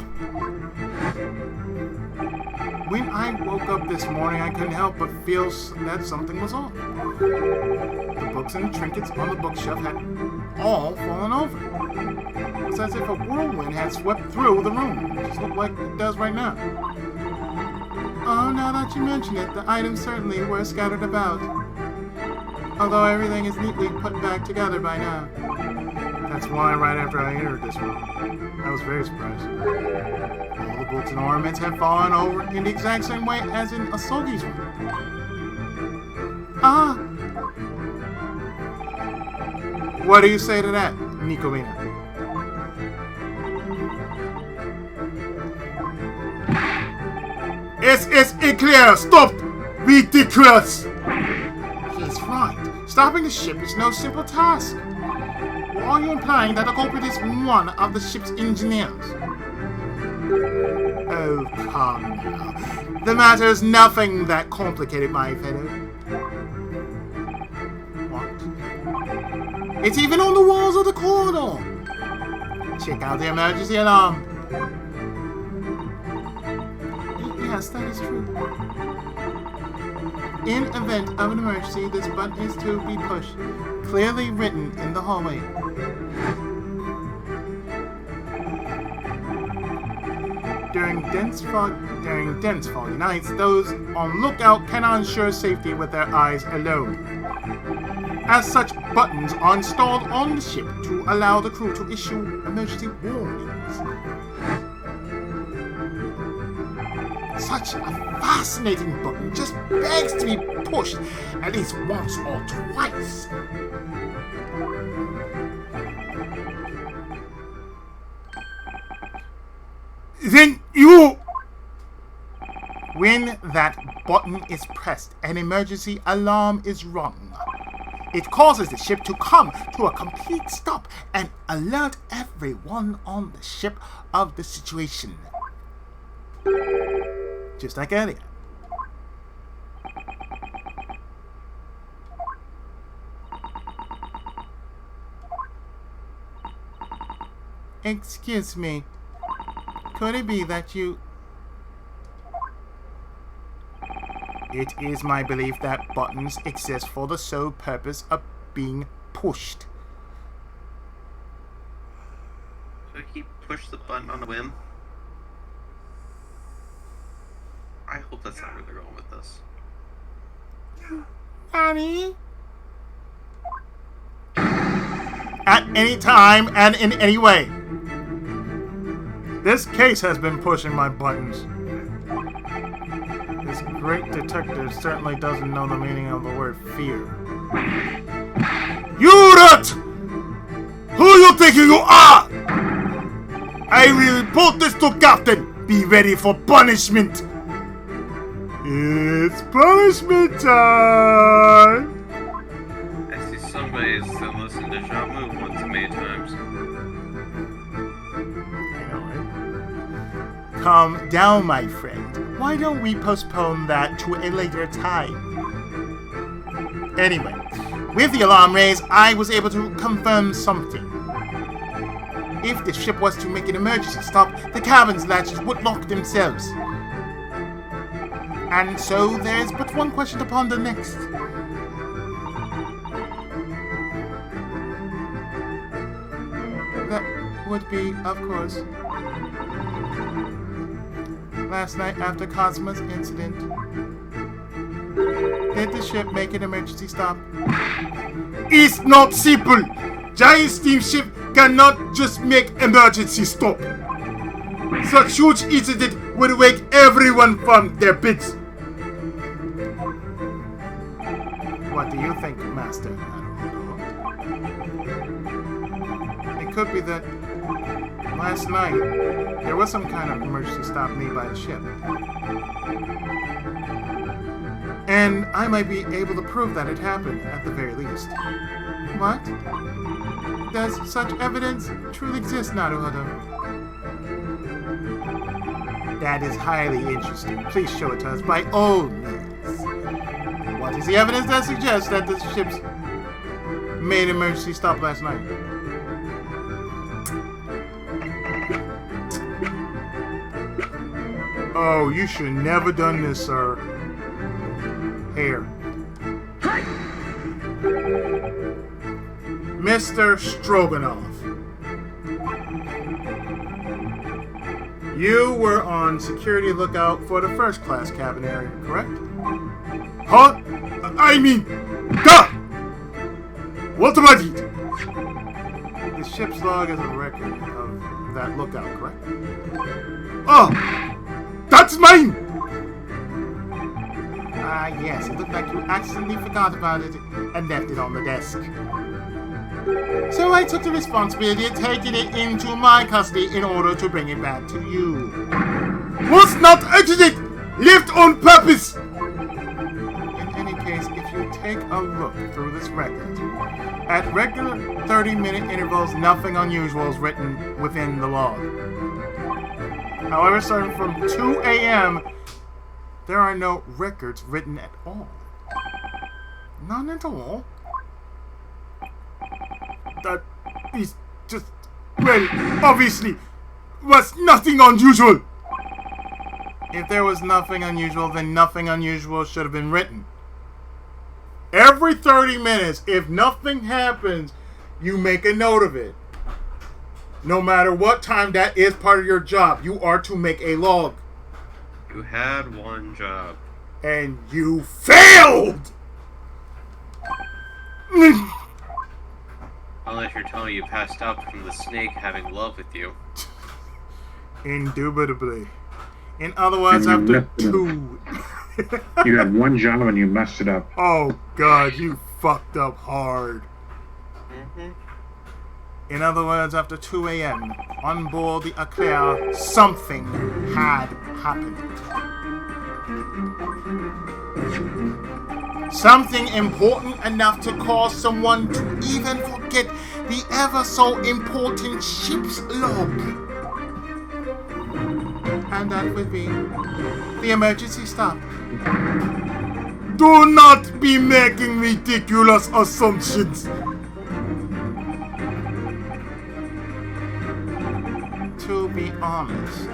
When I woke up this morning, I couldn't help but feel that something was off. The books and trinkets on the bookshelf had all fallen over. It was as if a whirlwind had swept through the room. It just looked like it does right now. Oh, now that you mention it, the items certainly were scattered about. Although everything is neatly put back together by now. That's why right after I entered this room, I was very surprised. All the books and ornaments had fallen over in the exact same way as in Asogi's room. Ah! What do you say to that, Nicolina? It's clear! Stop! Ridiculous! He's right. Stopping the ship is no simple task. Or are you implying that the culprit is one of the ship's engineers? Oh, come now. The matter is nothing that complicated, my fellow. What? It's even on the walls of the corridor. Check out the emergency alarm. Yes, that is true. In event of an emergency, this button is to be pushed. Clearly written in the hallway. During dense foggy nights, those on lookout cannot ensure safety with their eyes alone. As such, buttons are installed on the ship to allow the crew to issue emergency warnings. Such a fascinating button just begs to be pushed at least once or twice. Then you... When that button is pressed, an emergency alarm is rung. It causes the ship to come to a complete stop and alert everyone on the ship of the situation. Just like earlier. Excuse me. Could it be that you... It is my belief that buttons exist for the sole purpose of being pushed. Should he push the button on a whim? I hope that's not where they're going with this. Annie? At any time and in any way. This case has been pushing my buttons. This great detective certainly doesn't know the meaning of the word fear. You rat! Who you think you are? I will report this to Captain. Be ready for punishment. It's punishment time! I see somebody still listening to Jean Move one too many times. Calm down, my friend. Why don't we postpone that to a later time? Anyway, with the alarm raised, I was able to confirm something. If the ship was to make an emergency stop, the cabin's latches would lock themselves. And so there's but one question to ponder next. That would be, of course, last night after Cosmo's incident. Did the ship make an emergency stop? It's not simple. Giant steamship cannot just make emergency stop. Such huge incident would wake everyone from their beds. What do you think, Master? It could be that last night there was some kind of emergency stop made by the ship. And I might be able to prove that it happened at the very least. What? Does such evidence truly exist, Naruhodo? That is highly interesting. Please show it to us by all means. What is the evidence that suggests that the ships made an emergency stop last night? Oh, you should never done this, sir. Here. Mr. Stroganoff. You were on security lookout for the first class cabin area, correct? Huh? I mean, duh! What about it? The ship's log is a record of that lookout, correct? Oh! That's mine! Ah, yes, it looked like you accidentally forgot about it and left it on the desk. So I took the responsibility of taking it into my custody in order to bring it back to you. Was not accident! Left on purpose! In any case, if you take a look through this record, at regular 30-minute intervals, nothing unusual is written within the log. However, starting from 2 a.m., there are no records written at all. None at all? That is just, well, obviously, was nothing unusual. If there was nothing unusual, then nothing unusual should have been written. Every 30 minutes, if nothing happens, you make a note of it. No matter what time that is part of your job, you are to make a log. You had one job. And you failed! Unless you're telling me you passed out from the snake having love with you. Indubitably. In other words, after 2... You had one job and you messed it up. Oh, God, you fucked up hard. In other words, after 2 a.m., on board the Eclair, something had happened. Something important enough to cause someone to even forget the ever so important ship's log. And that would be the emergency stop. Do not be making ridiculous assumptions. To be honest,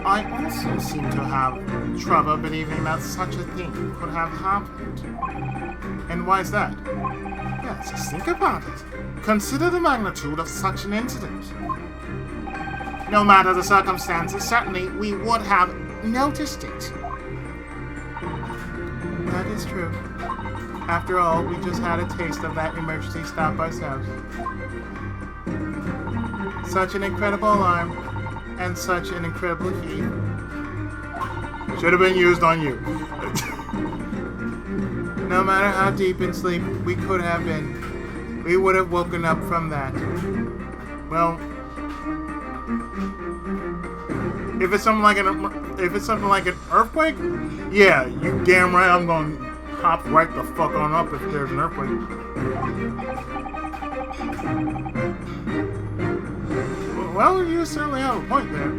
I also seem to have trouble believing that such a thing could have happened. And why is that? Yes, just think about it. Consider the magnitude of such an incident. No matter the circumstances, certainly we would have noticed it. That is true. After all, we just had a taste of that emergency stop ourselves. Such an incredible alarm, and such an incredible heat. Should have been used on you. No matter how deep in sleep we could have been, we would have woken up from that. Well, if it's something like an earthquake, yeah, you damn right I'm gonna hop right the fuck on up if there's an earthquake. Well, you certainly have a point there.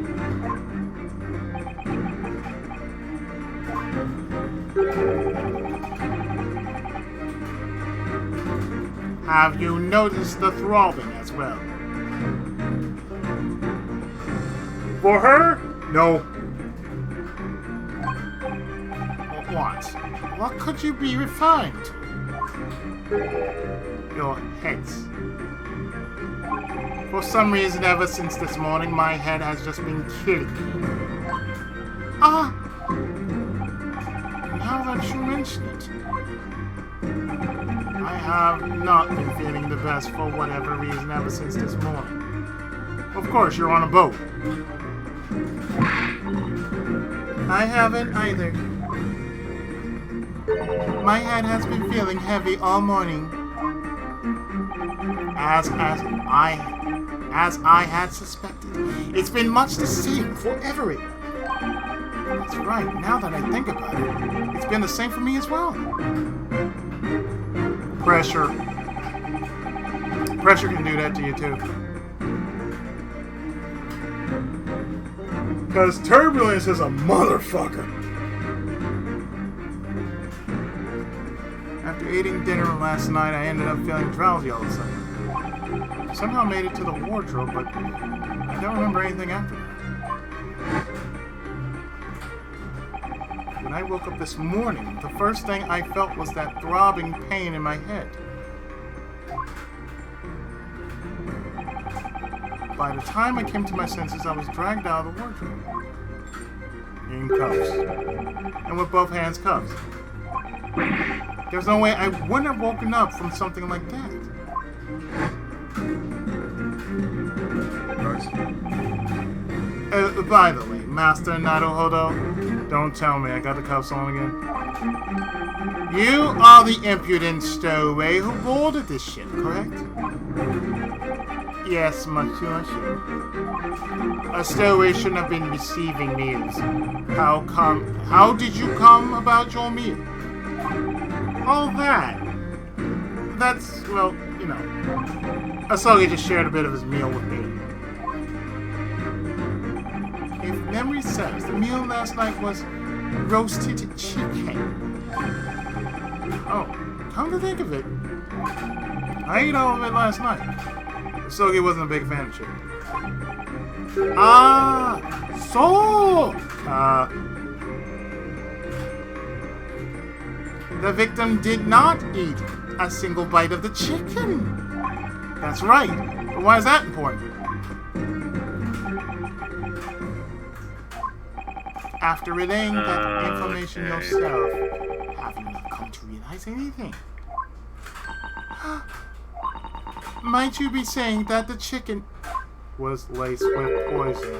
Have you noticed the throbbing as well? For her? No. What? What could you be referring to? Your heads. For some reason, ever since this morning, my head has just been killing me. Ah! Now that you mention it, I have not been feeling the best for whatever reason ever since this morning. Of course, you're on a boat. I haven't either. My head has been feeling heavy all morning. As I had suspected. It's been much the same for everyone. That's right, now that I think about it, it's been the same for me as well. Pressure. Pressure can do that to you too. Because turbulence is a motherfucker. After eating dinner last night, I ended up feeling drowsy all of a sudden. Somehow made it to the wardrobe, but I don't remember anything after that. When I woke up this morning, the first thing I felt was that throbbing pain in my head. By the time I came to my senses, I was dragged out of the wardrobe. In cuffs. And with both hands cuffed. There's no way I wouldn't have woken up from something like that. By the way, Master Naruhodo, don't tell me I got the cuffs on again. You are the impudent stowaway who boarded this ship, correct? Yes, monsieur. A stowaway shouldn't have been receiving meals. How did you come about your meal? All that. That's, well, you know. Asogi just shared a bit of his meal with me. If memory serves, the meal last night was roasted chicken. Oh, come to think of it, I ate all of it last night. Asogi wasn't a big fan of chicken. The victim did not eat a single bite of the chicken. That's right. But why is that important? After relaying that information yourself, have you not come to realize anything? Might you be saying that the chicken was laced with poison?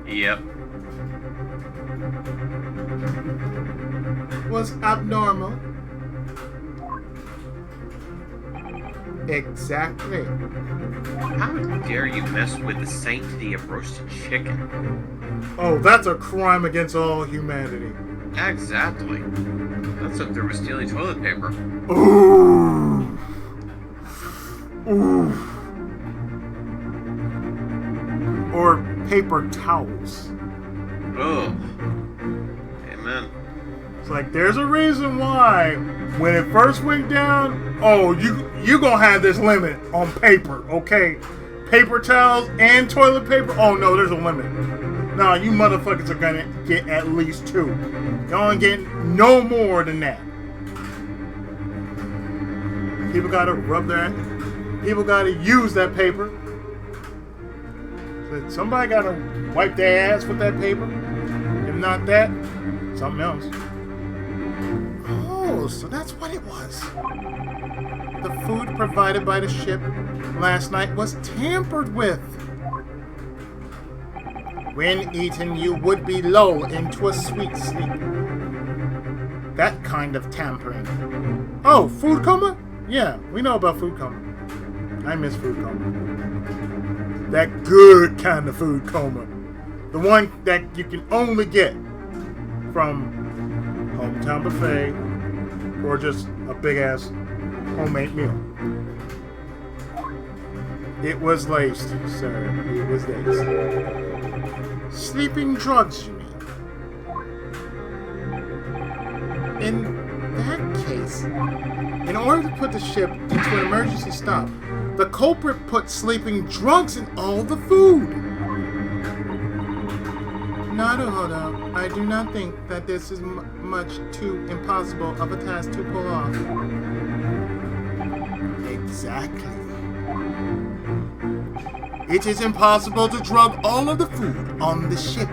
Yep. Was abnormal? Exactly. How dare you mess with the sanctity of roasted chicken? Oh, that's a crime against all humanity. Exactly. That's up there with stealing toilet paper. Ooh. Ooh. Or paper towels. Ugh. Amen. It's like, there's a reason why when it first went down, oh, you gonna have this limit on paper, okay? Paper towels and toilet paper, oh no, there's a limit. Nah, you motherfuckers are gonna get at least 2. Y'all ain't getting no more than that. People gotta rub that. People gotta use that paper. Somebody gotta wipe their ass with that paper. If not that, something else. Oh, so that's what it was. The food provided by the ship last night was tampered with. When eaten, you would be lulled into a sweet sleep. That kind of tampering. Oh, food coma? Yeah, we know about food coma. I miss food coma. That good kind of food coma. The one that you can only get from Hometown Buffet or just a big-ass homemade meal. It was laced, sir. It was laced. Sleeping drugs, you mean? In that case, in order to put the ship into an emergency stop, the culprit put sleeping drugs in all the food. Naruhodo, I do not think that this is much too impossible of a task to pull off. Exactly. It is impossible to drug all of the food on the ship,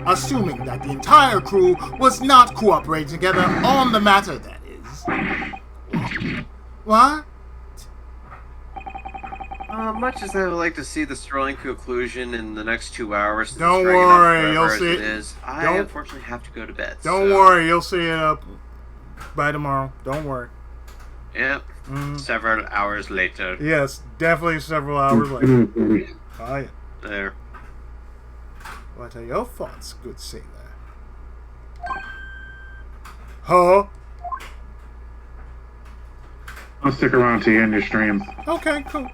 assuming that the entire crew was not cooperating together on the matter, that is. What? Much as I would like to see the sterling conclusion in the next 2 hours, Don't worry, you'll see it. I unfortunately have to go to bed. Don't worry, you'll see it up by tomorrow. Don't worry. Yep. Several hours later. Yes, definitely several hours later. Oh, yeah. There. What are your thoughts, good sailor? Huh? I'll stick around to end your stream. Okay, cool.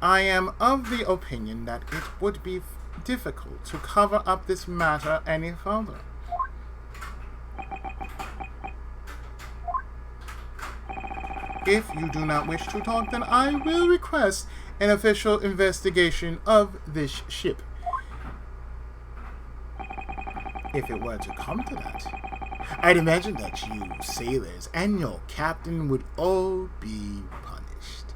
I am of the opinion that it would be difficult to cover up this matter any further. If you do not wish to talk, then I will request an official investigation of this ship. if it were to come to that, I'd imagine that you sailors and your captain would all be punished.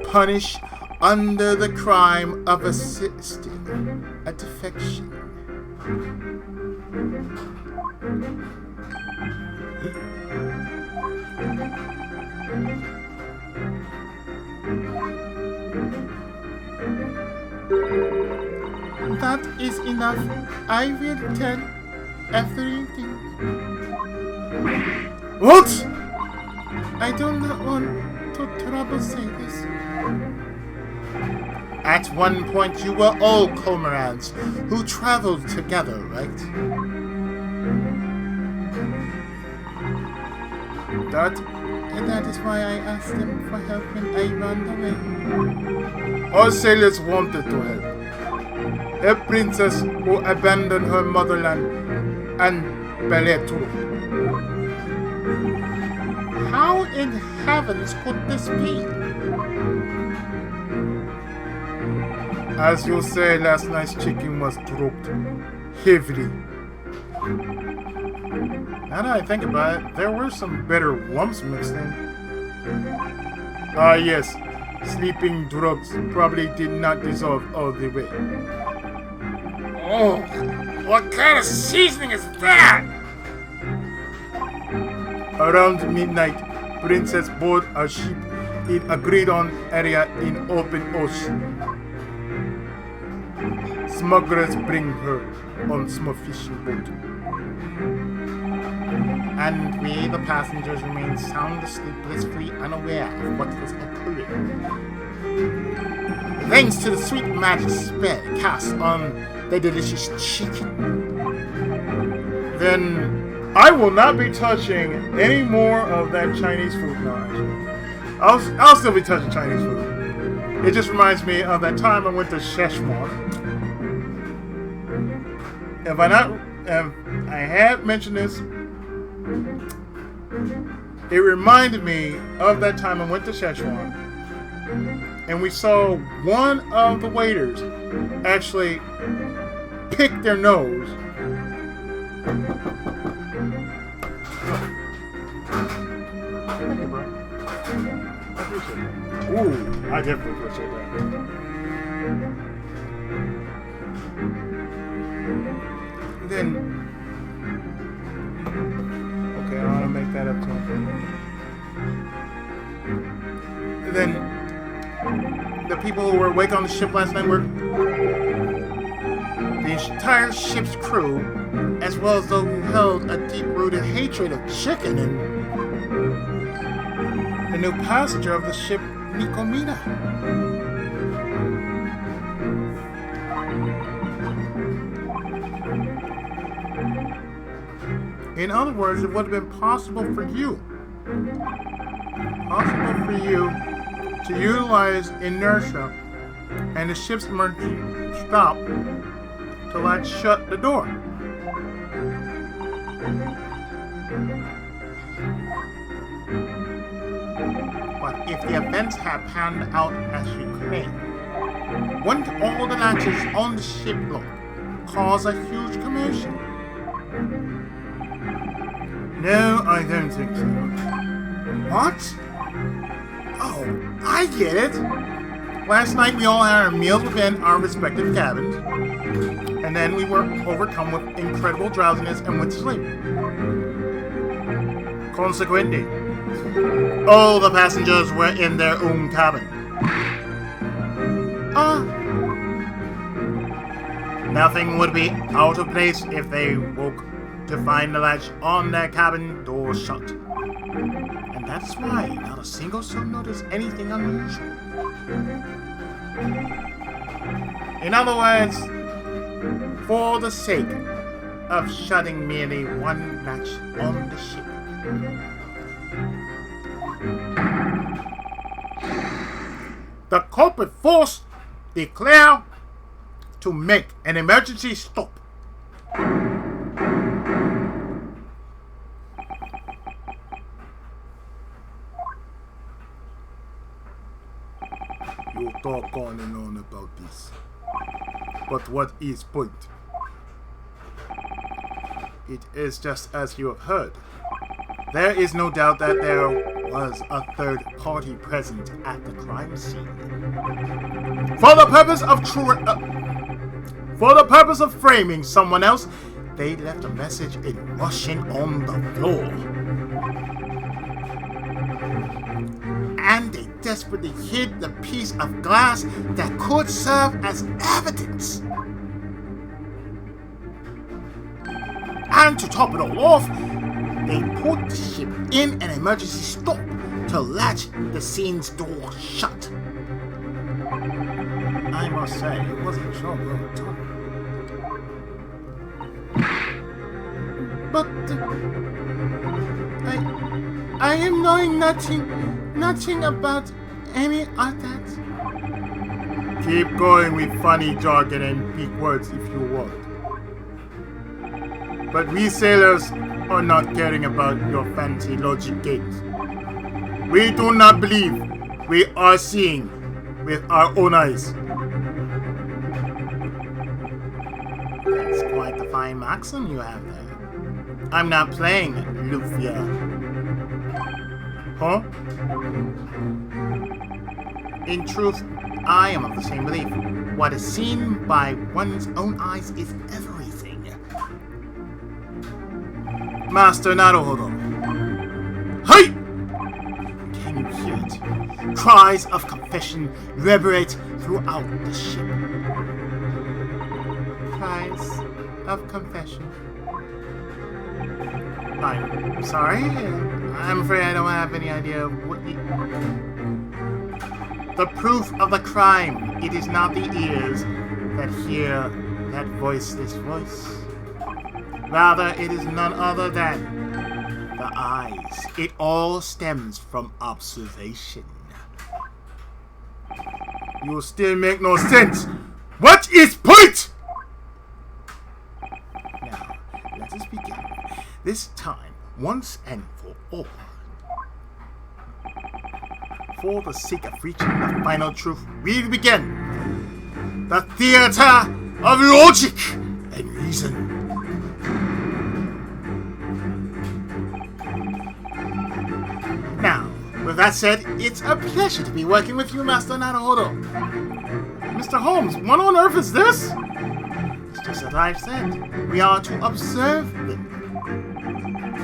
Punished under the crime of assisting a defection. That is enough. I will tell everything. What? I do not want to trouble say this. At one point you were all comrades who traveled together, right? That is why I asked them for help when I ran away. All sailors wanted to help. A princess who abandoned her motherland and Beletru. How in heavens could this be? As you say, last night's chicken was dropped heavily. Now that I think about it, there were some better lumps mixed in. Ah yes, sleeping drugs probably did not dissolve all the way. Oh, what kind of seasoning is that? Around midnight, Princess boarded a ship in agreed-on area in open ocean. Smugglers bring her on small fishing boat. And we, the passengers, remain sound asleep, blissfully unaware of what was occurring. Thanks to the sweet magic spell cast on the delicious chicken. Then I will not be touching any more of that Chinese food. No, actually. I'll still be touching Chinese food. It just reminds me of that time I went to Szechuan. If I had mentioned this, it reminded me of that time I went to Szechuan, and we saw one of the waiters actually pick their nose. Thank you, bro. I appreciate that. Ooh, I definitely appreciate that. Then, okay, I want to make that up to him. Then, the people who were awake on the ship last night were the entire ship's crew, as well as those who held a deep-rooted hatred of chicken and the new passenger of the ship, Nikomina. In other words, it would have been possible for you to utilize inertia and the ship's emergency stop to let shut the door. But if the events had panned out as you claim, wouldn't all the latches on the ship lock cause a huge commotion? No, I don't think so. What? Oh, I get it. Last night we all had our meals within our respective cabins, and then we were overcome with incredible drowsiness and went to sleep. Consequently, all the passengers were in their own cabin. Nothing would be out of place if they woke to find the latch on their cabin door shut. And that's why not a single soul noticed anything unusual. In other words, for the sake of shutting merely one latch on the ship. The corporate force declare to make an emergency stop. You talk on and on about this. But what is point? It is just as you have heard. There is no doubt that there was a third party present at the crime scene. For the purpose of framing someone else, they left a message in Russian on the floor. And they desperately hid the piece of glass that could serve as evidence. And to top it all off, they put the ship in an emergency stop to latch the scene's door shut. I must say, it was a job well done. But I am knowing nothing about any of that. Keep going with funny jargon and big words if you want. But we sailors are not caring about your fancy logic games. We do not believe we are seeing with our own eyes. That's quite the fine maxim you have there. I'm not playing, Lufia. Huh? In truth, I am of the same belief. What is seen by one's own eyes is everything. Master Naruhodo. Hey! Can you hear it? Cries of confession reverberate throughout the ship. Cries of confession. I'm sorry. I'm afraid I don't have any idea what you... The proof of the crime. It is not the ears that hear that voiceless voice. Rather, it is none other than the eyes. It all stems from observation. You still make no sense. What is point? Now, let us begin. This time, once and for all. For the sake of reaching the final truth, we begin. The theater of logic and reason. Now, with that said, it's a pleasure to be working with you, Master Naruhodo. Mr. Holmes, what on earth is this? It's just as I've said. We are to observe them.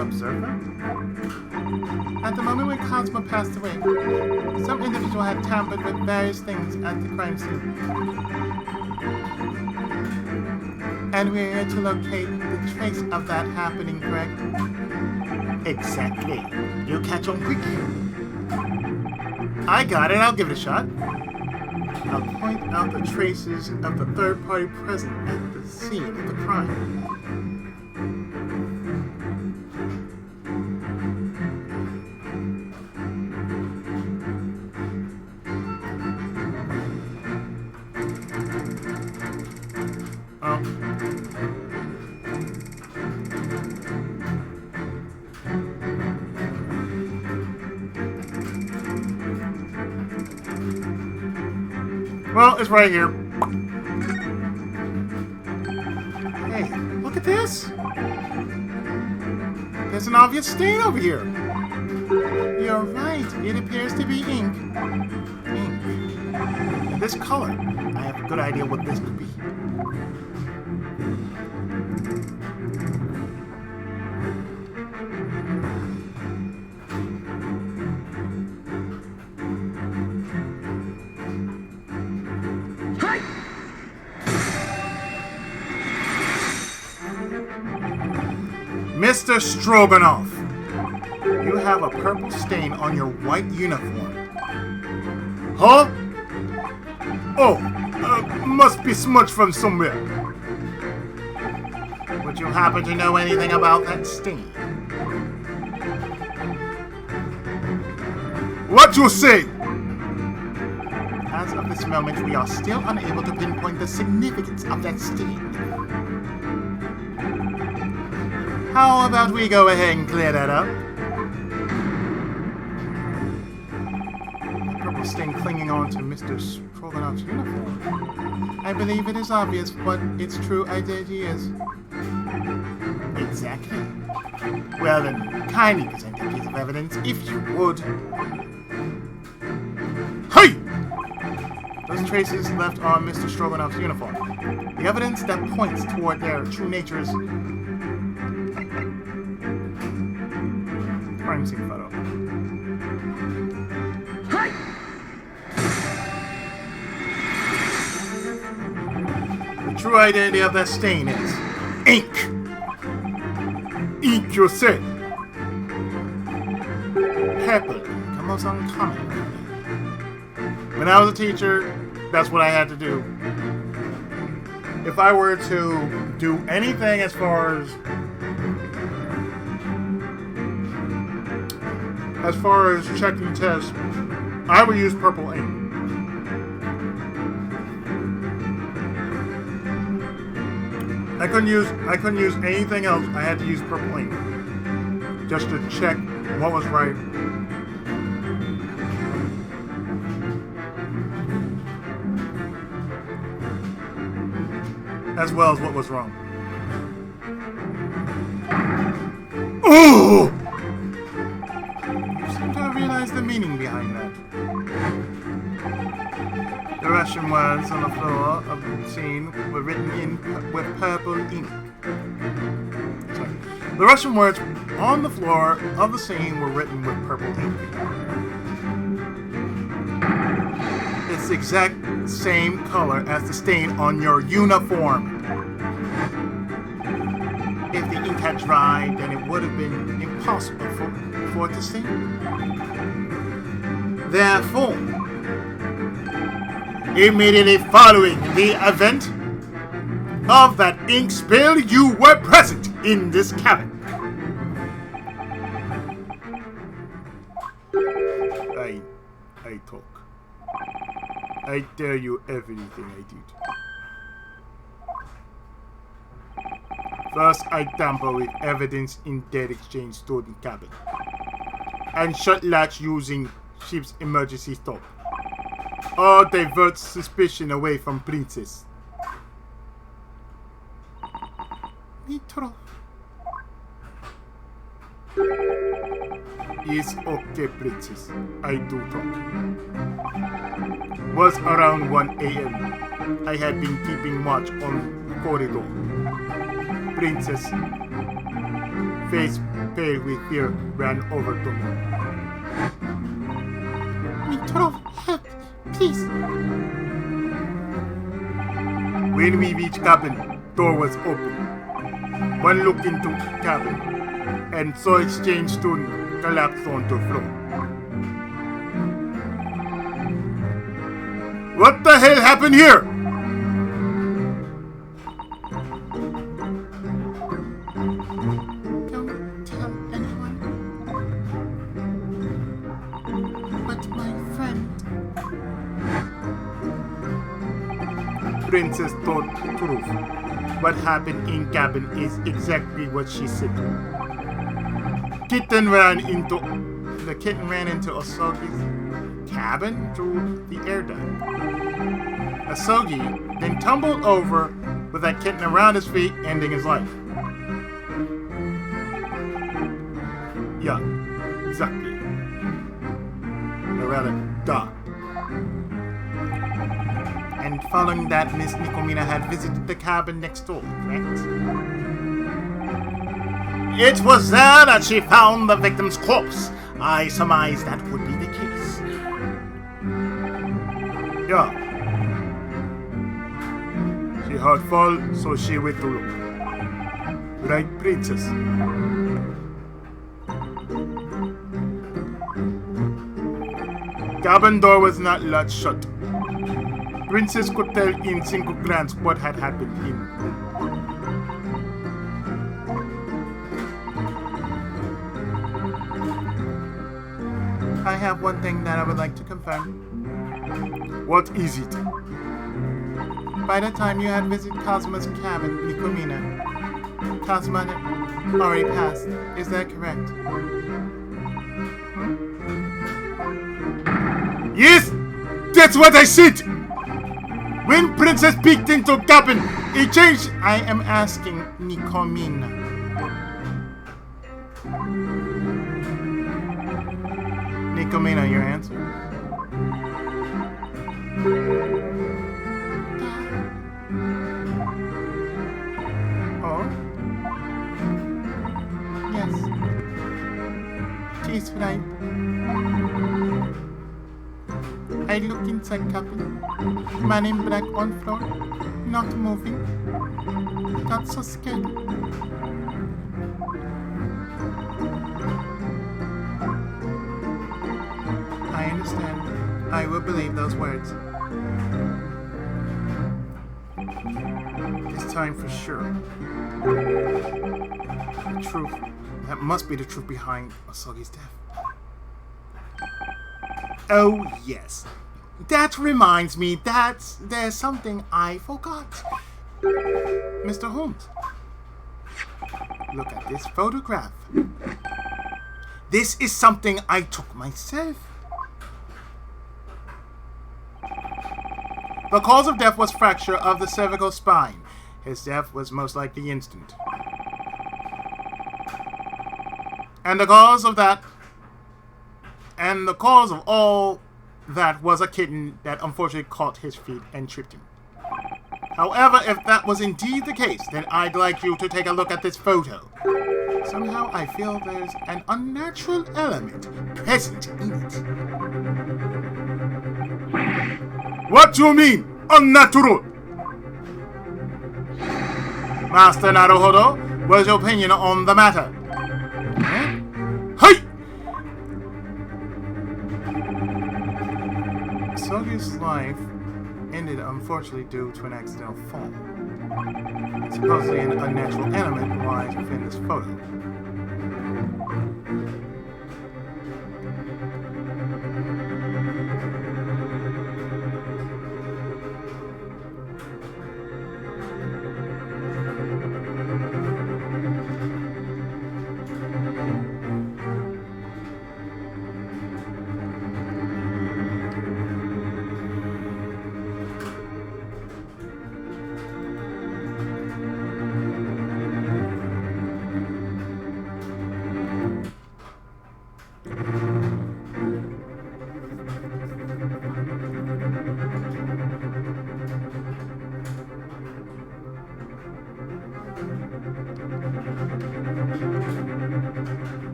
Observe them? At the moment when Cosmo passed away, some individual had tampered with various things at the crime scene. And we're here to locate the trace of that happening, correct? Exactly. You catch on quick. I got it. I'll give it a shot. I'll point out the traces of the third party present at the scene of the crime. Well, it's right here. Hey, look at this. There's an obvious stain over here. You're right. It appears to be ink. Ink. And this color. I have a good idea what this could be. Mr. Stroganoff, you have a purple stain on your white uniform. Huh? Oh, must be smudged from somewhere. Would you happen to know anything about that stain? What you say? As of this moment, we are still unable to pinpoint the significance of that stain. How about we go ahead and clear that up? The purple stain clinging on to Mr. Stroganoff's uniform. I believe it is obvious what its true identity is. Exactly. Well then, kindly present a piece of evidence, if you would. Hey! Those traces left on Mr. Stroganoff's uniform. The evidence that points toward their true natures. Crime scene photo. The true identity of that stain is ink. Ink, you say? Purple ink, most uncommon. When I was a teacher, that's what I had to do. If I were to do anything as far as checking tests, I would use purple ink. I couldn't use anything else. I had to use purple ink just to check what was right. As well as what was wrong. Oh! You seem to have realized the meaning behind that. The Russian words on the floor of the scene were written with purple ink. Sorry. The Russian words on the floor of the scene were written with purple ink. It's the exact same color as the stain on your uniform. If the ink had dried, then it would have been impossible for it to stain. Therefore, immediately following the event of that ink spill, you were present in this cabin. I talk. I tell you everything I did. First, I tamper with evidence in dead exchange stored in cabin, and shut latch using ship's emergency stop. All divert suspicion away from Princess. Nitro. It's okay, Princess. I do talk. Was around 1 a.m. I had been keeping watch on the corridor. Princess, face pale with fear, ran over to me. Nitro, help, please. When we reached cabin, door was open. One looked into cabin and saw exchange student collapse onto floor. What the hell happened here? Don't tell anyone. But my friend. Princess told truth. What happened in cabin is exactly what she said. The kitten ran into Asogi's cabin through the air duct. Asogi then tumbled over with that kitten around his feet, ending his life. Yeah, exactly. Or rather, duh. And following that, Miss Nikomina had visited the cabin next door, correct? It was there that she found the victim's corpse. I surmise that would be the case. Yeah. She heard fall, so she went to look. Right, Princess? Cabin door was not latched shut. Princess could tell in single glance what had happened in. I have one thing that I would like to confirm. What is it? By the time you had visited Cosmo's cabin, Nikomina, Cosmo had already passed. Is that correct? Yes! That's what I said! When Princess peeked into Gyakuten, it changed. I am asking Nikomina. Nikomina, your answer? Oh? Yes. She is right. I look inside Gyakuten. Man in black on floor, not moving. Got so scared. I understand. I will believe those words. This time for sure. The truth. That must be the truth behind Asogi's death. Oh, yes. That reminds me that there's something I forgot. Mr. Holmes, look at this photograph. This is something I took myself. The cause of death was fracture of the cervical spine. His death was most likely instant. And the cause of all that was a kitten that unfortunately caught his feet and tripped him. However, if that was indeed the case, then I'd like you to take a look at this photo. Somehow I feel there's an unnatural element present in it. What do you mean, unnatural? Master Naruhodo, what's your opinion on the matter? Hey! Sogi's life ended unfortunately due to an accidental fall. Supposedly an unnatural element lies within this photo.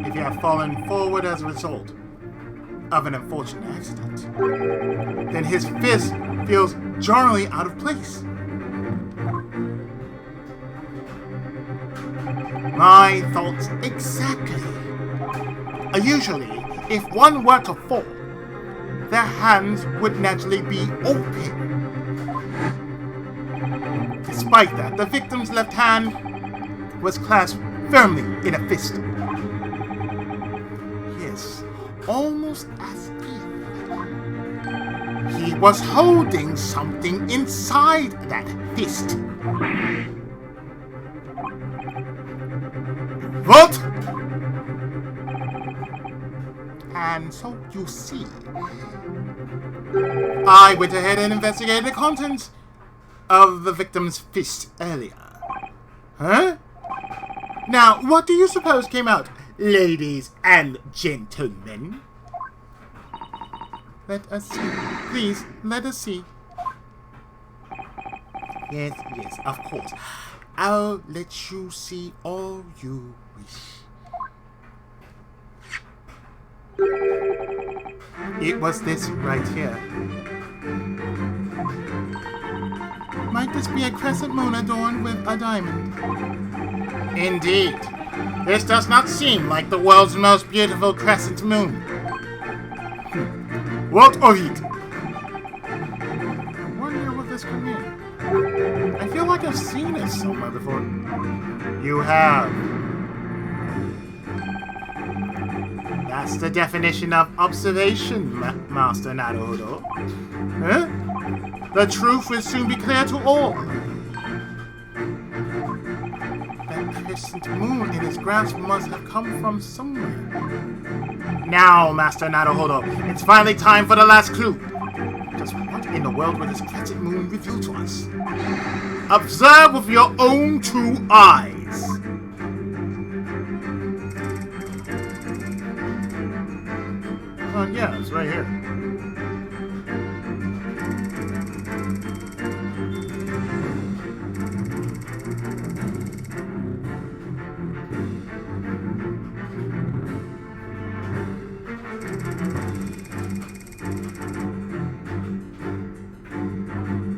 If you have fallen forward as a result of an unfortunate accident, then his fist feels jarringly out of place. My thoughts exactly. Usually, if one were to fall, their hands would naturally be open. Despite that, the victim's left hand was clasped firmly in a fist. Yes, almost as if he was holding something inside that fist. What? And so you see, I went ahead and investigated the contents of the victim's fist earlier. Huh? Now, what do you suppose came out, ladies and gentlemen? Let us see. Please, let us see. Yes, of course. I'll let you see all you wish. It was this right here. Might this be a crescent moon adorned with a diamond? Indeed. This does not seem like the world's most beautiful crescent moon. What of it? I wonder what this could mean. I feel like I've seen it somewhere before. You have. That's the definition of observation, Master Naruhodo. Huh? The truth will soon be clear to all. That crescent perfect moon in his grasp must have come from somewhere. Now, Master Naruhodo, it's finally time for the last clue. Just what in the world will this crescent moon reveal to us? Observe with your own two eyes. Yeah, it's right here.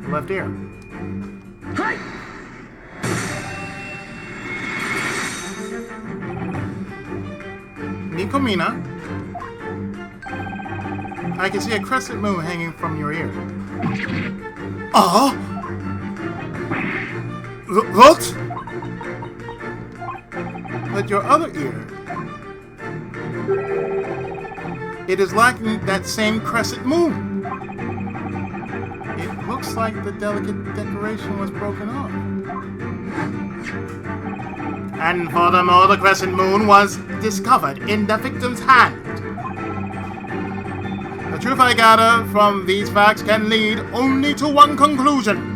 Left ear. Hi! Nikomina, I can see a crescent moon hanging from your ear. What? But your other ear, it is lacking that same crescent moon. It looks like the delicate decoration was broken off. And furthermore, the crescent moon was discovered in the victim's hand. The truth I gather from these facts can lead only to one conclusion.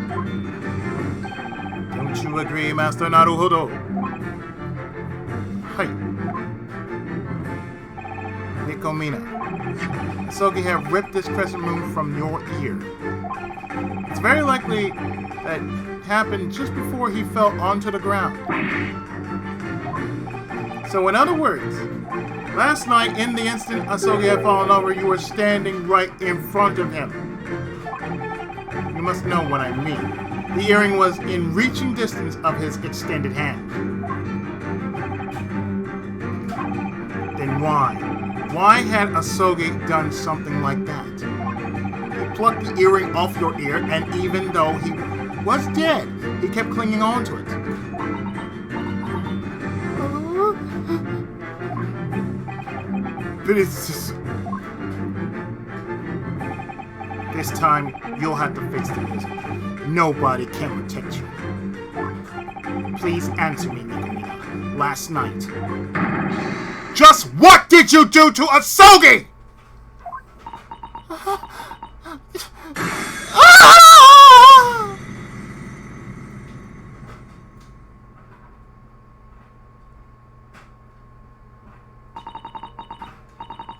Don't you agree, Master Naruhodo? Hi. Nikomina, Asogi have ripped this crescent moon from your ear. It's very likely that it happened just before he fell onto the ground. So in other words, last night in the instant Asogi had fallen over, you were standing right in front of him. You must know what I mean. The earring was in reaching distance of his extended hand. Then why? Why had Asogi done something like that? He plucked the earring off your ear, and even though he was dead, he kept clinging on to it. But it's just... This time, you'll have to face the music. Nobody can protect you. Please answer me, Nikomina. Last night. Just what did you do to Asogi?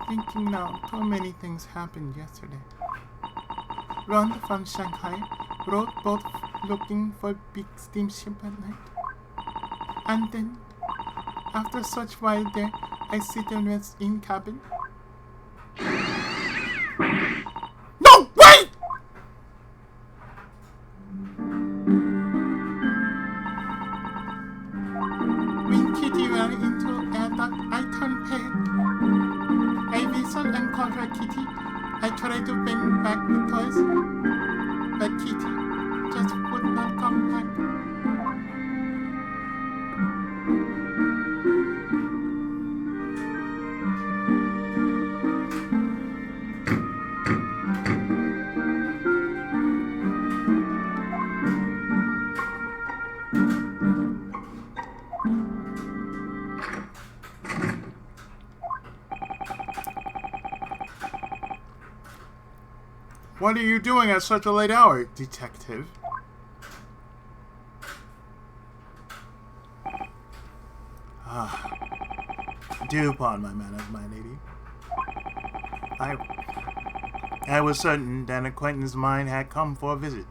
Thinking now, how many things happened yesterday. Ron from Shanghai rode boat looking for big steamship at night. And then, after such while there, I sit and rest in cabin. No, wait! When Kitty ran into air duct, I turned pale. I whistled and called her Kitty. I tried to bring back the toys, but Kitty just would not come back. What are you doing at such a late hour, detective? Do pardon my manners, my lady. I was certain that an acquaintance of mine had come for a visit.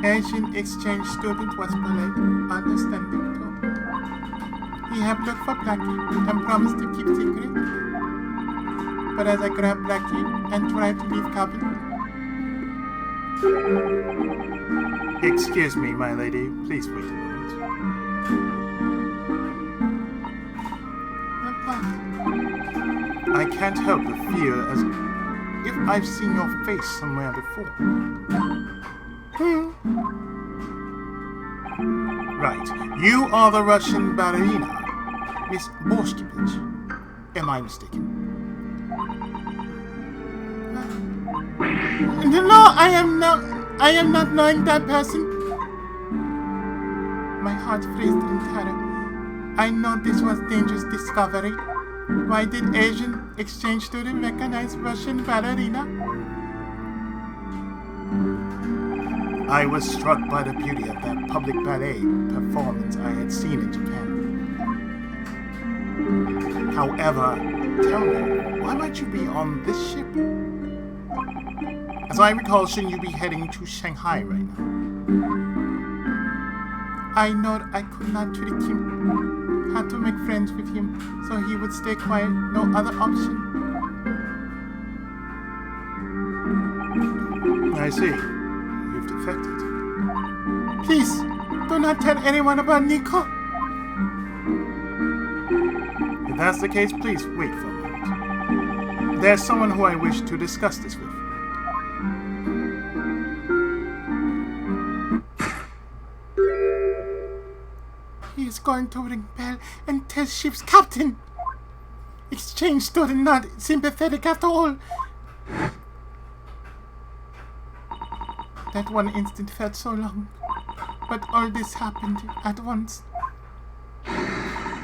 Asian exchange student was polite, understanding too. He had looked for Blackie and promised to keep secret. But as I grabbed Blackie and tried to leave cabin... Excuse me, my lady. Please wait a moment. I can't help but feel as if I've seen your face somewhere before. Right. You are the Russian ballerina, Miss Borshkevich. Am I mistaken? No, I am not knowing that person. My heart freezed in terror. I know this was dangerous discovery. Why did Asian exchange student recognize Russian ballerina? I was struck by the beauty of that public ballet performance I had seen in Japan. However, tell me, why might you be on this ship? As I recall, shouldn't you be heading to Shanghai right now? I know I could not trick him. Had to make friends with him so he would stay quiet. No other option. I see. You've defected. Please, do not tell anyone about Nico. If that's the case, please wait for a moment. There's someone who I wish to discuss this with. He is going to ring bell and tell ship's captain. Exchange student not sympathetic after all. That one instant felt so long, but all this happened at once.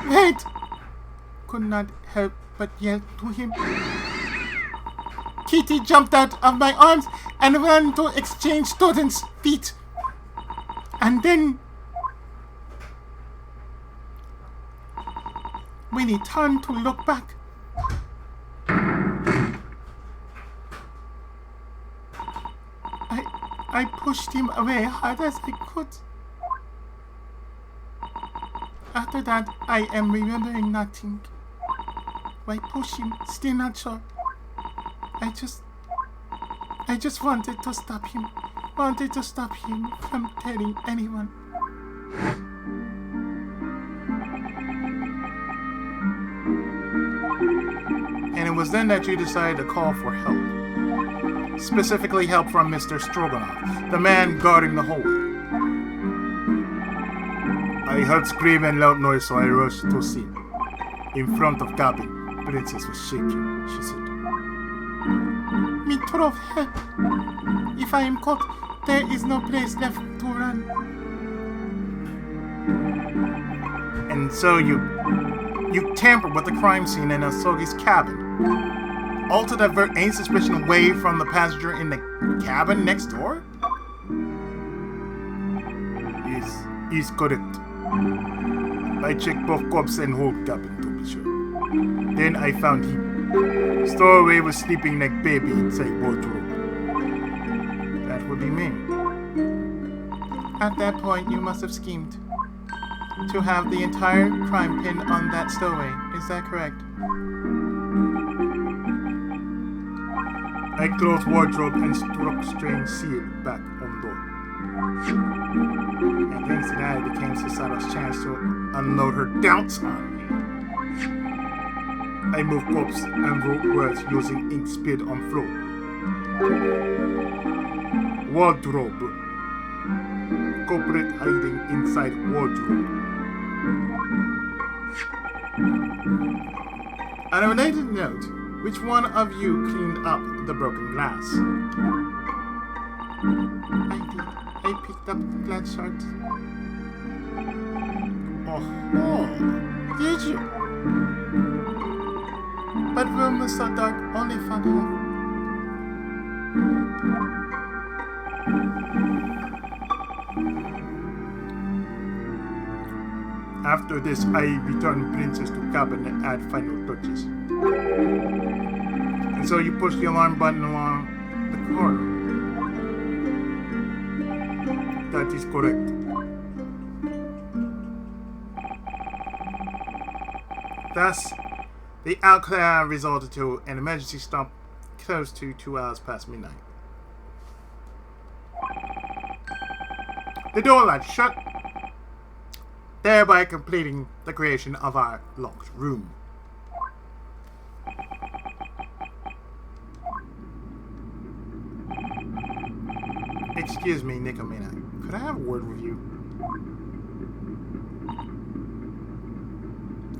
Wait! Could not help but yell to him. Kitty jumped out of my arms and ran to exchange student's feet. And then, when he turned to look back, I pushed him away hard as I could. After that, I am remembering nothing. Why push him? Still not sure. I just wanted to stop him. Wanted to stop him from telling anyone. And it was then that you decided to call for help. Specifically help from Mr. Stroganoff, the man guarding the hallway. I heard scream and loud noise, so I rushed to see. In front of cabin, Princess was shaking, she said. Me throw of help. If I am caught, there is no place left to run. And so you tampered with the crime scene in Asogi's cabin. All to divert any suspicion away from the passenger in the cabin next door? Is correct. I checked both corpse and whole cabin to be sure. Then I found him. Stowaway was sleeping like baby inside wardrobe. That would be me. At that point, you must have schemed to have the entire crime pinned on that stowaway. Is that correct? I closed wardrobe and struck strange seal back on door. And then tonight became Susato's chance to unload her doubts on me. I moved corpse and wrote words using ink spilled on floor. Wardrobe. Culprit hiding inside wardrobe. On a related note, which one of you cleaned up the broken glass? I did. I picked up the glass shards. Oh, did you? But room was so dark, only found half. After this, I returned Princess to cabin and add final touches. And so you push the alarm button along the corridor. That is correct. Thus, the outcry resulted to an emergency stop close to 2 hours past midnight. The door latch shut, thereby completing the creation of our locked room. Excuse me, Nikomina. Could I have a word with you?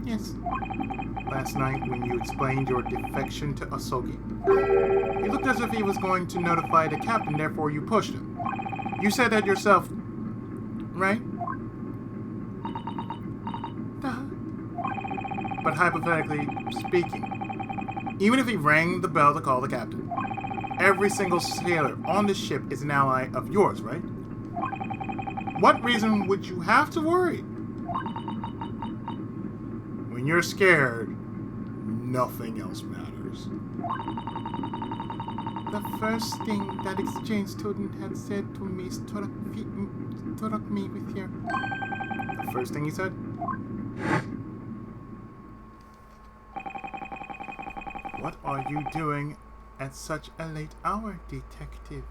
Yes. Last night, when you explained your defection to Asogi, he looked as if he was going to notify the captain, therefore you pushed him. You said that yourself, right? But hypothetically speaking, even if he rang the bell to call the captain, every single sailor on the ship is an ally of yours, right? What reason would you have to worry? When you're scared, nothing else matters. The first thing that exchange student had said to me struck me with your... The first thing he said? What are you doing at such a late hour, detective?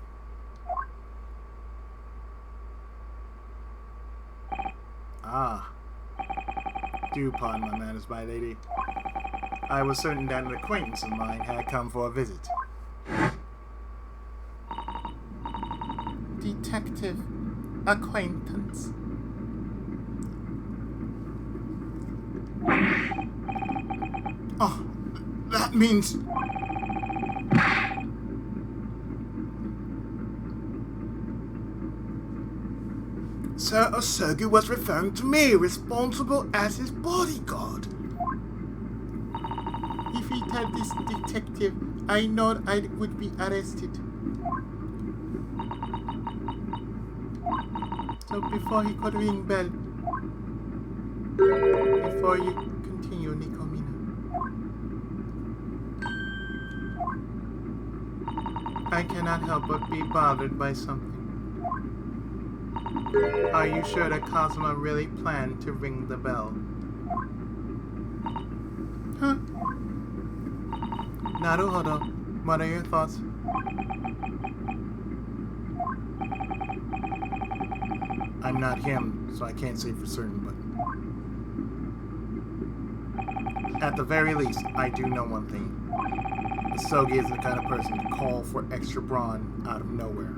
Ah. Do pardon my manners, my lady. I was certain that an acquaintance of mine had come for a visit. Detective acquaintance. Oh, that means... Sir Osugi was referring to me, responsible as his bodyguard. If he told this detective, I know I would be arrested. So before he could ring bell, before you continue, Nikomina, I cannot help but be bothered by something. Are you sure that Kazuma really planned to ring the bell? Huh? Naruhodo. What are your thoughts? I'm not him, so I can't say for certain, but... At the very least, I do know one thing. Asogi isn't the kind of person to call for extra brawn out of nowhere.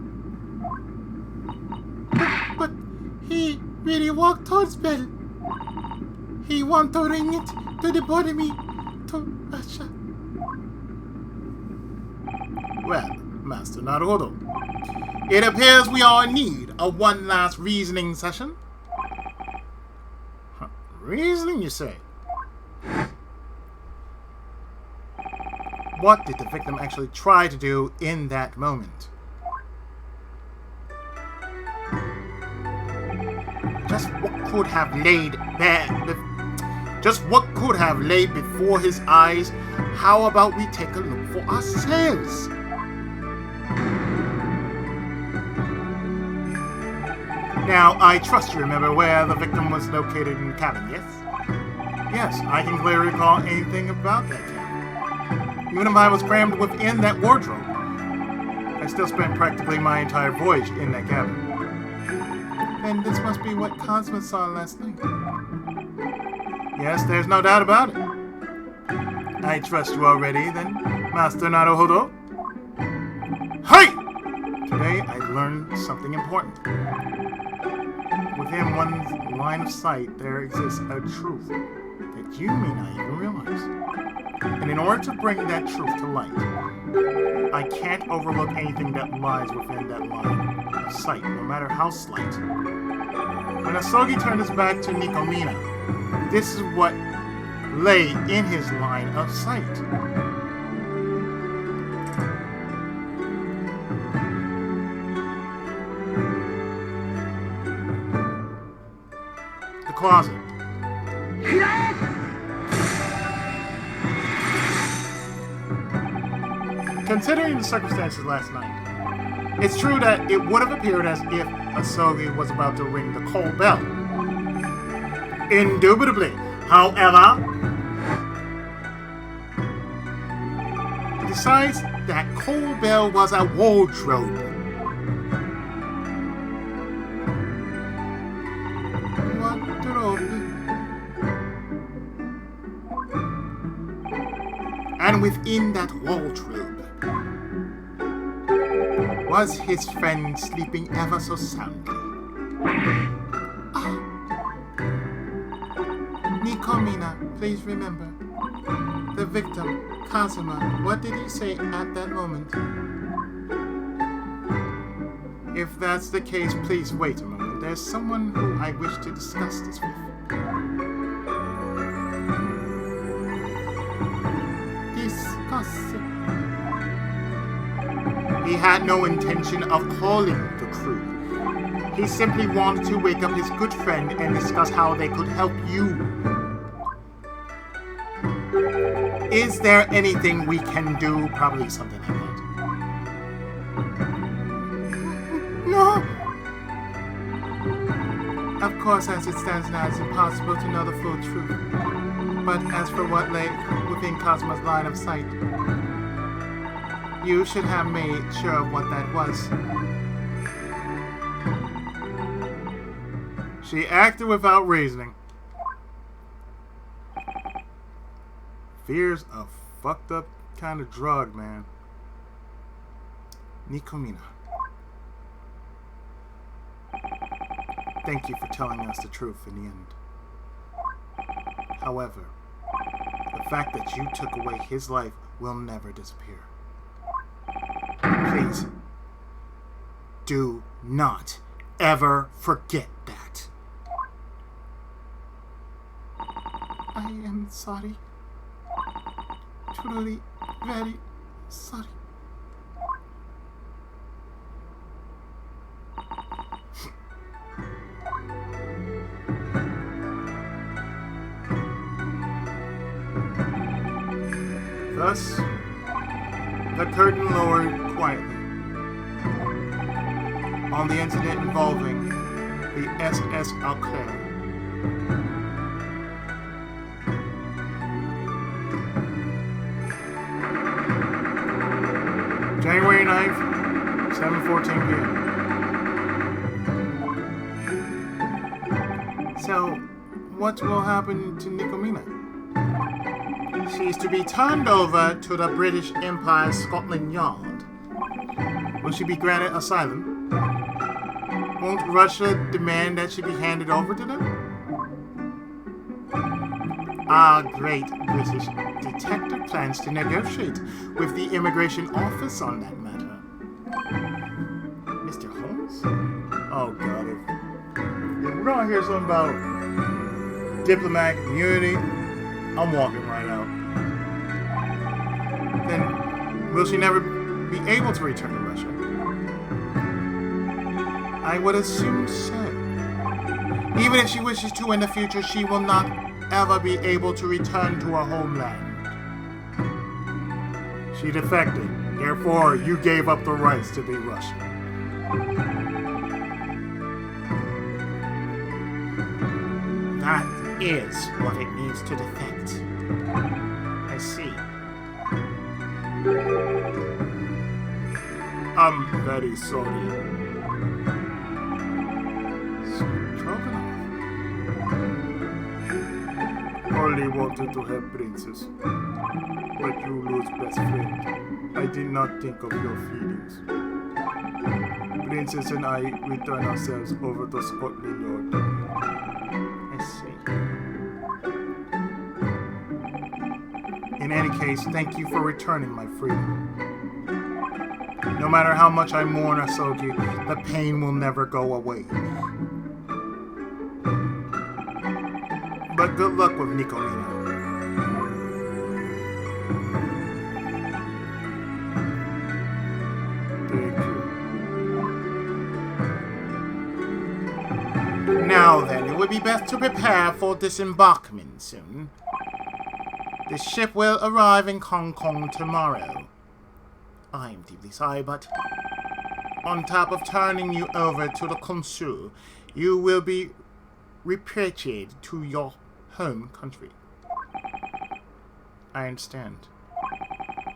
But he really walked towards bell. He wanted to ring it to the bottom to Asha. Well, Master Naruhodo, it appears we are in need of one last reasoning session. Huh. Reasoning, you say? What did the victim actually try to do in that moment? Just what could have laid before his eyes? How about we take a look for ourselves? Now, I trust you remember where the victim was located in the cabin, yes? Yes, I can clearly recall anything about that cabin. Even if I was crammed within that wardrobe, I still spent practically my entire voyage in that cabin. And this must be what Kazuma saw last night. Yes, there's no doubt about it. I trust you already, then, Master Naruhodo. Hey! Today I learned something important. Within one's line of sight, there exists a truth that you may not even realize. And in order to bring that truth to light, I can't overlook anything that lies within that line of sight, no matter how slight. When Asogi turned his back to Nikomina, this is what lay in his line of sight. The closet. Considering the circumstances last night, it's true that it would have appeared as if Asogi was about to ring the coal bell. Indubitably, however, besides that coal bell was a wardrobe. And within that wardrobe was his friend sleeping ever so soundly. Nikomina, Please remember, the victim, Kazuma, what did he say at that moment? If that's the case, please wait a moment. There's someone who I wish to discuss this with. Discuss it. He had no intention of calling the crew. He simply wanted to wake up his good friend and discuss how they could help you. Is there anything we can do? Probably something like that. No! Of course, as it stands now, it's impossible to know the full truth. But as for what lay within Kazuma's line of sight, you should have made sure of what that was. She acted without reasoning. Fear's a fucked up kind of drug, man. Nikomina. Thank you for telling us the truth in the end. However, the fact that you took away his life will never disappear. Please, do not ever forget that. I am sorry. Truly, very sorry. Thus, the curtain lowered quietly on the incident involving the SS Alclair. January 9th, 7:14 p.m. So, what will happen to Nikomina? She is to be turned over to the British Empire Scotland Yard. Will she be granted asylum? Won't Russia demand that she be handed over to them? Our great British detective plans to negotiate with the Immigration Office on that matter. Mr. Holmes? Oh God, if we're gonna hear something about diplomatic immunity, I'm walking right out. Then, will she never be able to return to Russia? I would assume so. Even if she wishes to in the future, she will not ever be able to return to her homeland. She defected. Therefore, you gave up the rights to be Russian. That is what it means to defect. I see. I'm very sorry. Stroganoff. Only wanted to help Princess. But you lose best friend. I did not think of your feelings. Princess and I return ourselves over to Scotland Yard. I see. In any case, thank you for returning my freedom. No matter how much I mourn Asogi, the pain will never go away. But good luck with Nikomina. Thank you. Now then, it would be best to prepare for disembarkment soon. The ship will arrive in Hong Kong tomorrow. I am deeply sorry, but on top of turning you over to the consul, you will be repatriated to your home country. I understand.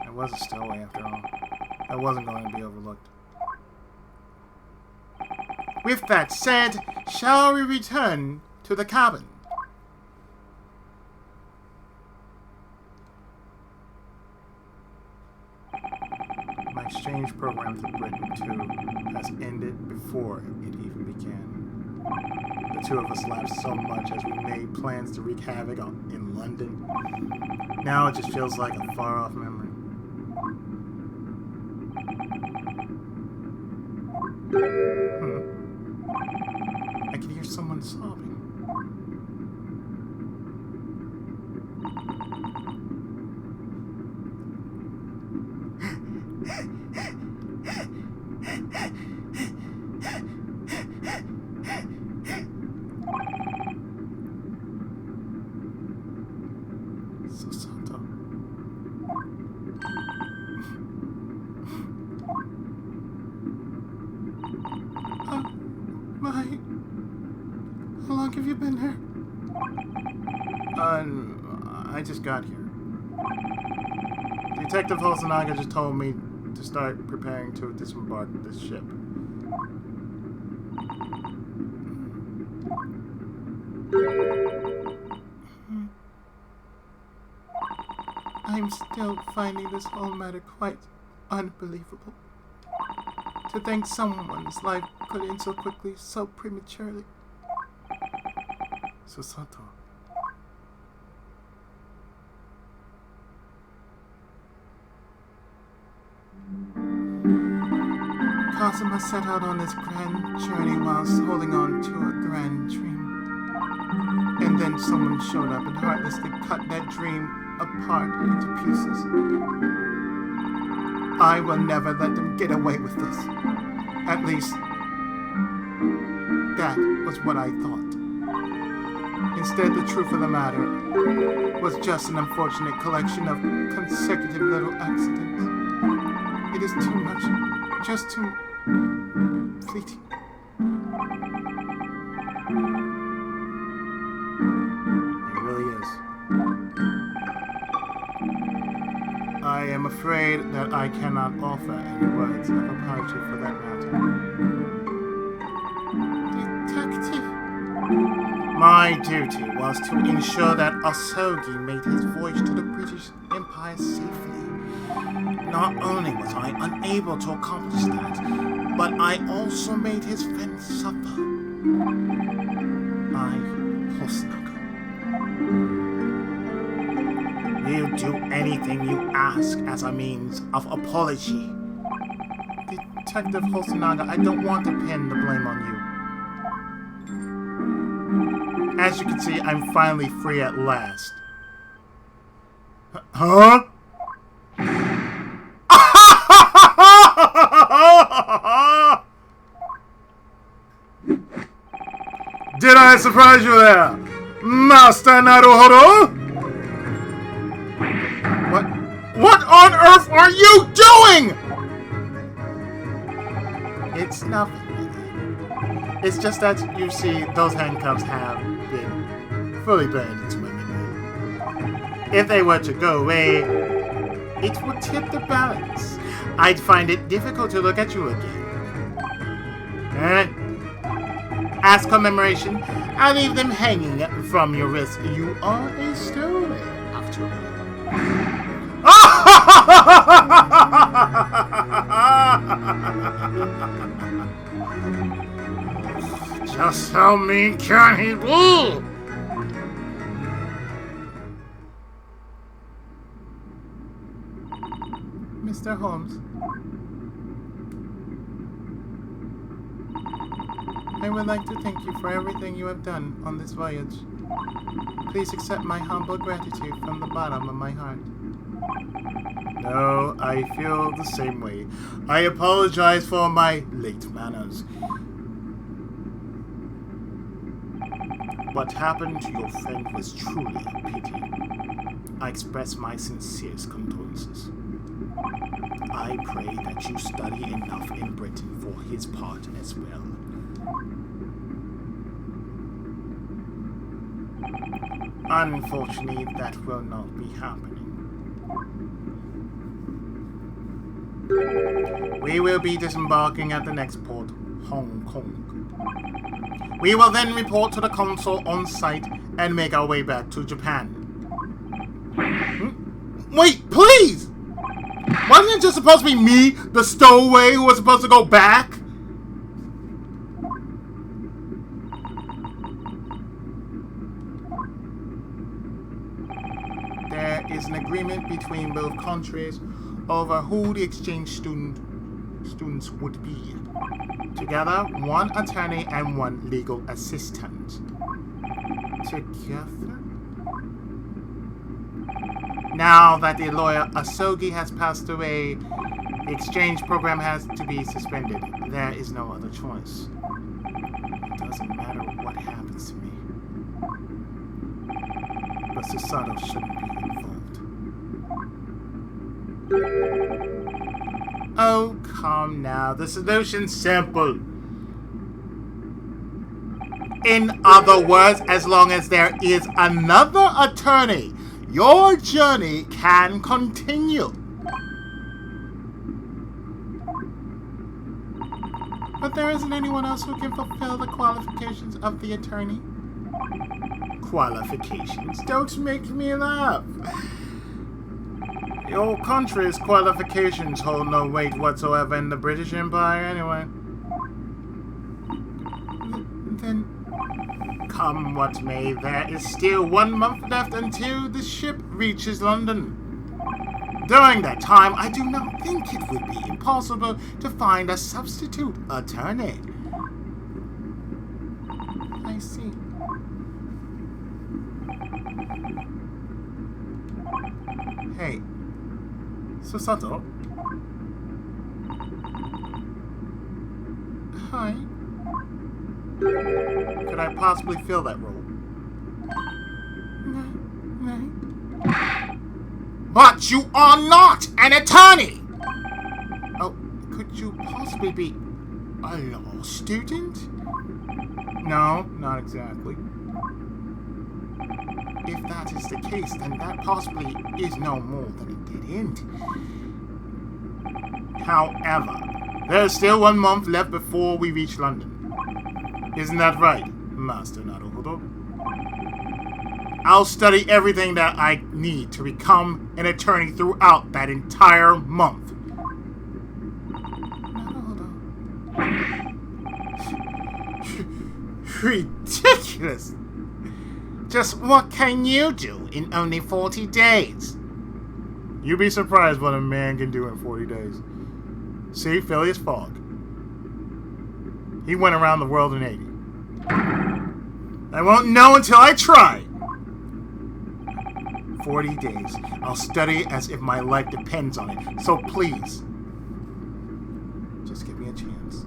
I was a stowaway after all. I wasn't going to be overlooked. With that said, shall we return to the cabin? My exchange program to Britain, too, has ended before it even began. The two of us laughed so much as we made plans to wreak havoc in London. Now it just feels like a far-off memory. I can hear someone sobbing. Susato. How long have you been here? I just got here. Detective Hosonaga just told me to start preparing to disembark this ship. I'm still finding this whole matter quite unbelievable. To think someone's life could end so quickly, so prematurely. Susato. Kazuma set out on this grand journey whilst holding on to a grand dream. And then someone showed up and heartlessly cut that dream apart into pieces. I will never let them get away with this. At least, that was what I thought. Instead, the truth of the matter was just an unfortunate collection of consecutive little accidents. It is too much, just too fleeting. It really is. I am afraid that I cannot offer any words of apology for that matter. Detective. My duty was to ensure that Asogi made his voyage to the British Empire safely. Not only was I unable to accomplish that, but I also made his friends suffer. I, Hosonaga, will do anything you ask as a means of apology. Detective Hosonaga, I don't want to pin the blame on you. As you can see, I'm finally free at last. Huh? Did I surprise you there, Master Naruhodo? What on earth are you doing? It's nothing. It's just that, you see, those handcuffs have been fully burned into my memory. If they were to go away, it would tip the balance. I'd find it difficult to look at you again. As commemoration, I leave them hanging from your wrist. You are a stowaway, after all. Just how mean can he be? Mr. Holmes, I would like to thank you for everything you have done on this voyage. Please accept my humble gratitude from the bottom of my heart. No, I feel the same way. I apologize for my late manners. What happened to your friend was truly a pity. I express my sincerest condolences. I pray that you study enough in Britain for his part as well. Unfortunately, that will not be happening. We will be disembarking at the next port, Hong Kong. We will then report to the consul on site and make our way back to Japan. Wait, please! Wasn't it just supposed to be me, the stowaway, who was supposed to go back? agreement between both countries over who the exchange students would be. Together, one attorney and one legal assistant. Together? Now that the lawyer Asogi has passed away, the exchange program has to be suspended. There is no other choice. It doesn't matter what happens to me. But Susato shouldn't be involved. Oh, come now. The solution's simple. In other words, as long as there is another attorney, your journey can continue. But there isn't anyone else who can fulfill the qualifications of the attorney. Qualifications? Don't make me laugh. Your country's qualifications hold no weight whatsoever in the British Empire anyway. Then, come what may, there is still 1 month left until the ship reaches London. During that time, I do not think it would be impossible to find a substitute attorney. I see. Hey, Susato? Hi. Could I possibly fill that role? No. But you are not an attorney! Oh, could you possibly be a law student? No, not exactly. If that is the case, then that possibly is no more than a dead end. However, there's still 1 month left before we reach London. Isn't that right, Master Naruhodo? I'll study everything that I need to become an attorney throughout that entire month. Ridiculous! Just what can you do in only 40 days? You'd be surprised what a man can do in 40 days. See, Phileas Fogg. He went around the world in 80. I won't know until I try. 40 days. I'll study as if my life depends on it. So please, just give me a chance.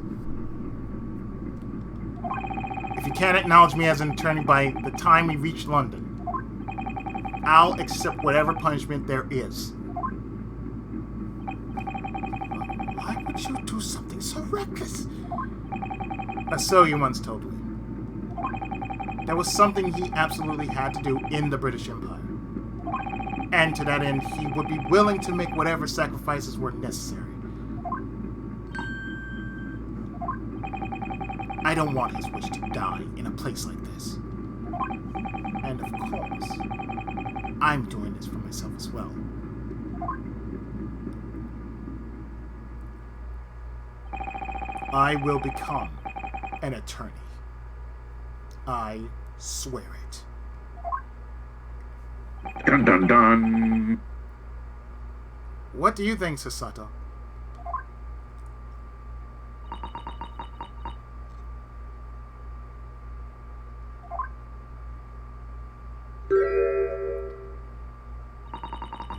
If you can't acknowledge me as an attorney by the time we reach London, I'll accept whatever punishment there is. Why would you do something so reckless? So you once told me. There was something he absolutely had to do in the British Empire. And to that end, he would be willing to make whatever sacrifices were necessary. I don't want his wish to die in a place like this. And of course, I'm doing this for myself as well. I will become an attorney. I swear it. Dun dun dun. What do you think, Susato?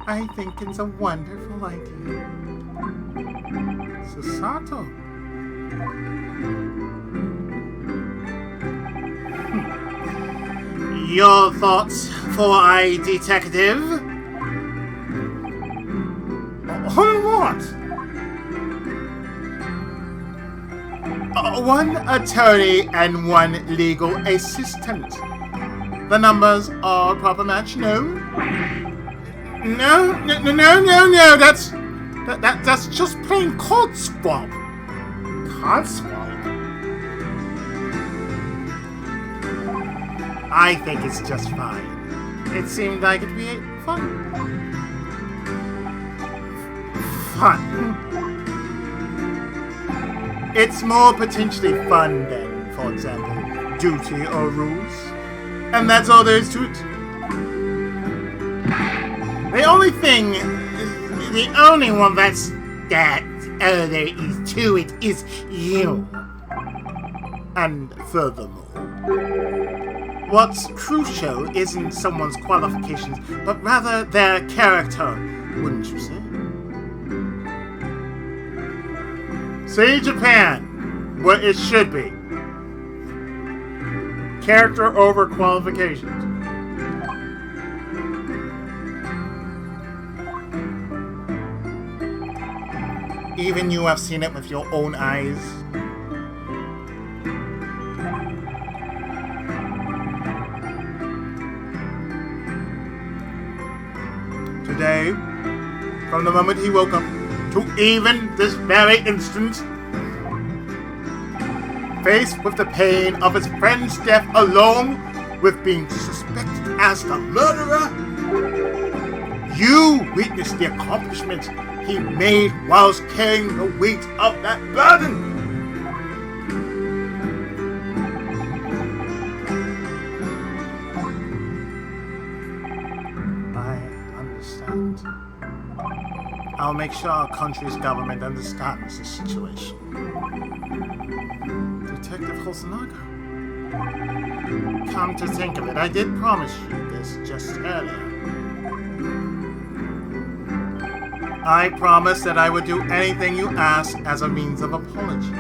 I think it's a wonderful idea. Susato. Your thoughts for a detective? On what? One attorney and one legal assistant. The numbers are a proper match, no? No. That's just plain codswallop. Codswallop? I think it's just fine. It seemed like it'd be fun. Fun. It's more potentially fun than, for example, duty or rules. And that's all there is to it. The only one that's that there is to it is you. And furthermore, what's crucial isn't someone's qualifications, but rather their character, wouldn't you say? See Japan, what it should be. Character over qualifications. Even you have seen it with your own eyes. Today, from the moment he woke up to even this very instant, faced with the pain of his friend's death along with being suspected as the murderer, you witnessed the accomplishments he made whilst carrying the weight of that burden. I understand. I'll make sure our country's government understands the situation. Detective Hosonaga. Come to think of it, I did promise you this just earlier. I promised that I would do anything you asked as a means of apology.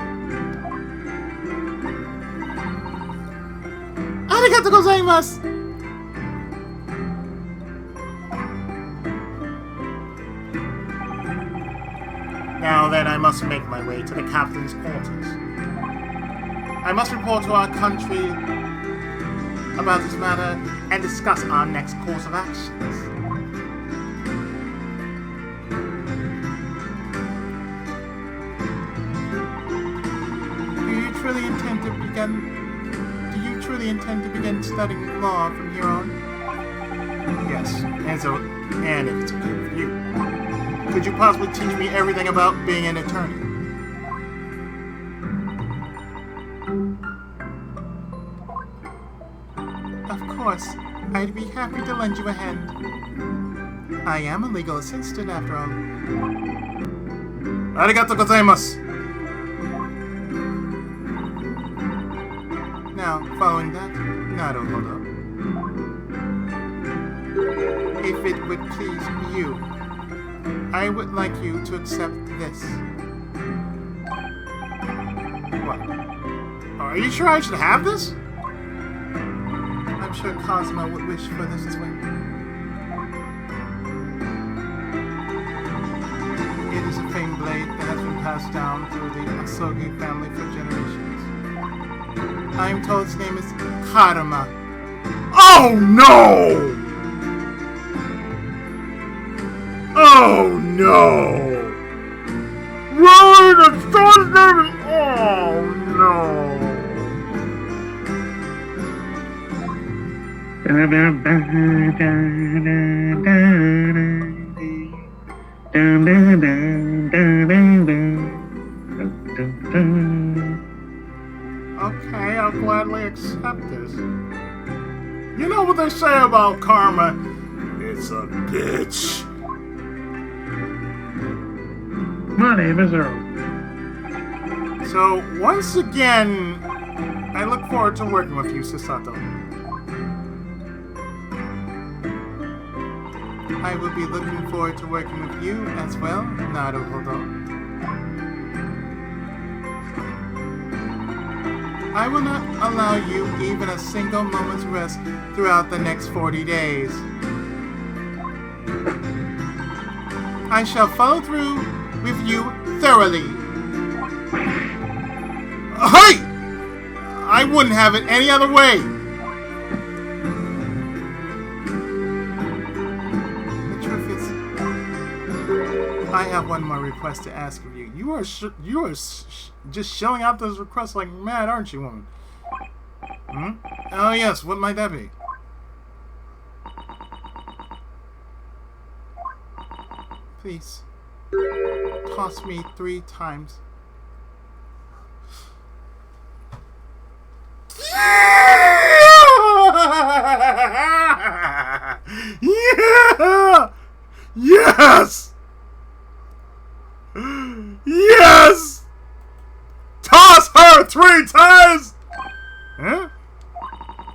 Arigatou gozaimasu! Now then, I must make my way to the captain's quarters. I must report to our country about this matter and discuss our next course of actions. Do you truly intend to begin studying law from here on? Yes, and if it's okay with you, could you possibly teach me everything about being an attorney? Of course, I'd be happy to lend you a hand. I am a legal assistant after all. Arigatou gozaimasu! Now, following that, naruhodo. If it would please you, I would like you to accept this. What? Are you sure I should have this? I'm sure Cosmo would wish for this as well. It is a famed blade that has been passed down through the Asogi family for generations. I am told its name is Karma. Oh no! Oh no! Really? The son's name is... Oh no! Okay, I'll gladly accept this. You know what they say about karma? It's a bitch. My name is Earl. So, once again, I look forward to working with you, Susato. I will be looking forward to working with you as well, naruhodo. I will not allow you even a single moment's rest throughout the next 40 days. I shall follow through with you thoroughly. Hey! I wouldn't have it any other way. The truth is, I have one more request to ask of you. You are just shelling out those requests like mad, aren't you, woman? Hmm? Oh yes, what might that be? Please, toss me 3 times. Yeah! Yes! Yes! Toss her 3 times! Huh?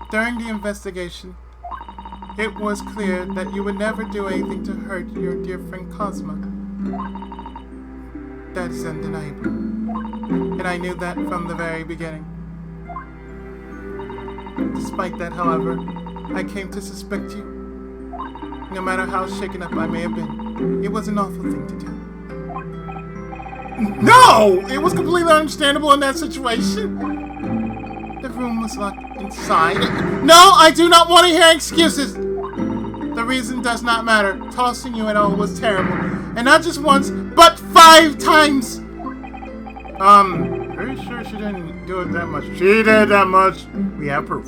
During the investigation, it was clear that you would never do anything to hurt your dear friend Cosma. That is undeniable. And I knew that from the very beginning. Despite that, however, I came to suspect you. No matter how shaken up I may have been, it was an awful thing to do. No! It was completely understandable in that situation. The room was locked inside. No, I do not want to hear excuses. The reason does not matter. Tossing you at all was terrible. And not just once, but 5 times. Pretty sure she didn't do it that much. She did that much. We have proof.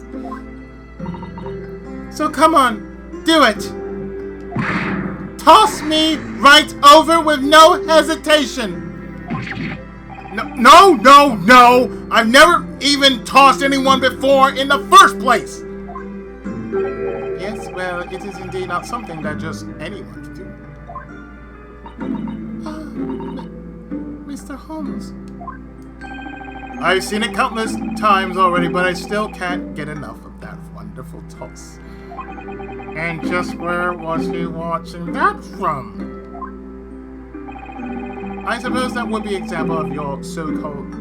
So come on, do it. Toss me right over with no hesitation. No! I've never even tossed anyone before in the first place. Yes, well, it is indeed not something that just anyone can do. Mr. Holmes. I've seen it countless times already, but I still can't get enough of that wonderful toss. And just where was he watching that from? I suppose that would be an example of your so-called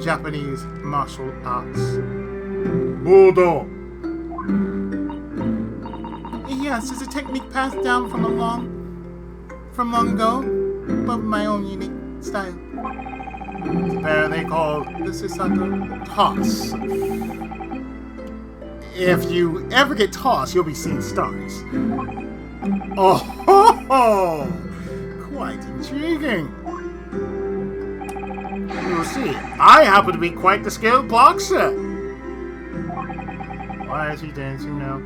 Japanese martial arts. Budo. Yes, it's a technique passed down from long ago, but my own unique style. It's apparently called The Susato. toss. If you ever get tossed, you'll be seeing stars. Oh, ho, ho. Quite intriguing. You'll see, I happen to be quite the skilled boxer. Why is he dancing now?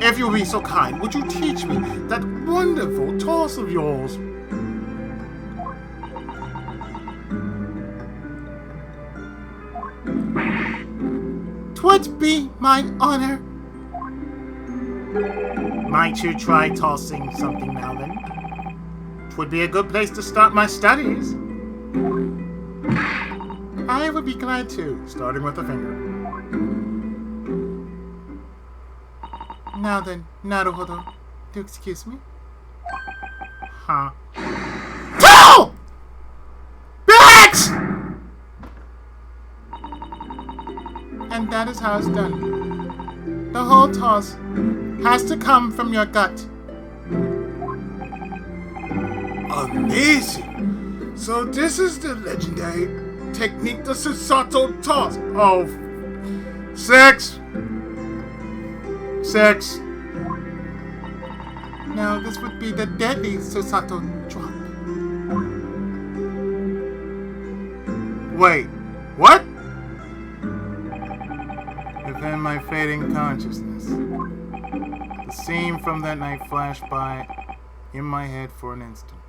If you'll be so kind, would you teach me that wonderful toss of yours? Twould be my honor. Might you try tossing something now then? 'Twould be a good place to start my studies. I would be glad to. Starting with the finger. Now then, naruhodo. Do excuse me? Huh. No! Bitch! And that is how it's done. The whole toss has to come from your gut. Amazing! So this is the legendary technique, the Susato toss. Oh, 6. Now this would be the deadly Susato drop. Wait, what? Within my fading consciousness, the scene from that night flashed by in my head for an instant.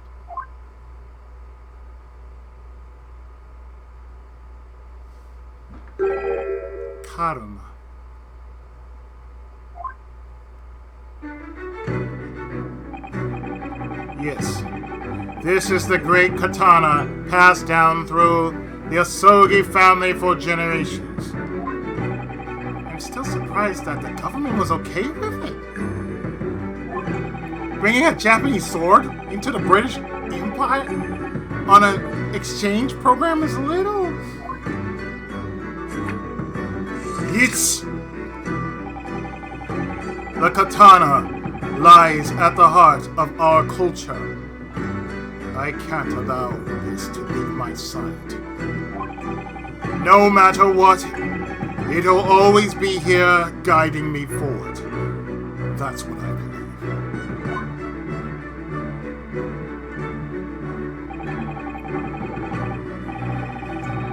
Karma. Yes, this is the great katana passed down through the Asogi family for generations. I'm still surprised that the government was okay with it. Bringing a Japanese sword into the British Empire on an exchange program is a little... It's... The katana lies at the heart of our culture. I can't allow this to leave my side. No matter what, it'll always be here guiding me forward. That's what I believe.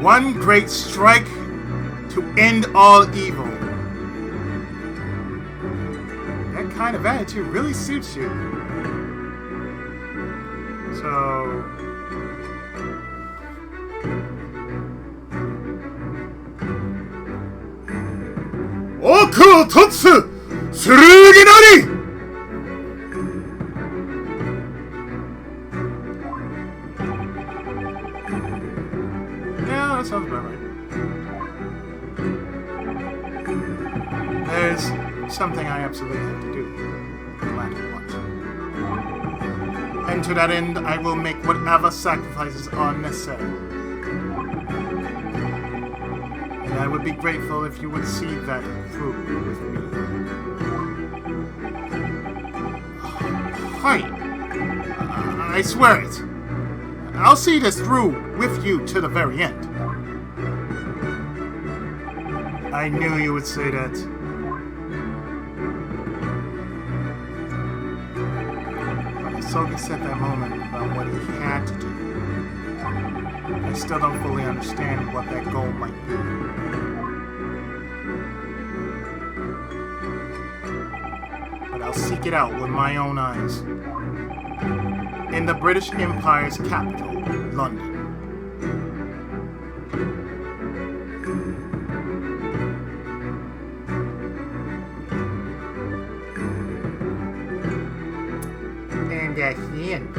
One great strike to end all evil. That kind of attitude really suits you. So... Oku Totsu! Tsurugi Nari! that sounds about right. There's something I absolutely have to do, no matter what. And to that end, I will make whatever sacrifices are necessary. And I would be grateful if you would see that through with me. Hi! I swear it. I'll see this through with you to the very end. I knew you would say that. When Hisogi said that moment about what he had to do, I still don't fully understand what that goal might be. But I'll seek it out with my own eyes. In the British Empire's capital, London. And that's the end.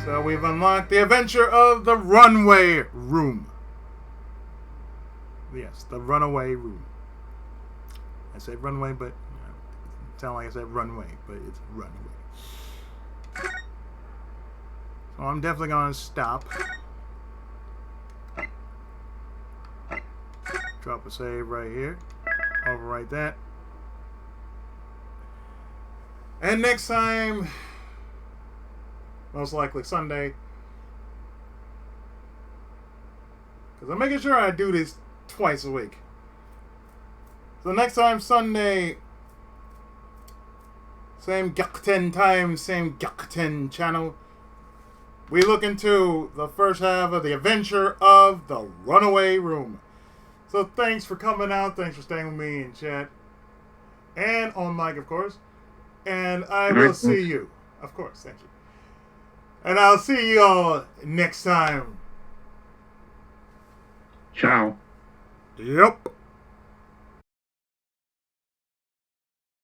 So we've unlocked the adventure of the Runway Room. Yes, the runaway room. I say runway, but it sounds like I said runway, but it's runway. So I'm definitely going to stop. Drop a save right here. Overwrite that. And next time, most likely Sunday, because I'm making sure I do this twice a week. So next time, Sunday, same Gyakuten time, same Gyakuten channel, we look into the first half of the adventure of the Runaway Room. So thanks for coming out. Thanks for staying with me in chat. And on mic, of course. And I will see you. Of course, thank you. And I'll see you all next time. Ciao. Yep.